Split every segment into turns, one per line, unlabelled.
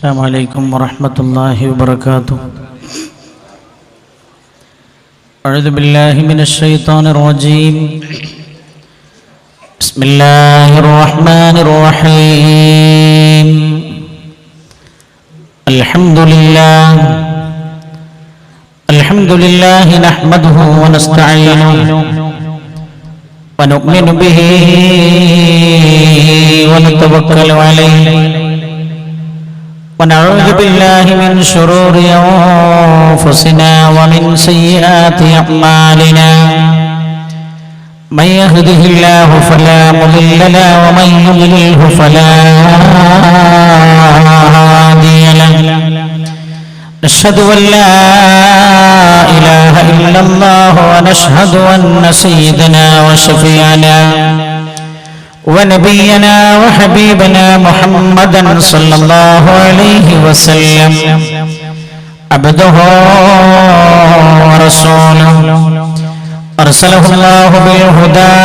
السلام عليكم ورحمة الله وبركاته. أعوذ بالله من الشيطان الرجيم. بسم الله الرحمن الرحيم. الحمد لله نحمده ونستعينه ونؤمن به ونتوكل عليه ونعوذ بالله من شرور أنفسنا ومن سيئات أعمالنا. من يهده الله فلا مضل له ومن يضلله فلا هادي له. نشهد أن لا إله إلا الله ونشهد أن سيدنا وشفيعنا ونبينا وحبيبنا محمدا صلى الله عليه وسلم عبده ورسوله أرسله الله بالهدى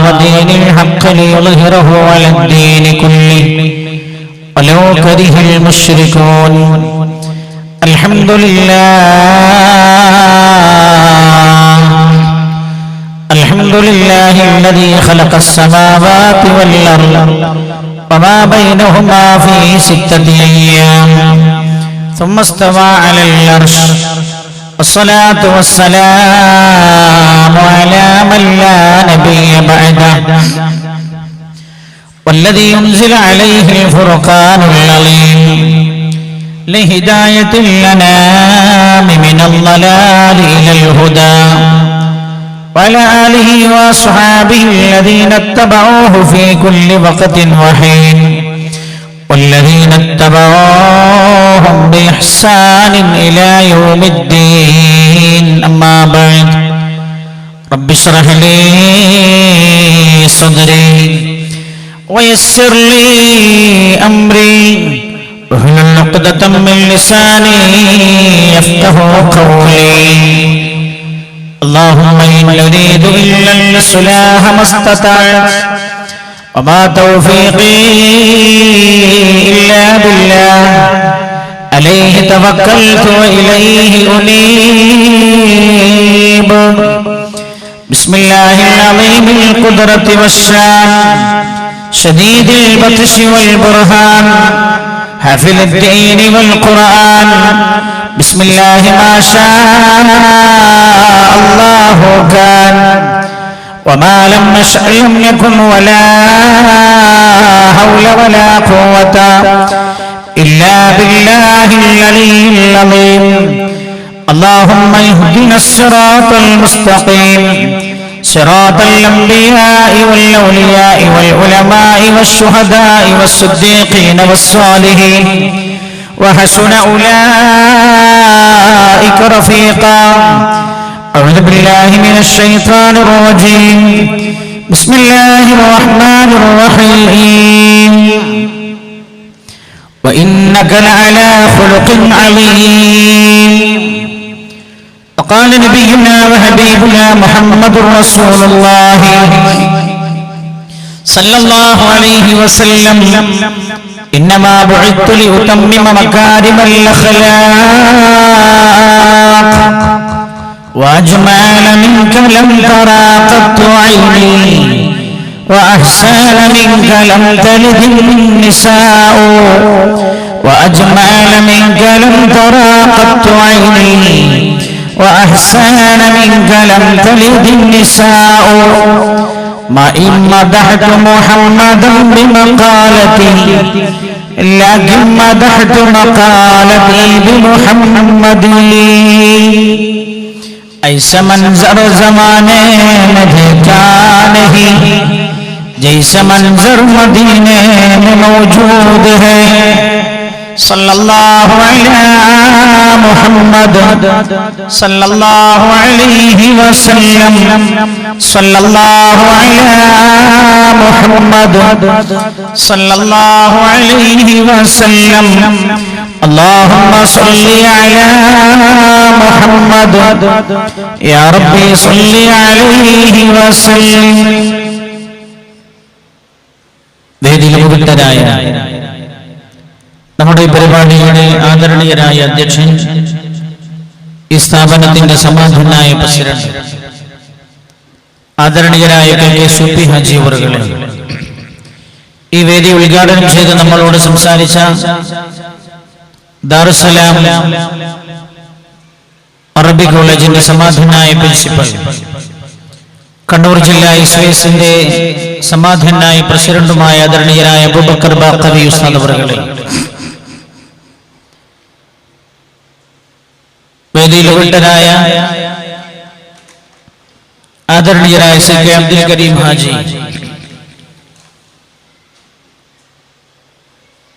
ودين الحق ليظهره على الدين كله ولو كره المشركون. الحمد لله الذي خلق السماوات والأرض وما بينهما في 6 أيام ثم استوى على العرش. والصلاة والسلام على من لا نبي بعده والذي ينزل عليه الفرقان العظيم لهداية الأنام من الضلال إلى الهدى. وعلى آله وأصحابه الذين اتبعوه في كل وقت وحين والذين اتبعوهم بإحسان إلى يوم الدين. أما بعد، رب اشرح لي صدري ويسر لي أمري واحلل عقدة من لساني يفقهوا قولي. اللهم إن أريد إلا الإصلاح ما استطعت وما توفيقي إلا بالله عليه توكلت وإليه أنيب. بسم الله العظيم القدرة والشان شديد البطش والبرهان حافظ الدين والقرآن. بسم الله ما شاء الله كان وما لم يشأ لم يكن ولا حول ولا قوة إلا بالله العلي العظيم. اللهم اهدنا الصراط المستقيم صراط الأنبياء والأولياء والعلماء والشهداء والصديقين والصالحين وحسن أولئك رفيقا. أعوذ بالله من الشيطان الرجيم. بسم الله الرحمن الرحيم. وإنك لعلى خلق عظيم. وقال نبينا وحبيبنا محمد رسول الله صلى الله عليه وسلم إنما بعثت لأتمم مكارم الأخلاق وأجمل منك لم ترى قط عيني وأحسن منك لم تلد النساء وأجمل منك لم ترى قط عيني وأحسن منك لم تلد النساء. ما إن مدحت محمدا بمقالتي لكن مدحت مقالتي بمحمد. ऐसा मंजर जमाने में देखा नहीं जैसा मंजर मदीने में मौजूद है. सल्लल्लाहु अलैहि मुहम्मद सल्लल्लाहु अलैहि वसल्लम सल्लल्लाहु अलैहि मुहम्मद सल्लल्लाहु अलैहि वसल्लम. اللهم صل على محمد يا ربي صل عليه وسلم. വേദിയിൽ മുഖത്തരായ നമ്മുടെ ഈ പരിപാടിയുടെ ആദരണീയരായ അധ്യക്ഷൻ, ഈ സ്ഥാപനത്തിന്റെ സമാധാനായ പ്രസിഡന്റ്, ആദരണീയരായ കെ സുപ്പി ഹാജി അവറുകളെ, ഈ വേദി ഉദ്ഘാടനം ചെയ്ത് നമ്മളോട് സംസാരിച്ച ദാറുസ്സലാം അറബി കോളേജിന്റെ സമാധാനായ പ്രിൻസിപ്പൽ, കണ്ണൂർ ജില്ലാ ഇസ്വേസിന്റെ സമാധാനായ പ്രസിഡന്റുമായ ആദരണീയരായ അബൂബക്കർ ബാഖവി ഉസ്താദ് അവറുകളെ, വേദിയിൽ ഉൾപ്പെട്ടരായ ആദരണീയരായ സി കെ അബ്ദുൽ കരീം ഹാജി,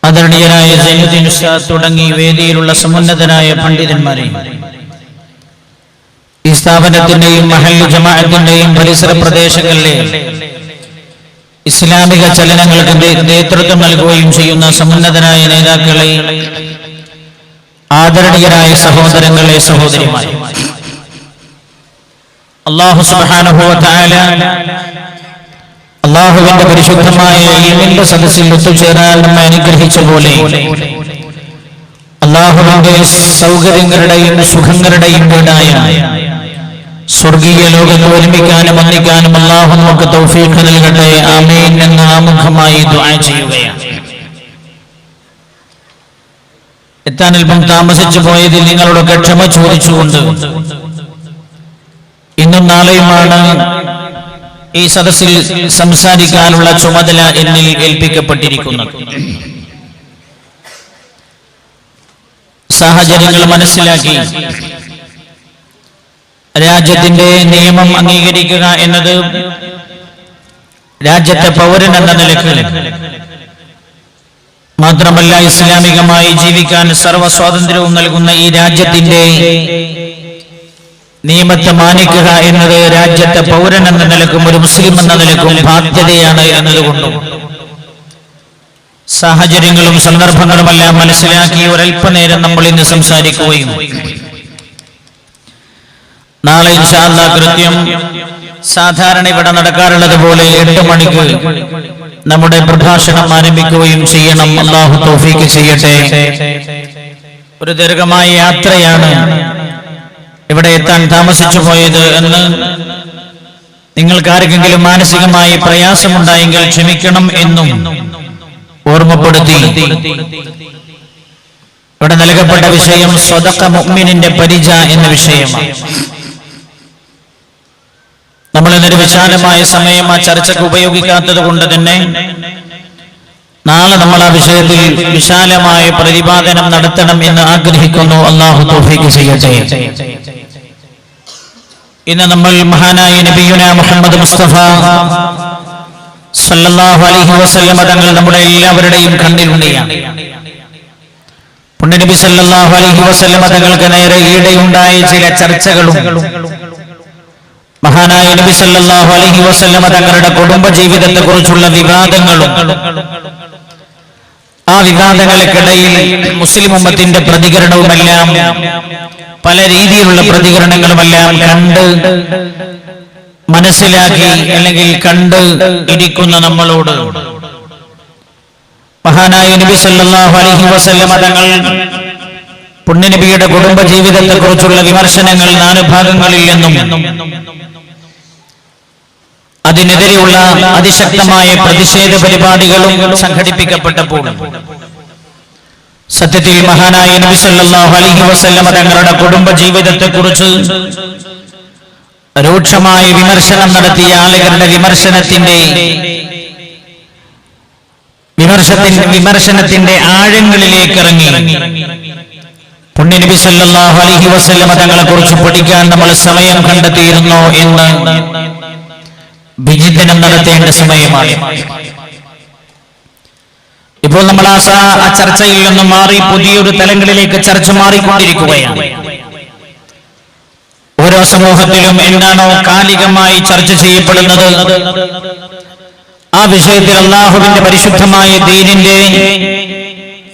ആദരണീയരായ സൈനുദ്ദീൻ ഉസ്താദ് തുടങ്ങി വേദിയിലുള്ള സമുന്നതരായ പണ്ഡിതന്മാരെ, ഈ സ്ഥാപനത്തിന്റെയും മഹല്ല് ജമാഅത്തിന്റെയും പരിസര പ്രദേശങ്ങളിലെ ഇസ്ലാമിക ചലനങ്ങൾക്ക് നേതൃത്വം നൽകുകയും ചെയ്യുന്ന സമുന്നതരായ നേതാക്കളെ, ആദരണീയരായ സഹോദരങ്ങളെ, സഹോദരിമാരെ, അല്ലാഹു സുബ്ഹാനഹു വ തആല അല്ലാഹുവിന്റെ പരിശുദ്ധമായ ഇൽമിന്റെ സദസ്സിൽ ഒത്തുചേരാൻ നമ്മെ അനുഗ്രഹിച്ച പോലെ അല്ലാഹുവിന്റെ സൗകര്യങ്ങളുടെയും സുഖങ്ങളുടെയും വീടായ സ്വർഗീയ ലോകത്ത് ഒരുമിക്കാനും ഒന്നിക്കാനും അല്ലാഹു നമുക്ക് തൗഫീഖ് നൽകട്ടെ. ആമീൻ എന്ന് ആമുഖമായി ദുആ ചെയ്യുകയാണ്. എത്താൻ അല്പം താമസിച്ചു പോയതിൽ നിങ്ങളോടൊക്കെ ക്ഷമ ചോദിച്ചുകൊണ്ട്, ഇന്നും നാളെയുമാണ് ഈ സദസ്സിൽ സംസാരിക്കാനുള്ള ചുമതല എന്നിൽ ഏൽപ്പിക്കപ്പെട്ടിരിക്കുന്നത്. സാഹചര്യങ്ങൾ മനസ്സിലാക്കി രാജ്യത്തിന്റെ നിയമം അംഗീകരിക്കുക എന്നത് രാജ്യത്തെ പൗരൻ എന്ന നിലക്ക് മാത്രമല്ല, ഇസ്ലാമികമായി ജീവിക്കാൻ സർവ്വ സ്വാതന്ത്ര്യവും നൽകുന്ന ഈ രാജ്യത്തിന്റെ നിയമത്തെ മാനിക്കുക എന്നത് രാജ്യത്തെ പൗരൻ എന്ന നിലക്കും ഒരു മുസ്ലിം എന്ന നിലക്കും ബാധ്യതയാണ് എന്നതുകൊണ്ടും സാഹചര്യങ്ങളും സന്ദർഭങ്ങളുമെല്ലാം മനസ്സിലാക്കി ഒരൽപ്പനേരം നമ്മൾ ഇന്ന് സംസാരിക്കുകയും നാളെ ഇൻഷാ അല്ലാഹ് കൃത്യം സാധാരണ ഇവിടെ നടക്കാറുള്ളത് പോലെ 8 മണിക്ക് നമ്മുടെ പ്രഭാഷണം ആരംഭിക്കുകയും ചെയ്യണം. അല്ലാഹു തൗഫീഖ് ചെയ്യട്ടെ. ഒരു ദീർഘമായ യാത്രയാണ് ഇവിടെ എത്താൻ താമസിച്ചു പോയത് എന്ന് നിങ്ങൾക്കാർക്കെങ്കിലും മാനസികമായി പ്രയാസമുണ്ടായെങ്കിൽ ക്ഷമിക്കണം എന്നും ഓർമ്മപ്പെടുത്തി, ഇവിടെ നൽകപ്പെട്ട വിഷയം സ്വദഖ മുഅ്മിനിന്റെ പരിച എന്ന വിഷയമാണ്. നമ്മൾ ഇന്നൊരു വിശാലമായ സമയം ആ ചർച്ചയ്ക്ക് ഉപയോഗിക്കാത്തത് കൊണ്ട് തന്നെ നാളെ നമ്മൾ ആ വിഷയത്തിൽ വിശാലമായ പ്രതിപാദനം നടത്തണം എന്ന് ആഗ്രഹിക്കുന്നു. അല്ലാഹു തൗഫീഖ് ചെയ്യട്ടെ. ഇന്ന് നമ്മൾ മഹാനായ നബിയുനാ മുഹമ്മദ് മുസ്തഫ സല്ലല്ലാഹു അലൈഹി വസല്ലം തങ്ങൾ നമ്മുടെ എല്ലാവരുടെയും കണ്ണിലുണ്ണിയാണ്. പുണ്യനബി സല്ലല്ലാഹു അലൈഹി വസല്ലം തങ്ങൾക്ക് നേരെ ഈടെയുണ്ടായ ചില ചർച്ചകളും മഹാനായ നബി സല്ലല്ലാഹു അലൈഹി വസല്ലം തങ്ങളുടെ കുടുംബ ജീവിതത്തെ കുറിച്ചുള്ള വിവാദങ്ങളും, ആ വിവാദങ്ങൾക്കിടയിൽ മുസ്ലിം ഉമ്മത്തിന്റെ പ്രതികരണവുമെല്ലാം, പല രീതിയിലുള്ള പ്രതികരണങ്ങളുമെല്ലാം കണ്ട് മനസ്സിലാക്കി അല്ലെങ്കിൽ കണ്ട് ഇരിക്കുന്ന നമ്മളോട് മഹാനായ നബി സല്ലല്ലാഹു അലൈഹി വസല്ലം തങ്ങൾ പുണ്യനബിയുടെ കുടുംബ ജീവിതത്തെ കുറിച്ചുള്ള വിമർശനങ്ങൾ 4 ഭാഗങ്ങളിൽ നിന്നും അതിനെതിരെയുള്ള അതിശക്തമായ പ്രതിഷേധ പരിപാടികളും സംഘടിപ്പിക്കപ്പെട്ടപ്പോൾ സത്യത്തിൽ മഹാനായ നബി സല്ലല്ലാഹു അലൈഹി വസല്ലം തങ്ങളുടെ കുടുംബ ജീവിതത്തെ കുറിച്ച് രൂക്ഷമായ വിമർശനം നടത്തിയ ആളുകളുടെ വിമർശനത്തിന്റെ ആഴങ്ങളിലേക്ക് ഇറങ്ങി പുണ്യനബി സല്ലല്ലാഹു അലൈഹി വസല്ലം തങ്ങളെ കുറിച്ച് പഠിക്കാൻ നമ്മൾ സമയം കണ്ടെത്തിയിരുന്നു എന്ന് വിചിന്തനം നടത്തേണ്ട സമയമാണ്. ഇപ്പോൾ നമ്മൾ ആ ചർച്ചയിൽ നിന്നും മാറി പുതിയൊരു തലങ്ങളിലേക്ക് ചർച്ച മാറിക്കൊണ്ടിരിക്കുകയാണ്. ഓരോ സമൂഹത്തിലും എന്താണോ കാലികമായി ചർച്ച ചെയ്യപ്പെടുന്നത്, ആ വിഷയത്തിൽ അല്ലാഹുവിന്റെ പരിശുദ്ധമായ ദീനിന്റെ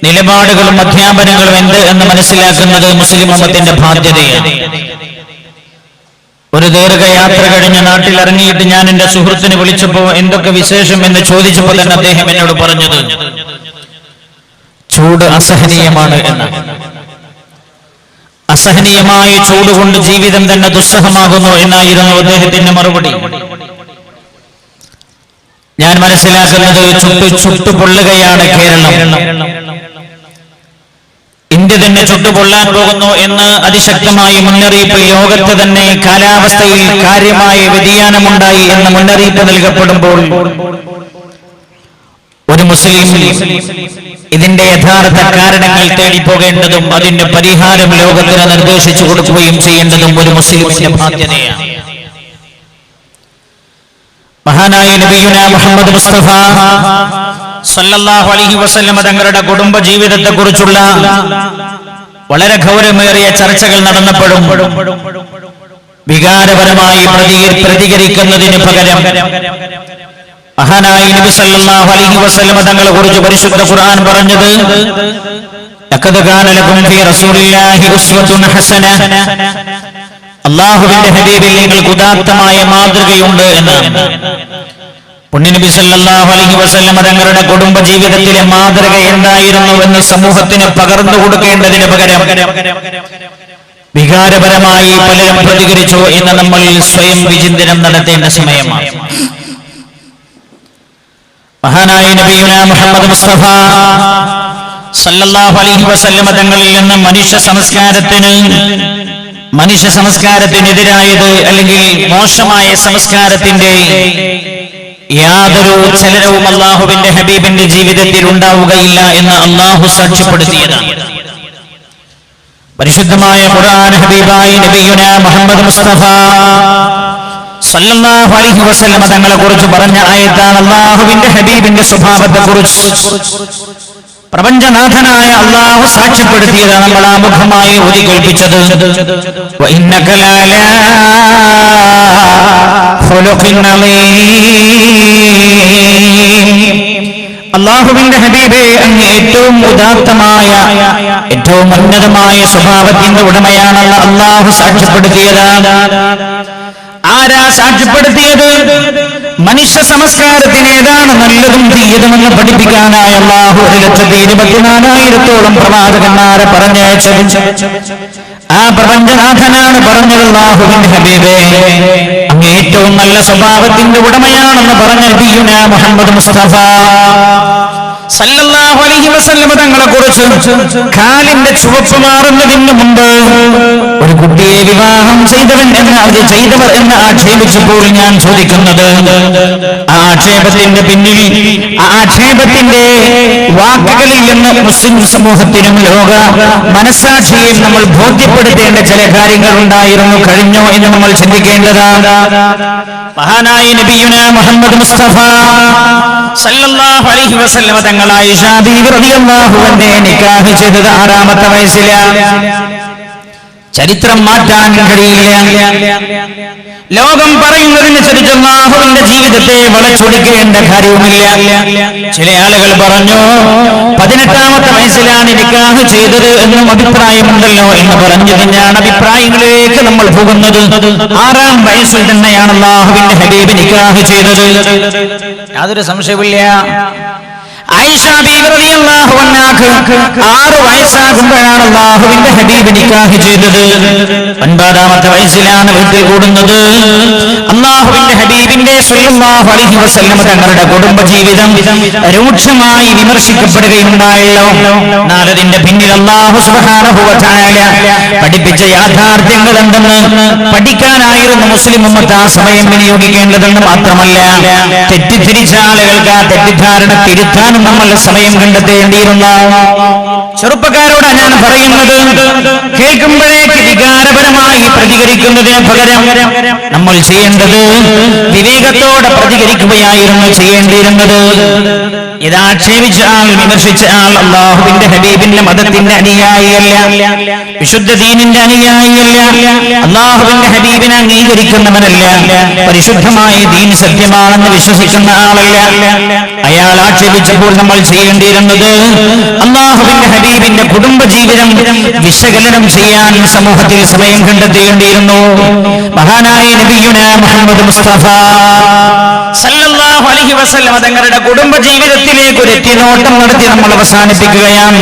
നിലപാടുകളും അധ്യാപനങ്ങളും എന്ത് എന്ന് മനസ്സിലാക്കുന്നത് മുസ്ലിം ഉമ്മത്തിന്റെ ബാധ്യതയാണ്. ഒരു ദീർഘയാത്ര കഴിഞ്ഞ് നാട്ടിൽ ഇറങ്ങിയിട്ട് ഞാൻ എന്റെ സുഹൃത്തിനെ വിളിച്ചപ്പോ എന്തൊക്കെ വിശേഷം എന്ന് ചോദിച്ചപ്പോൾ തന്നെ അദ്ദേഹം എന്നോട് പറഞ്ഞത്, ചൂട് അസഹനീയമാണ് എന്നാണ്. അസഹനീയമായ ചൂട് കൊണ്ട് ജീവിതം തന്നെ ദുസ്സഹമാകുന്നു എന്നായിരുന്നു അദ്ദേഹത്തിന്റെ മറുപടി. ഞാൻ മനസ്സിലാക്കുന്നത് ചുട്ടുപൊള്ളുകയാണ് കേരളം. ഇന്ത്യ തന്നെ ചുട്ടുപൊള്ളാൻ പോകുന്നു എന്ന് അതിശക്തമായ മുന്നറിയിപ്പ് ലോകത്ത് തന്നെ കാലാവസ്ഥയിൽ കാര്യമായ വ്യതിയാനമുണ്ടായി എന്ന മുന്നറിയിപ്പ് നൽകപ്പെടുമ്പോൾ ഒരു മുസ്ലിം ഇതിന്റെ യഥാർത്ഥ കാരണങ്ങൾ തേടിപ്പോകേണ്ടതും അതിന്റെ പരിഹാരം ലോകത്തിന് നിർദ്ദേശിച്ചു കൊടുക്കുകയും ചെയ്യേണ്ടതും ഒരു മുസ്ലിമിന്റെ ബാധ്യതയാണ്. മഹാനായ നബിയുനാ മുഹമ്മദ് മുസ്തഫ സല്ലല്ലാഹു അലൈഹി വസല്ലം തങ്ങളുടെ കുടുംബ ജീവിതത്തെ കുറിച്ചുള്ള വളരെ ഗൗരവമേറിയ ചർച്ചകൾ നടന്നപ്പോഴും വികാരപരമായി പ്രതികരിക്കുന്നതിന് പകരം മഹാനായ നബി സല്ലല്ലാഹു അലൈഹി വസല്ലം തങ്ങളെ കുറിച്ച് പരിശുദ്ധ ഖുർആൻ പറഞ്ഞത് ലഖദ് കാന ലകും ഫീ റസൂലില്ലാഹി ഉസ്വത്തുൻ ഹസന, അല്ലാഹുവിന്റെ ഹബീബിൽ നിങ്ങൾക്ക് ഉദാത്തമായ മാതൃകയുണ്ട് എന്നാണ്. പുണ്യനബി സല്ലല്ലാഹു അലൈഹി വസല്ലം തങ്ങളുടെ കുടുംബ ജീവിതത്തിലെ മാതൃക എന്തായിരുന്നുവെന്ന് സമൂഹത്തിന് പകർന്നു കൊടുക്കേണ്ടതിന് പകരം വികാരപരമായി പലരും പ്രതികരിച്ചു എന്ന് നമ്മൾ സ്വയം വിചിന്തനം നടത്തേണ്ട സമയമാണ്. മഹാനായ നബിയുനാ മുഹമ്മദ് മുസ്തഫ സല്ലല്ലാഹു അലൈഹി വസല്ലം തങ്ങളിൽ നിന്ന് മനുഷ്യ സംസ്കാരത്തിനെതിരായത് അല്ലെങ്കിൽ മോശമായ സംസ്കാരത്തിന്റെ യാതൊരു ചലനവും അല്ലാഹുവിന്റെ ഹബീബിന്റെ ജീവിതത്തിൽ ഉണ്ടാവുകയില്ല എന്ന് അല്ലാഹു സാക്ഷ്യപ്പെടുത്തിയതാണ്. പരിശുദ്ധമായ ഖുർആൻ ഹബീബായ നബിയുനാ മുഹമ്മദ് മുസ്തഫ സല്ലല്ലാഹു അലൈഹി വസല്ലം തങ്ങളെ കുറിച്ച് പറഞ്ഞ ആയത്താണ് അല്ലാഹുവിന്റെ ഹബീബിന്റെ സ്വഭാവത്തെ കുറിച്ച് പ്രപഞ്ചനാഥനായ അല്ലാഹു സാക്ഷ്യപ്പെടുത്തിയതാണ്. നമ്മൾ ആമുഖമായി ഓതി കേൾപ്പിച്ചത് വഇന്നക ലഅലാ ഖുലുഖിൻ അളീം, അല്ലാഹുവിന്റെ ഹബീബേ അങ്ങ് ഏറ്റവും ഉദാത്തമായ ഏറ്റവും ഉന്നതമായ സ്വഭാവത്തിന്റെ ഉടമയാണെന്ന് അല്ലാഹു സാക്ഷ്യപ്പെടുത്തിയതാണ്. ആരാ സാക്ഷ്യപ്പെടുത്തിയത്? മനുഷ്യ സംസ്കാരത്തിന് ഏതാണ് നല്ലതും തീയതുമെന്ന് പഠിപ്പിക്കാനായി അല്ലാഹു 1,24,000 പ്രവാചകന്മാരെ പറഞ്ഞയച്ചത്. ആ പ്രപഞ്ചനാഥനാണ് പറഞ്ഞത് അല്ലാഹുവിന്റെ ഹബീബേ അങ്ങ് ഏറ്റവും നല്ല സ്വഭാവത്തിന്റെ ഉടമയാണെന്ന് പറഞ്ഞ നബിയുനാ മുഹമ്മദ് മുസ്തഫ സല്ലല്ലാഹു അലൈഹി വസല്ലം തങ്ങളെ കുറിച്ച് കാലിന്റെ ചുവപ്പ് മാറുന്നതിന് മുമ്പ് ഒരു കുട്ടിയെ വിവാഹം ചെയ്തവർ എന്ന് ആക്ഷേപിച്ചപ്പോൾ ഞാൻ ചോദിക്കുന്നത്, ആ ആക്ഷേപത്തിന്റെ പിന്നിൽ ആ ആക്ഷേപത്തിന്റെ വാക്കുകളിൽ നിന്ന് മുസ്ലിം സമൂഹത്തിനും ലോക മനസ്സാക്ഷിയെയും നമ്മൾ ബോധ്യപ്പെടുത്തേണ്ട ചില കാര്യങ്ങൾ ഉണ്ടായിരുന്നു കഴിഞ്ഞോ എന്ന് നമ്മൾ ചിന്തിക്കേണ്ടതാണ്. മഹാനായ നബിയുനാ മുഹമ്മദ് മുസ്തഫ സല്ലല്ലാഹു അലൈഹി വസല്ലം തങ്ങൾ ആയിഷ ബീവി റളിയല്ലാഹു അൻഹയെ നിക്കാഹ് ചെയ്തത് 6-ാമത്തെ വയസ്സിലാണ്. ചരിത്രം മാറ്റാൻ കഴിയില്ല. ലോകം പറയുന്നതിനനുസരിച്ച് അല്ലാഹുവിന്റെ ജീവിതത്തെ വളച്ചൊടിക്കേണ്ട കാര്യവുമില്ല. ചില ആളുകൾ പറഞ്ഞു 18-ാമത്തെ വയസ്സിലാണ് നിക്കാഹ് ചെയ്തത് എന്നും അഭിപ്രായമുണ്ടല്ലോ എന്ന് പറഞ്ഞതിനാണ് അഭിപ്രായങ്ങളിലേക്ക് നമ്മൾ പോകുന്നത്. 6-ാം വയസ്സിൽ തന്നെയാണ് അല്ലാഹുവിന്റെ ഹബീബ് നിക്കാഹ് ചെയ്തത്, യാതൊരു സംശയവുമില്ല. ആയിഷ ബീവി റളിയല്ലാഹു അൻഹാക്ക് 6 വയസ്സാകുമ്പോഴാണ് അല്ലാഹുവിന്റെ ഹബീബ് നിക്കാഹ് ചെയ്തത്. 9-ാമത്തെ വയസ്സിലാണ് വീട്ടിൽ കൂടുന്നത്. അല്ലാഹുവിന്റെ ഹബീബിന്റെ സ്വല്ലല്ലാഹു അലൈഹി വസല്ലം തങ്ങളുടെ കുടുംബ ജീവിതം രൂക്ഷമായി വിമർശിക്കപ്പെടുകയുണ്ടായല്ലോ. എന്നാൽ അതിന്റെ പിന്നിൽ അല്ലാഹു സുബ്ഹാനഹു വ തആല പഠിപ്പിച്ച യാഥാർത്ഥ്യങ്ങൾ എന്തെന്ന് പഠിക്കാനായിരുന്നു മുസ്ലിം ഉമ്മത്ത് ആ സമയം വിനിയോഗിക്കേണ്ടതെന്ന് മാത്രമല്ല, തെറ്റിദ്ധരിച്ച ആളുകൾക്ക് ആ തെറ്റിദ്ധാരണ തിരുത്താൻ നമ്മൾ സമയം കണ്ടെത്തേണ്ടിയിരുന്ന ചെറുപ്പക്കാരോട് ഞാൻ പറയുന്നത്, കേൾക്കുമ്പോഴേക്ക് വികാരപരമായി പ്രതികരിക്കുന്നതിന് പകരം നമ്മൾ ചെയ്യേണ്ടത് വിവേകത്തോടെ പ്രതികരിക്കുകയായിരുന്നു ചെയ്യേണ്ടിയിരുന്നത്. ഇത് ആക്ഷേപിച്ച ആൾ, വിമർശിച്ച ആൾ അല്ലാഹുവിന്റെ ഹബീബിന്റെ മതത്തിന്റെ അനുയായിയല്ല, വിശുദ്ധ ദീനിന്റെ അനുയായിയല്ല, അല്ലാഹുവിന്റെ ഹബീബിനെ അംഗീകരിക്കുന്നവനല്ല, പരിശുദ്ധമായ ദീൻ സത്യമാണെന്ന് വിശ്വസിക്കുന്ന ആളല്ല. അയാൾ ആക്ഷേപിച്ചപ്പോൾ നമ്മൾ ചെയ്യേണ്ടിയിരുന്നത് അല്ലാഹുവിന്റെ ഹബീബിന്റെ കുടുംബ ജീവിതം വിശകലനം ചെയ്യാൻ സമൂഹത്തിൽ സമയം കണ്ടെത്തേണ്ടിയിരുന്നു. മഹാനായ നബിയുനാ മുഹമ്മദ് മുസ്തഫ സല്ലല്ലാഹു അലൈഹി വസല്ലം തങ്ങളുടെ കുടുംബ ജീവിതത്തിലേക്ക് ഒരു എത്തിനോട്ടം നടത്തി നമ്മൾ അവസാനിപ്പിക്കുകയാണ്.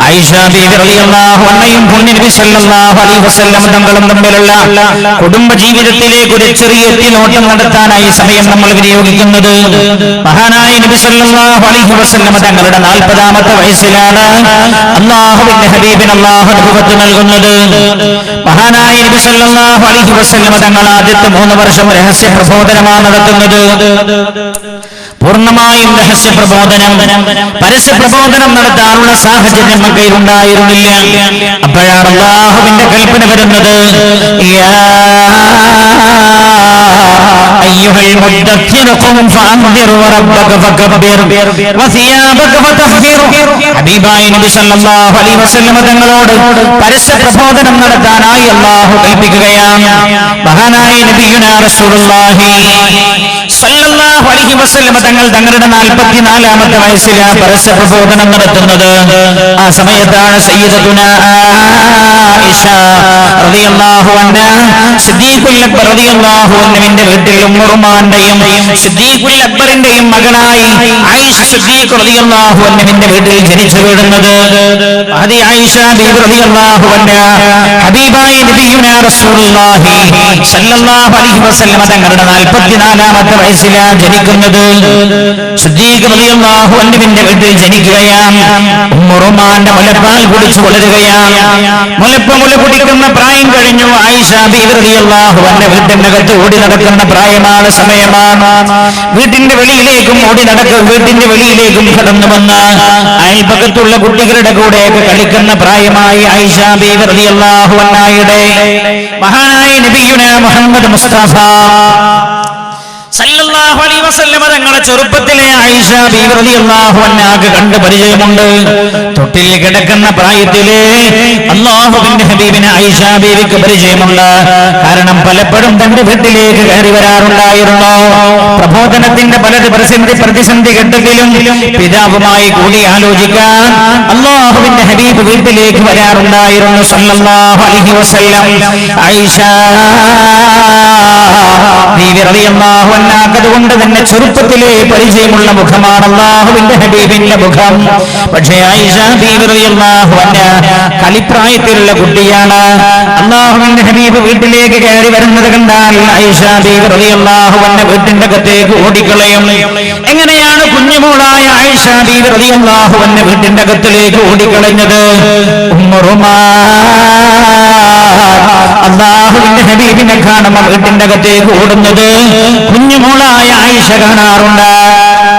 ആയിഷ ബീവി റളിയല്ലാഹു അൻഹയും നബി സല്ലല്ലാഹു അലൈഹി വസല്ലം തങ്ങളും തമ്മിലുള്ള കുടുംബ ജീവിതത്തിലേക്ക് ഒരു ചെറിയ എത്തിനോട്ടം നടത്താനായി സമയം നമ്മൾ വിനിയോഗിക്കുന്നത്. മഹാനായ നബി സല്ലല്ലാഹു അലൈഹി വസല്ലം തങ്ങളുടെ 40ാമത്തെ വയസ്സിലാണ് അല്ലാഹുവിന്റെ ഹബീബിന് അല്ലാഹു അനുഭവത്ത് നൽകുന്നത്. മഹാനായ നബി സല്ലല്ലാഹു അലൈഹി വസല്ലം തങ്ങൾ ആദ്യത്തെ 3 വർഷം രഹസ്യ പ്രബോധനമാണ് നടത്തുന്നത്. പൂർണ്ണമായും രഹസ്യ പ്രബോധനം, പരസ്യ പ്രബോധനം നടത്താനുള്ള സാഹചര്യം മക്കയിൽ ഉണ്ടായിരുന്നില്ല. അപ്പോഴാണ് അല്ലാഹുവിന്റെ കൽപ്പന വരുന്നത്, أيها المدثر قم فأنذر وربك فكبر وثيابك فطهر. ഹബീബായ നബി സല്ലല്ലാഹു അലൈഹി വസല്ലം തങ്ങളോട് പരസ്യ പ്രബോധനം നടത്താനായി അല്ലാഹു കൽപ്പിക്കുകയാണ്. മഹാനായ നബിയുനാ റസൂലുള്ളാഹി സല്ലല്ലാഹു അലൈഹി വസല്ലം തങ്ങൾ തങ്ങളുടെ 44ാമത്തെ വയസ്സിലാണ് പരസ്യ പ്രബോധനം നടത്തുന്നത്. ആ സമയത്താണ് സയ്യിദത്തുനാ ആയിഷ റളിയല്ലാഹു അൻഹാ സിദ്ദീഖുൽ അക്ബർ റളിയല്ലാഹു അൻഹുവിന്റെ വീട്ടിൽ ഉമ്മുറുമാന്റെയും സിദ്ദീഖുൽ അക്ബറിന്റെയും മകളായി ആയിഷ സിദ്ദീഖ് റളിയല്ലാഹു അൻഹുവിന്റെ വീട്ടിൽ ജനിച്ചു വീഴുന്നത്. ആദി ആയിഷ ബീവി റളിയല്ലാഹു അൻഹാ ഹബീബായ നബിയുനാ റസൂലുള്ളാഹി സല്ലല്ലാഹു അലൈഹി വസല്ലം തങ്ങളുടെ 44ാമത്തെ വയസ്സിലാണ് ജനിക്കുന്നത്. സിദ്ദീഖ് റളിയല്ലാഹു അൻഹുവിന്റെ വീട്ടിൽ ജനിക്കുകയാണ്. ഉമ്മുറുമാന്റെ മുലപ്പാൽ കുടിച്ചു വളരുകയാണ്. മുല കുടിക്കുന്ന പ്രായം കഴിഞ്ഞു. ആയിഷ ബീവി റളിയല്ലാഹു അൻഹ വീട്ടിനകത്ത് ഓടി നടക്കുന്ന പ്രായമാണ്, സമയമാണ്. വീട്ടിന്റെ വെളിയിലേക്കും ഓടി നടക്കും, വീട്ടിന്റെ വെളിയിലേക്കും കടന്നു വന്ന അയൽപക്കത്തുള്ള കുട്ടികളുടെ കൂടെയൊക്കെ കളിക്കുന്ന പ്രായമായി ആയിഷ ബീവി റളിയല്ലാഹു അൻഹയുടെ മഹാനായ നബിയുനാ മുഹമ്മദ് മുസ്തഫ സല്ലല്ലാഹു അലൈഹി വസല്ലം തങ്ങളെ ചെറുപ്പത്തിലെ ആയിഷ ബീവി റളിയല്ലാഹു അൻഹാക്ക് കണ്ട് പരിചയമുണ്ട്. തൊട്ടിൽ കിടക്കുന്ന പ്രായത്തിലെ അല്ലാഹുവിന്റെ ഹബീബിനെ ആയിഷ ബീവിക്ക് പരിചയമുണ്ട്. കാരണം പലപ്പോഴും തന്റെ വീട്ടിലേക്ക് കയറി വരാറുണ്ടായിരുന്നു. പ്രബോധനത്തിന്റെ പല പ്രതിസന്ധി ഘട്ടത്തിലും പിതാവുമായി കൂടി ആലോചിക്കാൻ അല്ലാഹുവിന്റെ ഹബീബ് വീട്ടിലേക്ക് വരാറുണ്ടായിരുന്നു സല്ലല്ലാഹു അലൈഹി വസല്ലം. ആയിഷ ബീവി റളിയല്ലാഹു അൻഹ അതുകൊണ്ട് തന്നെ ചെറുപ്പത്തിലെ പരിചയമുള്ള മുഖമാണ് അല്ലാഹുവിന്റെ ഹബീബിന്റെ മുഖം. പക്ഷേ ആയിഷ ബീവി റളിയല്ലാഹു അൻഹ കളിപ്രായത്തിലുള്ള കുട്ടിയാണ്. അല്ലാഹുവിന്റെ ഹബീബ് വീട്ടിലേക്ക് കയറി വരുന്നത് കണ്ടാൽ ആയിഷ ബീവി റളിയല്ലാഹു അൻഹ വീട്ടിന്റെ അകത്തേക്ക് ഓടിക്കളയും. എങ്ങനെയാണ് കുഞ്ഞുമോളായ ആയിഷ ബീവി റളിയല്ലാഹു അൻഹ വീട്ടിന്റെ അകത്തിലേക്ക് ഓടിക്കളഞ്ഞത്? അല്ലാഹുവിന്റെ ഹബീബിനെ കാണുമ്പോൾ വീട്ടിന്റെ അകത്തേക്ക് ഓടുന്നത് കുഞ്ഞുമോളായ ആയിഷ കാണാറുണ്ട്.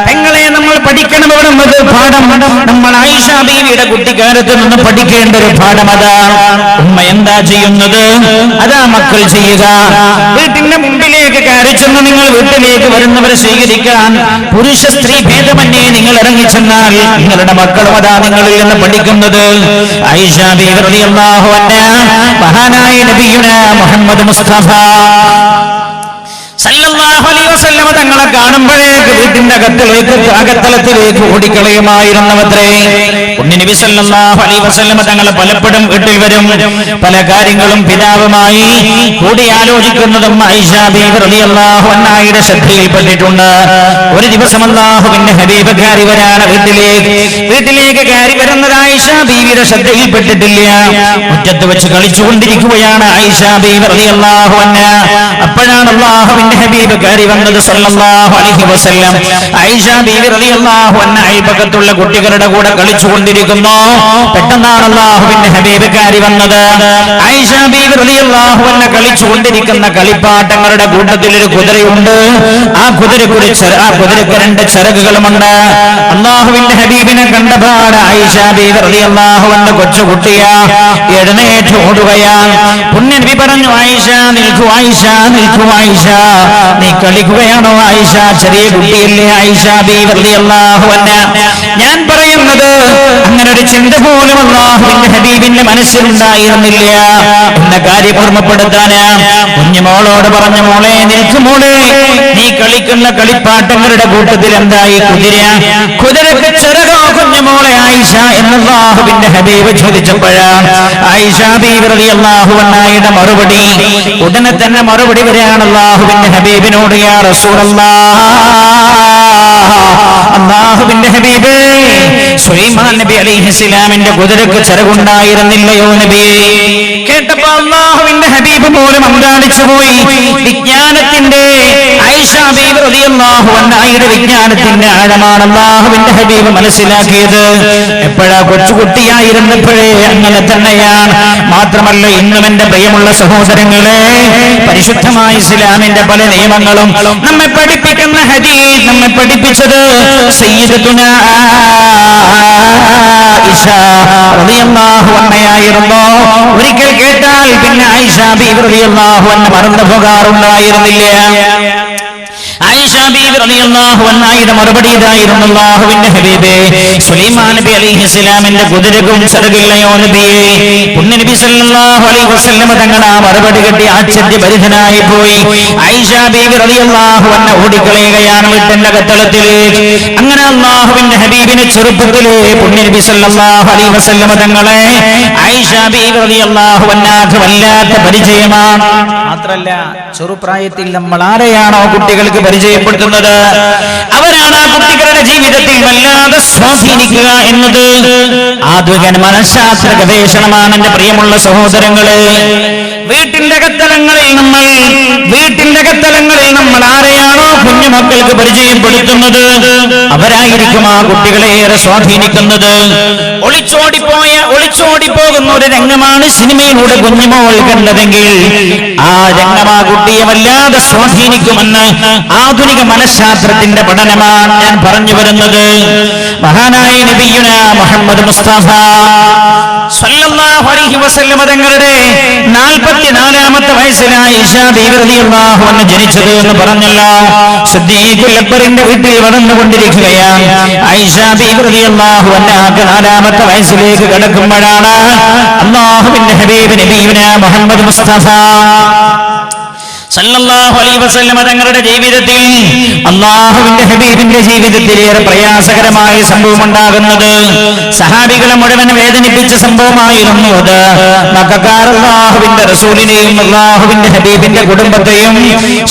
പെങ്ങളെ നമ്മൾ പഠിക്കണം എവിടുന്നത് പാഠം. നമ്മൾ ആയിഷ ബീവിയുടെ കുട്ടിക്കാലത്ത് നിന്ന് പഠിക്കേണ്ട ഒരു പാഠം അതാണ്. ഉമ്മ എന്താ ചെയ്യുന്നത് അതാ മക്കൾ ചെയ്യുക. വീട്ടിന്റെ മുമ്പിലേക്ക് കയറി ചെന്ന് നിങ്ങൾ വീട്ടിലേക്ക് വരുന്നവരെ സ്വീകരിക്കാൻ പുരുഷ സ്ത്രീ ഭേദമന്യേ നിങ്ങൾ ഇറങ്ങിച്ചെന്നാൽ നിങ്ങളുടെ മക്കളും അതാ നിങ്ങളിൽ നിന്ന് പഠിക്കുന്നത്. ആയിഷ ബീവി റളിയല്ലാഹു അൻഹ മഹാനായ നബിയുനാ മുഹമ്മദ് മുസ്തഫ സല്ലല്ലാഹു അലൈഹി വസല്ലം തങ്ങളെ കാണുമ്പോഴേക്ക് വീട്ടിന്റെ അകത്തളത്തിലേക്ക് ഓടിക്കളയുമായിരുന്നവത്രേ. നബി സല്ലല്ലാഹു അലൈഹി വസല്ലം തങ്ങൾ പലപ്പോഴും വീട്ടിൽ വരും. പല കാര്യങ്ങളും പിതാവുമായി കൂടിയാലോചിക്കുന്നതും ആയിഷ ബീവി റളിയല്ലാഹു അൻഹയുടെ ശ്രദ്ധയിൽപ്പെട്ടിട്ടുണ്ട്. ഒരു ദിവസം അല്ലാഹുവിന്റെ ഹബീബ് കയറി വരാണ് വീട്ടിലേക്ക് കയറി വരുന്നത് ആയിഷ ബീവിയുടെ ശ്രദ്ധയിൽപ്പെട്ടിട്ടില്ല. മുറ്റത്ത് വെച്ച് കളിച്ചുകൊണ്ടിരിക്കുകയാണ് ആയിഷ ബീവി റളിയല്ലാഹു അൻഹ. അപ്പോഴാണ് അല്ലാഹുവിന്റെ ഹബീബ് കയറി വന്നത് സല്ലല്ലാഹു അലൈഹി വസല്ലം. ആയിഷ ബീവി റളിയല്ലാഹു അൻഹ അയൽപക്കത്തുള്ള കുട്ടികളുടെ കൂടെ കളിച്ചുകൊണ്ടിരിക്കുന്നു. പെട്ടെന്നാണ് അല്ലാഹുവിന്റെ ഹബീബ് കയറി വന്നത്. ആയിഷ ബീവി റളിയല്ലാഹു അൻഹ കളിച്ചുകൊണ്ടിരിക്കുന്ന കളിപ്പാട്ടങ്ങളുടെ കൂട്ടത്തിൽ ഒരു കുതിരയുണ്ട്. ആ കുതിരക്ക് 2 ചിറകുകളുമുണ്ട്. അല്ലാഹുവിന്റെ ഹബീബിനെ കണ്ടപാട് ആയിഷ ബീവി റളിയല്ലാഹു അൻഹ കൊച്ചുകുട്ടിയാ എഴുന്നേറ്റ് ഓടുകയാണ്. പുണ്യനബി പറഞ്ഞു, ആയിഷ നിൽക്കൂ, ആയിഷ നിൽക്കൂ, ആയിഷ നീ കളിക്കുകയാണോ? ആയിഷ ചെറിയ കുട്ടിയല്ലേ ആയിഷ ബീവി റളിയല്ലാഹു അൻഹ. ഞാൻ പറയുന്നത് അങ്ങനെ ഒരു ചിന്ത പോലും അല്ലാഹുവിന്റെ ഹബീബിന്റെ മനസ്സിലുണ്ടായിരുന്നില്ല എന്ന കാര്യം ഓർമ്മപ്പെടുത്താനാ കുഞ്ഞുമോളോട് പറഞ്ഞ, മോളെ നിൽക്കു മോളെ, നീ കളിക്കുന്ന കളിപ്പാട്ടങ്ങളുടെ കൂട്ടത്തിൽ എന്തായി കുതിരക്ക് ചിറകോ കുഞ്ഞുമോളെ ആയിഷ എന്ന് അല്ലാഹുവിന്റെ ഹബീബ് ചോദിച്ചപ്പോഴാണ് ആയിഷ ബീവി റളിയല്ലാഹു അൻഹയുടെ മറുപടി ഉടനെ തന്നെ മറുപടി വരികയാണ് അല്ലാഹുവിന്റെ ഹബീബിനോട്, യാ റസൂലല്ലാഹ്, അല്ലാഹുവിന്റെ ഹബീബേ, സുലൈമാൻ നബി അലൈഹിസ്സലാമിന്റെ കുതിരക്ക് ചിറകുണ്ടായിരുന്നില്ലയോ നബിയേ? കേട്ടപ്പോൾ അല്ലാഹുവിന്റെ ഹബീബ് പോലും അന്താളിച്ചു പോയി. വിജ്ഞാനത്തിന്റെ ആയിഷ ബീവി റളിയല്ലാഹു അൻഹയുടെ വിജ്ഞാനത്തിന്റെ ആഴമാണ് അല്ലാഹുവിന്റെ ഹബീബ് മനസ്സിലാക്കിയത്. എപ്പോഴാ? കൊച്ചുകുട്ടിയായിരുന്നപ്പോഴേ അങ്ങനെ തന്നെയാണ്. മാത്രമല്ല, ഇന്നും എന്റെ പ്രിയമുള്ള സഹോദരങ്ങളെ, പരിശുദ്ധമായ ഇസ്ലാമിന്റെ പല നിയമങ്ങളും നമ്മെ പഠിപ്പിക്കുന്ന ഹദീസ് നമ്മെ പഠിപ്പിച്ചത് സയ്യിദത്തുനാ ആയിഷ റളിയല്ലാഹു അൻഹയായിരുന്നു. ഒരിക്കൽ കേട്ടാൽ പിന്നെ ആയിഷ ബീവി റളിയല്ലാഹു അൻഹ മറന്നു പോകാറുണ്ടായിരുന്നില്ല. ആയിഷ ബീവി റളിയല്ലാഹു അൻഹയുടെ മറുപടി ഇതായിരുന്നു, അല്ലാഹുവിന്റെ ഹബീബേ, സുലൈമാൻ നബി അലൈഹിസ്സലാമിന്റെ കുതിരക്കും ചിറകില്ലയോ നബിയേ? പുണ്യനബി സല്ലല്ലാഹു അലൈഹി വസല്ലം തങ്ങൾ ആ മറുപടി കേട്ട് ആശ്ചര്യഭരിതനായി പോയി. ആയിഷ ബീവി റളിയല്ലാഹു അൻഹ ഓടിക്കളയുകയാണ് വീട്ടിന്റെ കത്തളത്തിലേക്ക്. അങ്ങനെ അല്ലാഹുവിന്റെ ഹബീബിനെ ചെറുപ്പത്തിലെ പുണ്യനബി സല്ലല്ലാഹു അലൈഹി വസല്ലം തങ്ങളെ ആയിഷ ബീവി റളിയല്ലാഹു അൻഹക്ക് വല്ലാത്ത പരിചയമാണ്. മാത്രല്ല, ചെറുപ്രായത്തിൽ നമ്മൾ ആരെയാണോ കുട്ടികൾക്ക് പരിചയപ്പെടുത്തുന്നത് അവരാണ് ആ കുട്ടികളുടെ ജീവിതത്തിൽ വല്ലാതെ സ്വാധീനിക്കുക എന്നത് ആധുനിക മനഃശാസ്ത്ര ഗവേഷണമാണ്. എന്റെ പ്രിയമുള്ള സഹോദരങ്ങളെ, വീട്ടിന്റെ കത്തലങ്ങളിൽ നമ്മൾ ആരെയാണോ കുഞ്ഞുമക്കൾക്ക് പരിചയപ്പെടുത്തുന്നത് അവരായിരിക്കും ആ കുട്ടികളെ ഏറെ സ്വാധീനിക്കുന്നത്. ഒളിച്ചോടിപ്പോകുന്ന ഒരു രംഗമാണ് സിനിമയിലൂടെ കുഞ്ഞുമോൾ കണ്ടതെങ്കിൽ ആ രംഗം ആ കുട്ടിയെ വല്ലാതെ സ്വാധീനിക്കുമെന്ന് ആധുനിക മനഃശാസ്ത്രത്തിന്റെ പഠനമാണ് ഞാൻ പറഞ്ഞു വരുന്നത്. മഹാനായ നബിയുനാ മുഹമ്മദ് മുസ്തഫ സല്ലല്ലാഹു അലൈഹി വസല്ലം തങ്ങളുടെ 44ാമത്തെ വയസ്സിലാണ് ആയിഷ ബീവി റളിയല്ലാഹു അൻഹ ജനിച്ചത് എന്ന് പറഞ്ഞല്ലോ. സിദ്ദീഖുൽ അക്ബറിന്റെ വീട്ടിൽ വളർന്നുകൊണ്ടിരിക്കുകയാണ് ആയിഷ ബീവി റളിയല്ലാഹു അൻഹ. 4ാമത്തെ വയസ്സിലേക്ക് കടക്കുമ്പോഴാണ് അല്ലാഹുവിന്റെ ഹബീബ് നബിയുനാ മുഹമ്മദ് മുസ്തഫ സല്ലല്ലാഹു അലൈഹി വസല്ലം തങ്ങളുടെ ജീവിതത്തിൽ അല്ലാഹുവിന്റെ ഹബീബിന്റെ ജീവിതത്തിൽ ഏറെ പ്രയാസകരമായ സംഭവം ഉണ്ടാകുന്നത് സഹാബികളെ മുഴുവൻ വേദനിപ്പിച്ച സംഭവമായിരുന്നു അത്. മക്കക്കാർ അല്ലാഹുവിന്റെ റസൂലിനെയും അല്ലാഹുവിന്റെ ഹബീബിന്റെ കുടുംബത്തെയും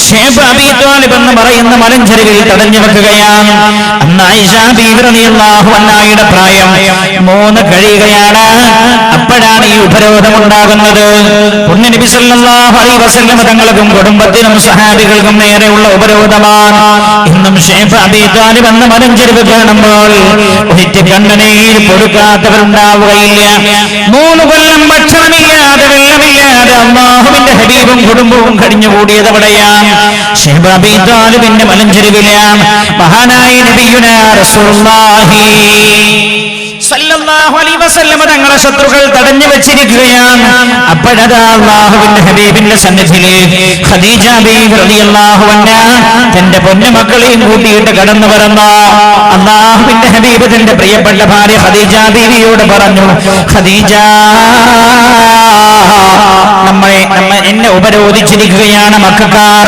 ശൈബ് അബീ ത്വാലിബ് എന്ന് പറയുന്ന മലഞ്ചെരുവിൽ തടഞ്ഞു വെക്കുകയാണ്. അന്ന് ആയിഷ ബീവി റളിയല്ലാഹു അൻഹയുടെ പ്രായം 3 കഴിയുകയാണ്. അപ്പോഴാണ് ഈ ഉപരോധം ഉണ്ടാകുന്നത്. പുണ്യനബി സല്ലല്ലാഹു അലൈഹി വസല്ലം തങ്ങൾക്കും കുടുംബത്തിനും സഹാബികൾക്കും നേരെയുള്ള ഉപരോധമാണ്. ഇന്നും ശൈബ് അബീ ത്വാലിബ് എന്ന മലഞ്ചെരുവ് കാണുമ്പോൾ ഒരിറ്റ കണ്ണുനീർ കൊടുക്കാത്തവരുണ്ടാവുകയില്ല. 3 കൊല്ലം ഭക്ഷണമില്ലാതെ വെള്ളമില്ലാതെ അല്ലാഹുവിന്റെ ഹബീബും കുടുംബവും കഴിഞ്ഞുകൂടിയത് അവിടെയാണ്. ശൈബ് അബീ ത്വാലിബിന്റെ മലഞ്ചെരുവിലാണ് മഹാനായ നബിയുനാ റസൂലുള്ളാഹി സല്ലല്ലാഹു അലൈഹി വസല്ലം തങ്ങളെ ശത്രുക്കൾ തടഞ്ഞു വെച്ചിരിക്കുകയാണ്. അപ്പോഴതാ അല്ലാഹുവിന്റെ ഹബീബിന്റെ സന്നിധിയിലേക്ക് ഖദീജ ബീവി റളിയല്ലാഹു അൻഹ തന്റെ പൊന്നുമക്കളെയും കൂട്ടിയിട്ട് കടന്നു വരുന്നു. അല്ലാഹുവിന്റെ ഹബീബ് തന്റെ പ്രിയപ്പെട്ട ഭാര്യ ഖദീജ ബീവിയോട് പറഞ്ഞു, ഖദീജ, എന്നെ ഉപരോധിച്ചിരിക്കുകയാണ് മക്കക്കാർ.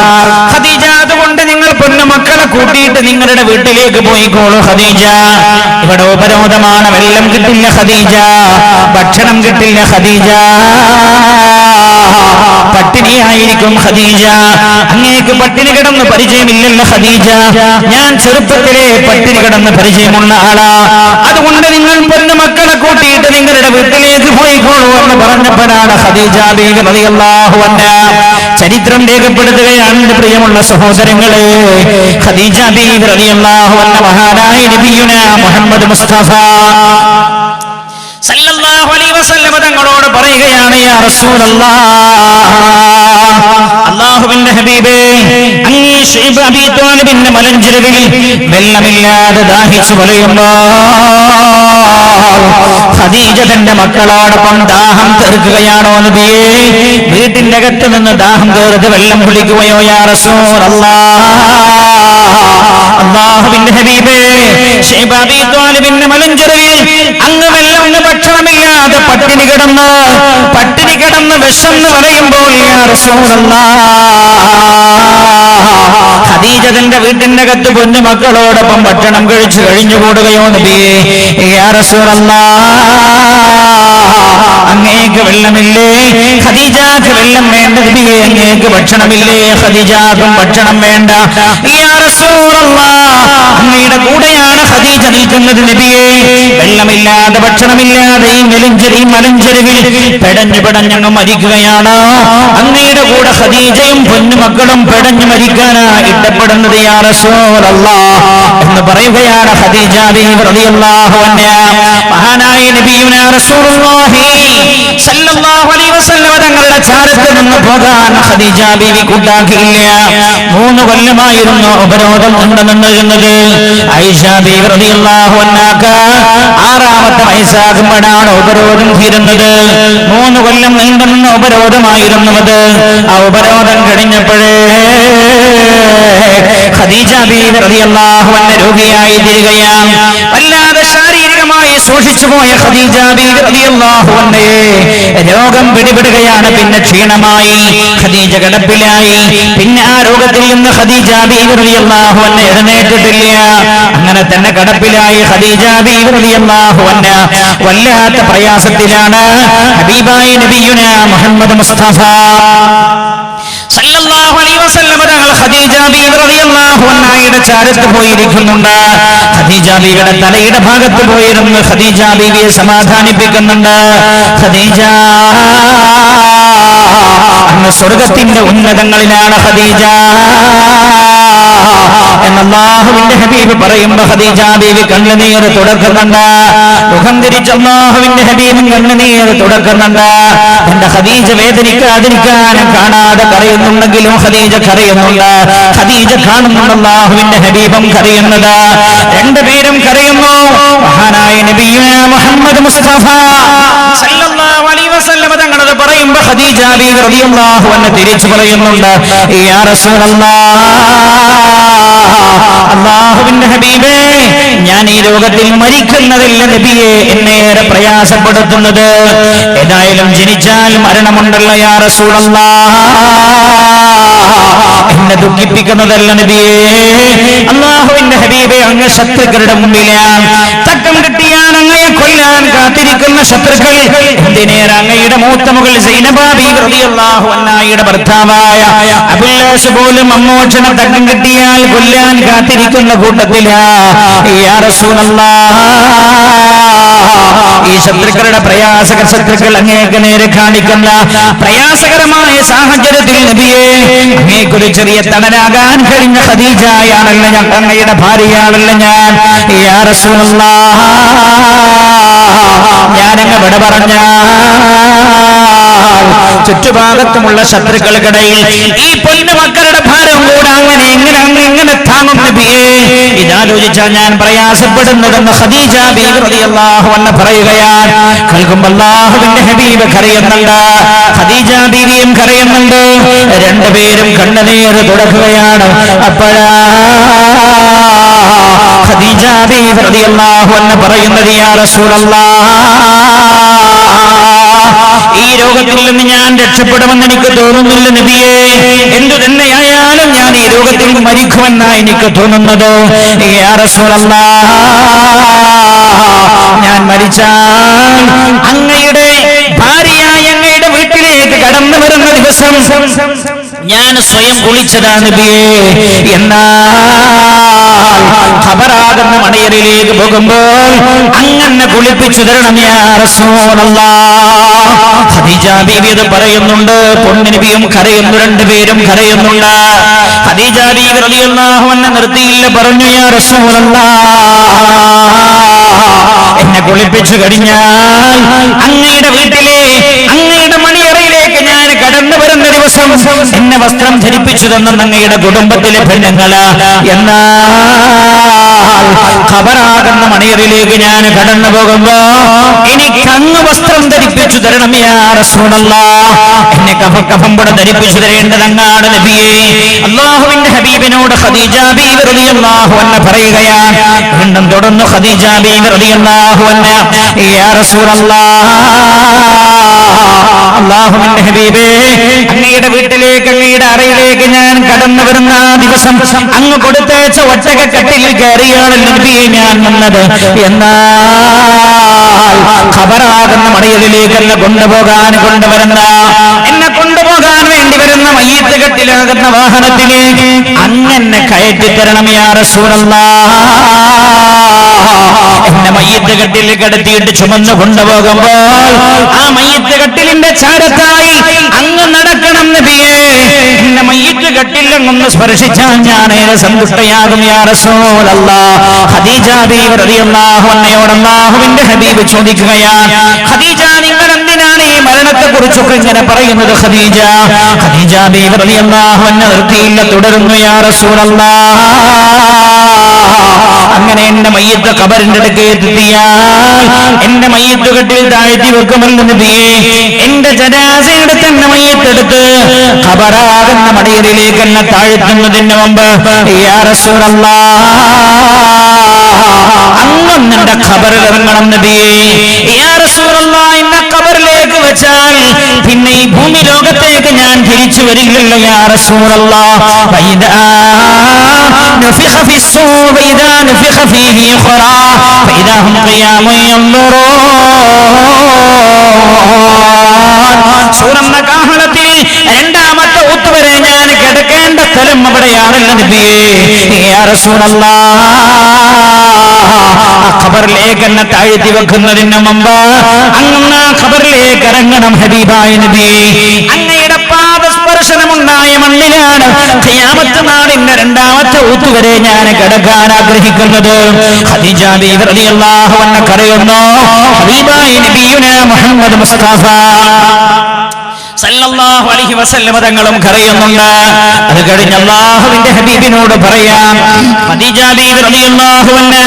ഖദീജ, അതുകൊണ്ട് നിങ്ങൾ പൊന്നുമക്കളെ കൂട്ടിയിട്ട് നിങ്ങളുടെ വീട്ടിലേക്ക് പോയിക്കോളൂ ഖദീജ. ഇവിടെ ഉപരോധമാണ്, വെള്ളം കിട്ടില്ല ഖദീജ, ഭക്ഷണം കിട്ടില്ല ഖദീജ, പട്ടിണിയായിരിക്കും ഖദീജ. അങ്ങേക്ക് പട്ടിണി കിടന്ന് പരിചയമില്ലല്ലോ ഖദീജ. ഞാൻ ചെറുപ്പത്തിലെ പട്ടിണി കിടന്ന് പരിചയമുള്ള ആളാ. അതുകൊണ്ട് നിങ്ങൾ പൊന്നുമക്കളെ കൂട്ടിയിട്ട് നിങ്ങളുടെ വീട്ടിലേക്ക് പോയിക്കോളൂ എന്ന് പറഞ്ഞപ്പോഴാണ് ഖദീജ ബീവി റളിയല്ലാഹു അൻഹ ചരിത്രം രേഖപ്പെടുത്തുകയാണ്. എന്റെ പ്രിയമുള്ള സഹോദരങ്ങളെ, ഖദീജ ബീവി റളിയല്ലാഹു അൻഹ മഹാനായ നബിയുനാ മുഹമ്മദ് മുസ്തഫ സല്ലല്ലാഹു അലൈഹി വസല്ലം തങ്ങളോട് പറയുകയാണ്, യാ റസൂലല്ലാഹ്, അല്ലാഹുവിന്റെ ഹബീബേ, അങ്ങേ ശൈബ് അബീ ത്വാലിബിന്റെ മലഞ്ചെരുവിൽ വെള്ളമില്ലാതെ ദാഹിച്ചു വലയുമ്പോൾ ഖദീജ തന്റെ മക്കളോടൊപ്പം ദാഹം തീർക്കുകയാണോ നബിയേ? വീട്ടിന്റെ അകത്ത് നിന്ന് ദാഹം തീർത്ത് വെള്ളം കുടിക്കുകയോ യാ റസൂലല്ലാഹ്? അല്ലാഹുവിന്റെ ഹബീബേ, ശൈബ് അബീ ത്വാലിബിന്റെ മലഞ്ചെരുവിൽ അങ്ങ് വെള്ളം ഭക്ഷണമില്ലാതെ പട്ടിണി കിടന്ന് വിശന്ന് പറയുമ്പോൾ യാ റസൂലല്ലാഹ്, ഖദീജ തന്റെ വീട്ടിന്റെ അകത്ത് പൊന്നു മക്കളോടൊപ്പം ഭക്ഷണം കഴിച്ചു കഴിഞ്ഞുകൂടുകയോ നബിയേ? യാ റസൂലല്ലാഹ്, അങ്ങേക്ക് വെള്ളമില്ലേ? ഖദീജക്ക് വെള്ളം വേണ്ട നബിയേ. അങ്ങേക്ക് ഭക്ഷണമില്ലേ? ഖദീജക്കും ഭക്ഷണം വേണ്ട. യാ റസൂലല്ലാഹ്, അങ്ങയുടെ കൂടെയാണ് ഖദീജ നിൽക്കുന്നത് നബിയേ. വെള്ളമില്ലാതെ ഭക്ഷണമില്ലാതെ ഈ മലഞ്ചെരുവിൽ പെടഞ്ഞു മരിക്കുകയാണ്. അങ്ങയുടെ കൂടെ ഖദീജയും പൊന്നുമക്കളും പെടഞ്ഞു മരിക്കാനാ ഇഷ്ടപ്പെടുന്നത് യാ റസൂലല്ലാഹ് എന്ന് പറയുകയാണ് ഖദീജ ബിവി റളിയല്ലാഹു അൻഹാ. മഹാനായ നബിയുനാ റസൂലുള്ളാഹി സല്ലല്ലാഹു അലൈഹി വസല്ലം തങ്ങളുടെ ചാരത്ത് നിന്ന് പോകാൻ ഖദീജ ബിവി കൂട്ടാക്കിയില്ല. 3 കൊല്ലമായിരുന്നു ഉപരോധം കൊണ്ടുനിന്നിരുന്നത്. ആയിഷ ബിവി റളിയല്ലാഹു അൻഹാക്ക് 6ാമത്തെ വയസ്സാകുമ്പോഴാണ് ഉപരോധം തീരുന്നത്. 3 കൊല്ലം നീണ്ടുനിന്ന ഉപരോധമായിരുന്നു അത്. ആ ഉപരോധം കഴിഞ്ഞപ്പോഴേ ഖദീജ ബീവി റളിയല്ലാഹു അൻഹ രോഗിയായി തീരുകയാണ്. വല്ലാതെ ശാരീരികമായി സൂക്ഷിച്ചുപോയ ഖദീജ ബീവി റളിയല്ലാഹു അൻഹയെ രോഗം പിടിപെടുകയാണ്. പിന്നെ ക്ഷീണമായി, ഖദീജ കിടപ്പിലായി. പിന്നെ ആ രോഗത്തിൽ നിന്ന് ഖദീജ ബീവി റളിയല്ലാഹു അൻഹ എഴുന്നേറ്റിട്ടില്ല. അങ്ങനെ തന്നെ കിടപ്പിലായി ഖദീജ ബീവി റളിയല്ലാഹു അൻഹ. വല്ലാത്ത പ്രയാസത്തിലാണ്. ഹബീബായ നബിയുനാ മുഹമ്മദ് മുസ്തഫ സല്ലല്ലാഹു അലൈഹി വസല്ലം തങ്ങൾ ഖദീജ ബീവി റളിയല്ലാഹു അൻഹയുടെ ചാരത്ത് പോയിരിക്കുന്നുണ്ട്. ഖദീജ ബീവിയുടെ തലയുടെ ഭാഗത്ത് പോയിരുന്നു ഖദീജ ബീവിയെ സമാധാനിപ്പിക്കുന്നുണ്ട്. ഖദീജ അങ്ങ് സ്വർഗത്തിന്റെ ഉന്നതങ്ങളിലാണ് ഖദീജ എന്ന് അല്ലാഹുവിന്റെ ഹബീബ് പറയുമ്പോൾ ഖദീജ ബീവി കണ്ണുനീർ തുടക്കുന്നുണ്ട്. മുഖം തിരിച്ച് അല്ലാഹുവിന്റെ ഹബീബ് കണ്ണുനീർ തുടക്കുന്നുണ്ട്. എന്റെ ഖദീജ വേദനിക്കാതിരിക്കാനും കാണാതെ കരയുന്നുണ്ടെങ്കിലും ഖദീജ കരയുന്നുണ്ട്. ഖദീജ കാണുന്നുണ്ട് അല്ലാഹുവിന്റെ ഹബീബും കരയുന്നത്. 2 പേരും കരയുന്നു. മഹാനായ നബിയുനാ മുഹമ്മദ് മുസ്തഫ സല്ലല്ലാഹു അലൈഹി വസല്ലം തങ്ങളത് പറയുമ്പോൾ ഖദീജ ബീവി റളിയല്ലാഹു അൻഹ തിരിച്ചു പറയുന്നുണ്ട്, യാ റസൂലല്ലാഹ്, അല്ലാഹുവിന്റെ ഹബീബേ, ഞാൻ ഈ ലോകത്തിൽ മരിക്കുന്നതില്ല നബിയെ എന്നേറെ പ്രയാസപ്പെടുത്തുന്നത്. ഏതായാലും ജനിച്ചാൽ മരണമുണ്ടല്ലോ യാ റസൂലല്ലാഹ്, എന്നെ ദുഃഖിപ്പിക്കുന്നതല്ല നബിയേ. അല്ലാഹുവിന്റെ ഹബീബേ, അങ്ങ് ശത്രുക്കളുടെ മുമ്പിലാണ്. തക്കം കിട്ടിയാൽ അങ്ങയെ കൊല്ലാൻ കാത്തിരിക്കുന്ന ശത്രുക്കൾ എന്തിനേറെ അങ്ങയുടെ മൂത്ത മകൾ സൈനബ ബീവി റളിയല്ലാഹു അൻഹയുടെ ഭർത്താവായ അബൂലാസ് പോലും അമ്മോഷണം തക്കം കിട്ടിയാൽ കൊല്ലാൻ കാത്തിരിക്കുന്ന കൂട്ടത്തിലാ. യാ റസൂലല്ലാഹ്, ഈ ശത്രുക്കളുടെ ശത്രുക്കൾ അങ്ങേക്ക് നേരെ കാണിക്കുന്ന പ്രയാസകരമായ സാഹചര്യത്തിൽ നബിയെ അങ്ങേക്കൊരു ചെറിയ തണലാകാൻ കഴിഞ്ഞ ഖദീജയാണല്ലോ ഞാൻ, അങ്ങയുടെ ഭാര്യയാണല്ലോ ഞാൻ. യാ റസൂലല്ലാഹ്, ഞാനങ്ങ് വിട പറഞ്ഞ ചുറ്റുഭാഗത്തുമുള്ള ശത്രുക്കൾക്കിടയിൽ ഈ പൊന്നു മക്കളുടെ ഭാരം കൂടെ എങ്ങനെ താങ്ങും നബിയേ? ഇതാലോചിച്ചാൽ ഞാൻ പ്രയാസപ്പെടുന്നതെന്ന് ഖദീജ ബീവി റളിയല്ലാഹു അൻഹ പറയുകയാണ്. കേൾക്കുമ്പോൾ അല്ലാഹുവിന്റെ ഹബീബ് കരയുന്നുണ്ട്, ഖദീജ ബീവിയും കരയുന്നുണ്ട്. 2 പേരും കണ്ണുനീർ തുടക്കുകയാണ്. അപ്പോഴാ ഖദീജ ബീവി റളിയല്ലാഹു അൻഹ പറയുന്നത്, യാ റസൂലല്ലാഹ്, ഈ രോഗത്തിൽ നിന്ന് ഞാൻ രക്ഷപ്പെടുമെന്ന് എനിക്ക് തോന്നുന്നില്ല നബിയേ. എന്തു തന്നെയായാലും ഞാൻ ഈ രോഗത്തിൽ മരിക്കുമെന്നാണ് എനിക്ക് തോന്നുന്നത്. യാ റസൂലല്ലാഹ്, ഞാൻ മരിച്ചാൽ അങ്ങയുടെ ഭാര്യയായ അങ്ങയുടെ വീട്ടിലേക്ക് കടന്നു വരുന്ന ദിവസം ഞാൻ സ്വയം കുളിച്ചതാ നബിയേ. എന്നാൽ ഖബറാകുന്ന മണിയറിലേക്ക് പോകുമ്പോൾ അങ്ങനെ കുളിപ്പിച്ചു തരണം യാ റസൂലല്ലാഹ്. ഖദീജ ബീവി അത് പറയുന്നുണ്ട്. പൊന്നു നബിയും കരയുന്നു, 2 പേരും കരയുന്നുണ്ട്. ഖദീജ ബീവി റളിയല്ലാഹു അൻഹ നിർത്തിയില്ല, പറഞ്ഞു, യാ റസൂലല്ലാഹ്, എന്നെ കുളിപ്പിച്ചു കഴിഞ്ഞാൽ അങ്ങയുടെ വീട്ടിലെ അങ്ങയുടെ മണിയറയിലേക്ക് ഞാൻ കടന്നു വരുന്ന ദിവസം എന്നെ വസ്ത്രം ധരിപ്പിച്ചു തന്ന അങ്ങയുടെ കുടുംബത്തിലെ പെണ്ണുങ്ങള്. എന്നാൽ ഖബറാകുന്ന മണിയറയിലേക്ക് ഞാൻ കടന്നു പോകുമ്പോ എനിക്ക് അങ്ങ് വസ്ത്രം ധരിപ്പിച്ചു തരണം യാ റസൂലല്ലാഹ്. എന്നെ കഫം കൂടെ ധരിപ്പിച്ചു തരേണ്ടത് അങ്ങാണ് നബിയേ. അല്ലാഹുവിന്റെ ഹബീബിനോട് ഖദീജ ബീവി റളിയല്ലാഹു അൻഹ പറയുകയാണ്. വീണ്ടും തുടർന്നു ഖദീജ ബീവി റളിയല്ലാഹു അൻഹ, യാ റസൂലല്ലാഹ്, അല്ലാഹുവിന്റെ ഹബീബേ, അങ്ങയുടെ വീട്ടിലേക്ക് അങ്ങയുടെ അറയിലേക്ക് ഞാൻ കടന്നു വരുന്ന ദിവസം അങ്ങ് കൊടുത്തയച്ച ഒറ്റകക്കട്ടിൽ കയറിയാണ് മടയിലൂടെയാണ് നബിയെ ഞാൻ വന്നത്. എന്നാൽ ഖബറാകുന്ന മടയിലേക്ക് എന്നെ കൊണ്ടുവരുന്ന എന്നെ കൊണ്ടുപോകാൻ വേണ്ടി വരുന്ന മയ്യിത്ത് കെട്ടിലാകുന്ന വാഹനത്തിലേക്ക് അങ്ങനെ കയറ്റിത്തരണം യാ റസൂലല്ലാഹ്. എന്നെ മയ്യിത്ത് കെട്ടിൽ കിടത്തിയിട്ട് ചുമന്നു കൊണ്ടുപോകുമ്പോൾ ആ മയ്യിത്ത് കെട്ടിലിന്റെ ചാരത്തായി അങ്ങ് നടക്കണം നബിയേ. എന്നെ മയ്യിത്ത് കെട്ടിലൊന്ന് സ്പർശിച്ചാൽ ഞാൻ സന്തുഷ്ടയാകും യാ റസൂലല്ലാഹ്. ഖദീജ ബീവി റളിയല്ലാഹു അൻഹയോട് അല്ലാഹുവിന്റെ ഹബീബ് ചോദിക്കുകയാണ്, ഖദീജ നിങ്ങൾ എന്തിനാണ് ഈ മരണത്തെ കുറിച്ചൊക്കെ ഇങ്ങനെ പറയുന്നത്? ഖദീജ ബീവി റളിയല്ലാഹു അൻഹ നിർത്തിയില്ല, തുടരുന്നു യാ റസൂലല്ലാഹ്. അങ്ങനെ എന്റെ മയ്യിത്ത് ഖബറിന്റെ അടുക്കൽ എത്തിയാൽ എന്റെ മയ്യിത്ത് കെട്ടിൽ താഴ്ത്തി വെക്കുമല്ലോ നബിയേ. എന്റെ ജനാസയെടുത്ത് എന്റെ മയ്യിത്തെടുത്ത് ഖബറാകുന്ന മടയിലേക്ക് എന്നെ താഴ്ത്തുന്നതിന് മുമ്പ് യാ റസൂലല്ലാഹ് അങ്ങ് എന്റെ ഖബറിൽ ഇറങ്ങണം നബിയേ. യാ റസൂലല്ലാഹ് എന്നെ ഖബറിലേക്ക് വെച്ചാൽ പിന്നെ ഈ ഭൂമി ലോകത്തേക്ക് ഞാൻ തിരിച്ചു വരില്ലല്ലോ യാ റസൂലല്ലാഹ്. نفخ في الصور فإذا نفخ فيه أخرى فإذا هم قيام ينظرون. സൂറന്ന കാഹളത്തിൽ രണ്ടാമത്തെ ഊത്തുവരെ ഞാൻ കിടക്കേണ്ട സ്ഥലം അവിടെയാണല്ലോ നബിയേ. യാ റസൂലല്ലാഹ് ഖബറിലേക്ക് എന്നെ താഴ്ത്തി വെക്കുന്നതിന് മുമ്പ് അങ്ങ് ഖബറിലേക്ക് ഇറങ്ങണം ഹബീബായ നബിയേ. അങ്ങയുടെ പാദസ്പർശനമുണ്ടായ മണ്ണിലാണ് ഖിയാമത്ത് നാളിന്റെ രണ്ടാമത്തെ ഊത്തുവരെ ഞാൻ കിടക്കാൻ ആഗ്രഹിക്കുന്നത്. ഖദീജ ബീവി റളിയല്ലാഹു അൻഹ കരയുന്നു. ഹബീബായ നബിയുനാ മുഹമ്മദ് മുസ്തഫ സല്ലല്ലാഹു അലൈഹി വസല്ലം തങ്ങളും കരയുന്നുണ്ട്. അത് കഴിഞ്ഞ് അല്ലാഹുവിന്റെ ഹബീബിനോട് പറയാം, ഖദീജ ബീവി റളിയല്ലാഹു അൻഹ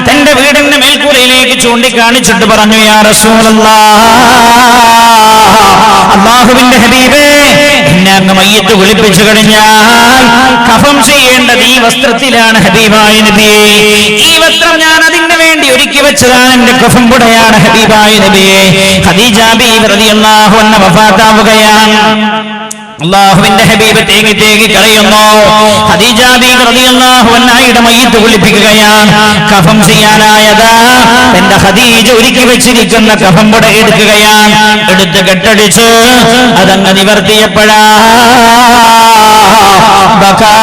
തന്റെ വീടിന്റെ മേൽക്കൂരയിലേക്ക് ചൂണ്ടിക്കാണിച്ചിട്ട് പറഞ്ഞു, യാ റസൂലല്ലാഹ് അല്ലാഹുവിന്റെ ഹബീബേ, എന്നെ അങ്ങ് മയ്യിത്ത് കുളിപ്പിച്ചു കഴിഞ്ഞാൽ കഫം ചെയ്യേണ്ടത് ഈ വസ്ത്രത്തിലാണ് ഹബീബായ നബിയേ. ഈ വസ്ത്രം ഞാൻ അതിന് വേണ്ടി ഒരുക്കി വെച്ചതാണ്, എന്റെ കഫം പുടയാണ് ഹബീബായ നബിയേ. ഖദീജ ബീവി റളിയല്ലാഹു അൻഹ വഫാത്താവുകയാണ്. അല്ലാഹുവിന്റെ ഹബീബ് തേങ്ങി തേങ്ങി കരയുന്നു. ഖദീജ ബീവി റളിയല്ലാഹു അൻഹയുടെ മയ്യിത്ത് കുളിപ്പിക്കുകയാണ്. കഫം ചെയ്യാനായതാ എന്റെ ഖദീജ ഒരുക്കി വെച്ചിരിക്കുന്ന കഫം പുട എടുക്കുകയാണ്. എടുത്ത് കെട്ടടിച്ച് അതങ്ങ് നിവർത്തിയപ്പോഴാ ബകാ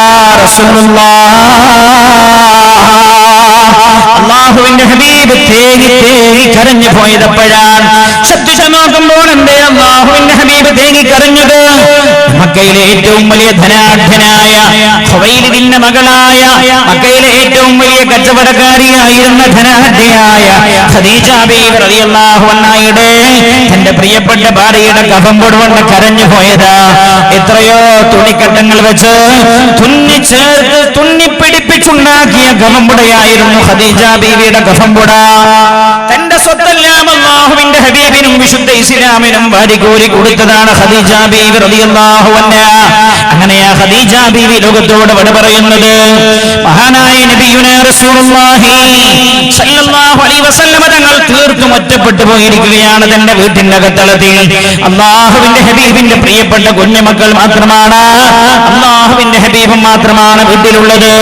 റസൂലുള്ളാഹ്. അല്ലാഹുവിന്റെ ഹബീബ് തേങ്ങി തേങ്ങി കരഞ്ഞു പോയതപ്പോഴാണ്. ശ്രദ്ധിച്ചു നോക്കുമ്പോൾ എന്തേ അല്ലാഹുവിന്റെ ഹബീബ് തേങ്ങി കരഞ്ഞത്? മക്കയിലെ ഏറ്റവും വലിയ ധനാഢ്യനായ ഖുവൈലിദിന്റെ മകളായ മക്കയിലെ ഏറ്റവും വലിയ കച്ചവടക്കാരിയായിരുന്ന ധനാഢ്യയായ ഖദീജ ബീവി റളിയല്ലാഹു അൻഹയുടെ തന്റെ പ്രിയപ്പെട്ട ഭാര്യയുടെ കഫം പൊടുവന്ന് കരഞ്ഞു പോയതാ. എത്രയോ തുണിക്കട്ടങ്ങൾ വെച്ച് തുന്നിച്ചേർത്ത് തുന്നിപ്പിടിപ്പിച്ചുണ്ടാക്കിയ കഫംപുടയായിരുന്നു ഖദീജ ബീവിയുടെ കഫംപുട. തന്റെ സ്വത്തെല്ലാം അല്ലാഹുവിന്റെ ഹബീബിനും വിശുദ്ധ ഇസ്ലാമിനും വാരിക്കോരി കൊടുത്തതാണ് ഖദീജ ബീവി റളിയല്ലാഹു അൻഹ. അങ്ങനെയാ ഖദീജ ബീവി ലോകത്തോട് വിട പറയുന്നത്. മഹാനായ നബിയുനാ റസൂലുള്ളാഹി സല്ലല്ലാഹു അലൈഹി വസല്ലം തങ്ങൾ തീർത്തും ഒറ്റപ്പെട്ടു പോയിരിക്കുകയാണ് തന്റെ വീട്ടിന്റെ അകത്തളത്തിൽ. അല്ലാഹുവിന്റെ ഹബീബിന്റെ പ്രിയപ്പെട്ട കുഞ്ഞുമക്കൾ മാത്രമാണ്, അല്ലാഹുവിന്റെ ഹബീബും മാത്രമാണ് വീട്ടിലുള്ളത്.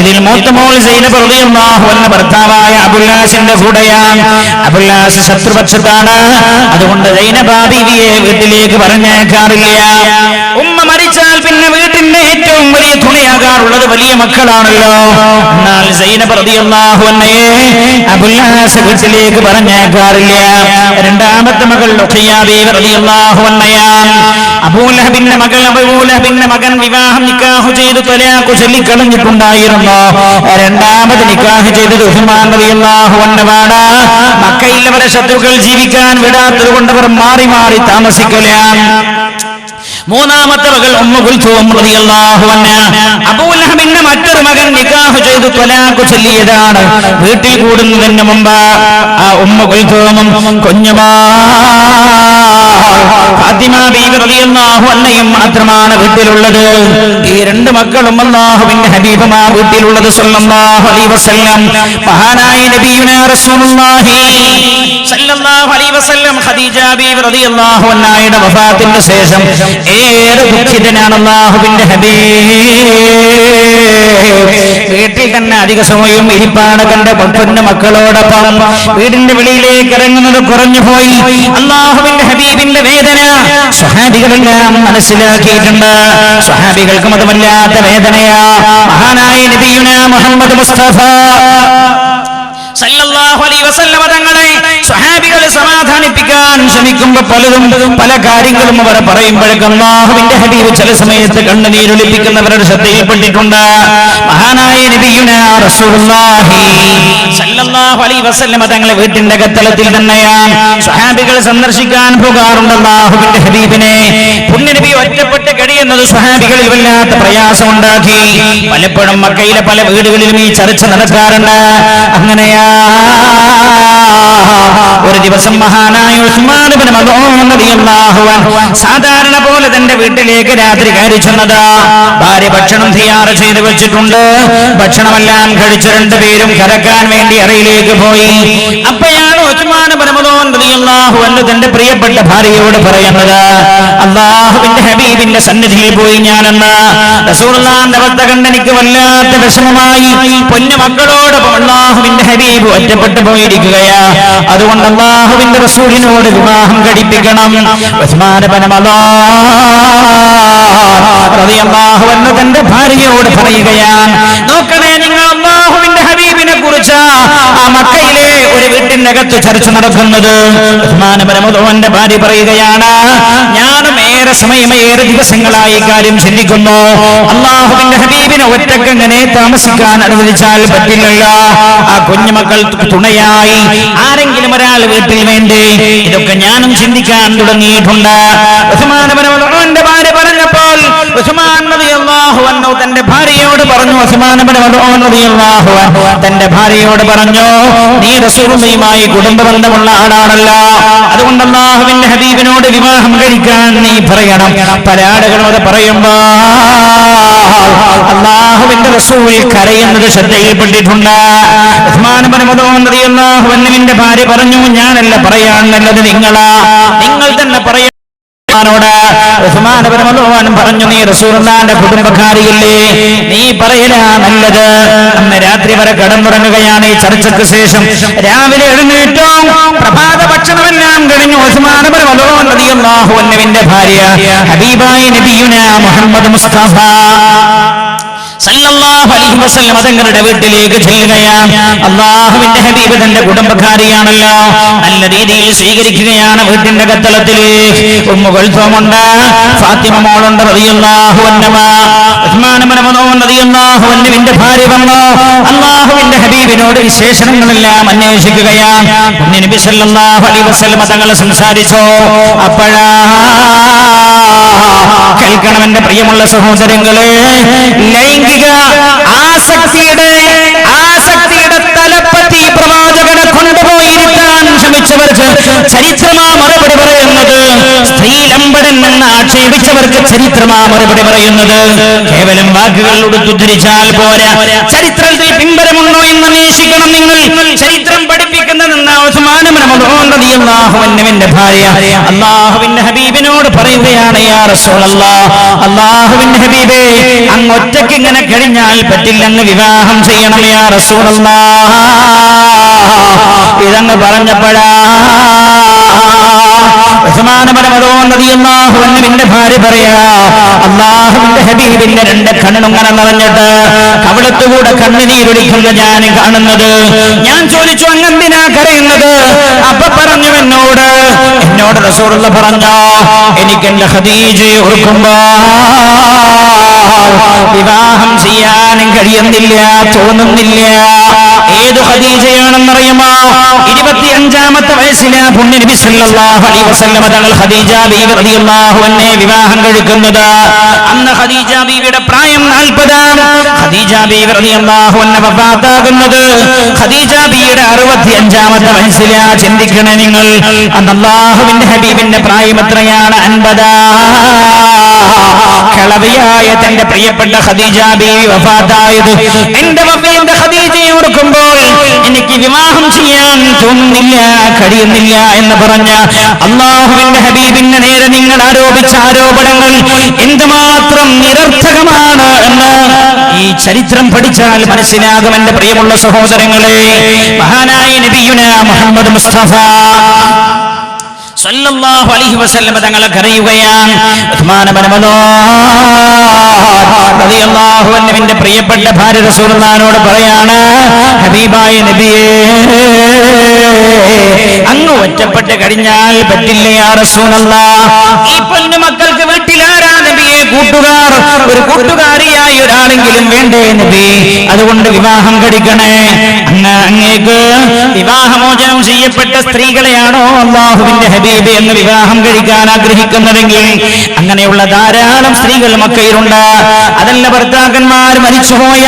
ഇതിൽ മൂത്ത മോൾ സൈനബ് റളിയല്ലാഹു അൻഹ ഭർത്താവായ അബുല്ലാസിന്റെ കൂടെയാണ്. അബുല്ലാസ് ശത്രുപക്ഷത്താണ്. അതുകൊണ്ട് സൈനബ ബീവിയെ വീട്ടിലേക്ക് പറഞ്ഞേക്കാറില്ല. ഉമ്മ മരിച്ചാൽ പിന്നെ വീട്ടിന്റെ ഏറ്റവും വലിയ തുണയാകാറുള്ളത് വലിയ മക്കളാണല്ലോ. എന്നാൽ സൈനബ് റളിയല്ലാഹു അൻഹയെ അബുല്ലാസ് വീട്ടിലേക്ക് പറഞ്ഞേക്കാറില്ല. രണ്ടാമത്തെ മകൾ ലുഖിയ ബീവി റളിയല്ലാഹു അൻഹയാണ്. അബൂലഹബിന്റെ മകൻ വിവാഹം നിക്കാഹ് ചെയ്ത് തലാഖ് ചൊല്ലിക്കളഞ്ഞിട്ടുണ്ടായിരുന്നു. രണ്ടാമത് നിക്കാഹ് ചെയ്തത് ഉസ്മാൻ റളിയല്ലാഹു അൻഹുവാണ്. മക്കയിൽ അവരെ ശത്രുക്കൾ ജീവിക്കാൻ വിടാത്തത് കൊണ്ട് അവർ മാറി മാറി താമസിക്കലാണ്. മൂന്നാമത്തെ മകൾ ഉമ്മു കുൽഥൂം റളിയല്ലാഹു അൻഹ. അബൂലഹബിന്റെ മറ്റൊരു മകൻ നിക്കാഹ് ചെയ്ത് തലാഖ് ചൊല്ലിയതാണ്. വീട്ടിൽ കൂടുന്നതിന് മുമ്പ് ആ ഉമ്മു കുൽഥൂമും കുഞ്ഞുമാ ഫാത്തിമ ബീവി റളിയല്ലാഹു അൻഹയും മാത്രമാണ് വീട്ടിലുള്ളത്. ഈ രണ്ട് മക്കളും അല്ലാഹുവിന്റെ ഹബീബുമാ വീട്ടിലുള്ളത് സല്ലല്ലാഹു അലൈഹി വസല്ലം. മഹാനായ നബിയുനാ റസൂലുള്ളാഹി സല്ലല്ലാഹു അലൈഹി വസല്ലം ഖദീജ ബീവി റളിയല്ലാഹു അൻഹയുടെ വഫാത്തിന്റെ ശേഷം ഏറെ ദുഃഖിതനാണ് അല്ലാഹുവിന്റെ ഹബീബ്. വീട്ടിൽ തന്നെ അധിക സമയം ഇരിപ്പാണ് കണ്ട പൊന്നു മക്കളോടൊപ്പം വീടിന്റെ വെളിയിലേക്ക് ഇറങ്ങുന്നത് കുറഞ്ഞു പോയി. അല്ലാഹുവിന്റെ ഹബീബിന്റെ വേദന സ്വഹാബികളെല്ലാം മനസ്സിലാക്കിയിട്ടുണ്ട്. സ്വഹാബികൾക്ക് മതമല്ലാത്ത വേദനയാ. മഹാനായ നബിയുനാ മുഹമ്മദ് മുസ്തഫ സല്ലല്ലാഹു അലൈഹി വസല്ലം തങ്ങളെ സ്വഹാബികളെ സമാധാനിപ്പിക്കാൻ ശ്രമിക്കുമ്പോൾ പലതും പല കാര്യങ്ങളും അവർ പറയുമ്പോഴേക്കും അല്ലാഹുവിന്റെ ഹബീബ് ചില സമയത്ത് കണ്ണുനീരൊലിപ്പിക്കുന്നവരുടെ ശ്രദ്ധയിൽപ്പെട്ടിട്ടുണ്ട്. മഹാനായ നബിയുനാ റസൂലുള്ളാഹി സല്ലല്ലാഹു അലൈഹി വസല്ലം തങ്ങളെ വീട്ടിന്റെ അകത്തളത്തിൽ തന്നെയാണ് സ്വഹാബികൾ സന്ദർശിക്കാൻ പോകാറുണ്ട്. അല്ലാഹുവിന്റെ ഹബീബിനെ പുണ്യനബി ഒറ്റപ്പെട്ട് കഴിയുന്നത് സ്വഹാബികളിൽ വല്ലാത്ത പ്രയാസമുണ്ടാക്കി. പലപ്പോഴും മക്കയിലെ പല വീടുകളിലും ഈ ചർച്ച നടക്കാറുണ്ട്. അങ്ങനെയാ ഒരു ദിവസം മഹാനായ ഉസ്മാൻ ഇബ്നു മദ്ഊൻ റളിയല്ലാഹു അൻഹു സാധാരണ പോലെ തന്റെ വീട്ടിലേക്ക് രാത്രി കയറി ചെന്നതാ. ഭാര്യ ഭക്ഷണം തയ്യാർ ചെയ്ത് വെച്ചിട്ടുണ്ട്. ഭക്ഷണമെല്ലാം കഴിച്ച് രണ്ടുപേരും കിടക്കാൻ വേണ്ടി അറയിലേക്ക് പോയി. അപ്പോഴാണ് ഉസ്മാൻ ഇബ്നു മദ്ഊൻ റളിയല്ലാഹു അൻഹു തന്റെ പ്രിയപ്പെട്ട ഭാര്യയോട് പറയുന്നത്, അല്ലാഹുവിന്റെ ഹബീബിന്റെ സന്നിധിയിൽ പോയി ഞാനെന്ന് റസൂലുള്ളാഹിന്റെ അവസ്ഥ കണ്ട് എനിക്ക് വല്ലാത്ത വിഷമമായി. പൊന്നു മക്കളോടൊപ്പം അല്ലാഹുവിന്റെ ഹബീബ് ഒറ്റപ്പെട്ടു പോയിരിക്കുകയാ. അതുകൊണ്ട് അല്ലാഹുവിന്റെ റസൂലിനോട് വിവാഹം കഴിപ്പിക്കണം. ഉസ്മാൻ ഇബ്നു മദ്ഊൻ റളിയല്ലാഹു അൻഹു തന്റെ ഭാര്യയോട് പറയുകയാണ്, നോക്കണേ നിങ്ങൾ അല്ലാഹുവിന്റെ ഹബീബിനെ കുറിച്ച് ആ മക്കയിലെ ഒരു വീട്ടിന്റെ അകത്ത് ചർച്ച നടക്കുന്നത്. ഉസ്മാൻ ഇബ്നു മദ്ഊന്റെ ഭാര്യ പറയുകയാണ്, ഞാനും ഏറെ സമയം ഏറെ ദിവസങ്ങളായി കാര്യം ചിന്തിക്കുന്നു. അല്ലാഹുവിന്റെ ഹബീബിനെ ഒറ്റക്ക് എങ്ങനെ താമസിക്കാൻ അനുവദിച്ചാൽ പറ്റില്ലല്ലോ. ആ കുഞ്ഞുമക്കൾ തുണയായി ആരെങ്കിലും ഒരാൾ വീട്ടിൽ വേണ്ടേ? ഇതൊക്കെ ഞാനും ചിന്തിക്കാൻ തുടങ്ങിയിട്ടുണ്ട്. ഉസ്മാൻ ഇബ്നു മദ്ഊന്റെ ഭാര്യ പറഞ്ഞപ്പോൾ ഉസ്മാൻ റളിയല്ലാഹു അൻഹു തന്റെ ഭാര്യയോട് പറഞ്ഞു, ഉസ്മാൻ ഇബ്നു മദ്ഊൻ റളിയല്ലാഹു അൻഹു തന്റെ ഭാര്യയോട് പറഞ്ഞു, നീ റസൂലുള്ളാഹിയുമായി കുടുംബബന്ധമുള്ള ആളാണല്ലോ. അതുകൊണ്ട് അല്ലാഹുവിന്റെ ഹബീബിനോട് വിവാഹം കഴിക്കാൻ നീ പറയണം. പല ആളുകളോട് പറയുമ്പോ അല്ലാഹുവിന്റെ റസൂൽ കരയുന്നത് ശ്രദ്ധയിൽപ്പെട്ടിട്ടുണ്ട്. ഉസ്മാൻ ഇബ്നു മദ്ഊൻ റളിയല്ലാഹു അൻഹുവിന്റെ ഭാര്യ പറഞ്ഞു, ഞാനല്ല പറയാൻ നല്ലത് നിങ്ങളാ, നിങ്ങൾ തന്നെ പറയാ. ഉസ്മാൻ ഇബ്നു മദ്ഊൻ പറഞ്ഞു, നീ റസൂലുള്ളാഹിന്റെ കുടുംബക്കാരിയല്ലേ, നീ പറയലാ നല്ലത്. അന്ന് രാത്രി വരെ കടന്നുറങ്ങുകയാണ്. ഈ ചർച്ചയ്ക്ക് ശേഷം രാവിലെ എഴുന്നേറ്റു. പ്രഭാത ഭക്ഷണമെല്ലാം കഴിഞ്ഞു. ഉസ്മാൻ ഇബ്നു മദ്ഊൻ റളിയല്ലാഹു അൻഹുവിന്റെ ഭാര്യ ഹബീബായ നബിയുനാ മുഹമ്മദ് മുസ്തഫ സല്ലല്ലാഹു അലൈഹി വസല്ലം തങ്ങളുടെ വീട്ടിലേക്ക് ചെല്ലുകയാണ്. അല്ലാഹുവിന്റെ ഹബീബ് തന്റെ കുടുംബക്കാരിയാണല്ലോ, നല്ല രീതിയിൽ സ്വീകരിക്കുകയാണ്. വീട്ടിന്റെ അകത്തളത്തിലേക്ക് ഉമ്മു കുൽസൂമുണ്ട്, ഫാത്തിമ മോളുണ്ട് റളിയല്ലാഹു അൻഹ. ഉസ്മാൻ ഇബ്നു മദ്ഊൻ റളിയല്ലാഹു അൻഹുവിന്റെ ഭാര്യ വന്നു അല്ലാഹുവിന്റെ ഹബീബിനോട് വിശേഷങ്ങളെല്ലാം അന്വേഷിക്കുകയാണ്. നബി സല്ലല്ലാഹു അലൈഹി വസല്ലം തങ്ങൾ സംസാരിച്ചു. അപ്പോഴാ കേൾക്കണം എന്റെ പ്രിയമുള്ള സഹോദരങ്ങളെ, ലൈംഗിക ആസക്തിയുടെ തലപ്പത്തി പ്രവാചകനെ കൊണ്ടുപോയിരിക്കാൻ ശ്രമിച്ചവർക്ക് ചരിത്രമാ മറുപടി പറയുന്നത്. സ്ത്രീലമ്പടൻ എന്ന് ആക്ഷേപിച്ചവർക്ക് ചരിത്രമാ മറുപടി പറയുന്നത്. കേവലം വാക്കുകൾ ഉദ്ധരിച്ചാൽ പോരാ, ചരിത്രത്തിൽ പിൻബലമുണ്ടോ എന്ന് അന്വേഷിക്കണം നിങ്ങൾ. ചരിത്രം പഠിപ്പിക്കുന്നതെന്ന ഉസ്മാൻ ഇബ്നു മദ്ഊൻ റളിയല്ലാഹു അൻഹുവിന്റെ ഭാര്യ അല്ലാഹുവിന്റെ ഹബീബിനോട് പറയുകയാണ്, യാ റസൂലല്ലാഹ്, അല്ലാഹുവിന്റെ ഹബീബേ, അങ്ങ് ഒറ്റയ്ക്ക് ഇങ്ങനെ കഴിഞ്ഞാൽ പറ്റില്ല, അങ്ങ് വിവാഹം ചെയ്യണം യാ റസൂലല്ലാഹ്. ഇതങ്ങ് പറഞ്ഞപ്പോഴാ ഉസ്മാൻ ഇബ്നു മദ്ഊൻ റളിയല്ലാഹു അൻഹുവിന്റെ ഭാര്യ പറയാ, അല്ലാഹുവിന്റെ ഹബീബിന്റെ രണ്ട് കണ്ണുങ്ങനെ നിറഞ്ഞിട്ട് കവിളത്തുകൂടെ കണ്ണുനീരൊലിക്കുന്ന ഞാൻ കാണുന്നത്. ഞാൻ ചോദിച്ചു, അങ്ങെന്തിനാ കരയുന്നത്? അപ്പൊ പറഞ്ഞു, എന്നോട് റസൂലുള്ളാഹി പറഞ്ഞു, എനിക്ക് എന്റെ ഖദീജയെ ഓർക്കുമ്പോ വിവാഹം ചെയ്യാനും കഴിയുന്നില്ല, തോന്നുന്നില്ല. ഏത് ഖദീജയാണെന്നറിയുമോ? 25-ാമത്തെ വയസ്സിലാ പുണ്യനബി സല്ലല്ലാഹു അലൈഹി വസല്ലം തങ്ങൾ ഖദീജ ബീവി റളിയല്ലാഹു അൻഹയെ വിവാഹം കഴിക്കുന്നത്. അന്ന് ഖദീജ ബീവിയുടെ പ്രായം 40. ഖദീജ ബീവി റളിയല്ലാഹു അൻഹ വഫാത്താകുന്നത് ഖദീജ ബീവിയുടെ 65-ാമത്തെ വയസ്സിലാ. ചിന്തിക്കണേ നിങ്ങൾ, അന്ന് അല്ലാഹുവിന്റെ ഹബീബിന്റെ പ്രായം എത്രയാണ്? 50. കളവിയായ തന്റെ പ്രിയപ്പെട്ട ഖദീജ ബീവി വഫാത്തായത് എന്റെ ഖദീജയെ ഓർക്കുമ്പോ കാണുമ്പോൾ എനിക്ക് വിവാഹം ചെയ്യാൻ തോന്നുന്നില്ല, കഴിയുന്നില്ല എന്ന് പറഞ്ഞ അല്ലാഹുവിന്റെ ഹബീബിന്റെ നേരെ നിങ്ങൾ ആരോപിച്ച ആരോപണങ്ങൾ എന്തുമാത്രം നിരർത്ഥകമാണ് എന്ന് ഈ ചരിത്രം പഠിച്ചാൽ മനസ്സിലാകും. എന്റെ പ്രിയമുള്ള സഹോദരങ്ങളെ, മഹാനായ നബിയുനാ മുഹമ്മദ് മുസ്തഫ സല്ലല്ലാഹു അലൈഹി വസല്ലം തങ്ങളെ കരയുകയാണ്. ഉസ്മാൻ ഇബ്നു റളിയല്ലാഹു അൻഹുവിന്റെ പ്രിയപ്പെട്ട ഭാര്യ റസൂലുള്ളാഹിനോട് പറയാണ്, ഹബീബായ നബിയേ, അങ്ങ് ഒറ്റപ്പെട്ട് കഴിഞ്ഞാൽ പറ്റില്ല യാ റസൂലല്ലാഹ്. ഈ പൊന്നുമക്കൾക്ക് വീട്ടിലാരാ നബിയെ? കൂട്ടുകാർ, ഒരു കൂട്ടുകാരിയായി ഒരാളെങ്കിലും വേണ്ടേ നബി? അതുകൊണ്ട് വിവാഹം കഴിക്കണേ. അങ്ങേക്ക് വിവാഹമോചനം ചെയ്യപ്പെട്ട സ്ത്രീകളെയാണോ അല്ലാഹുവിന്റെ ഹബീബ് എന്ന് വിവാഹം കഴിക്കാൻ ആഗ്രഹിക്കുന്നതെങ്കിൽ അങ്ങനെയുള്ള ധാരാളം സ്ത്രീകൾ മക്കയിലുണ്ട്. അതല്ല, ഭർത്താക്കന്മാർ മരിച്ചുപോയ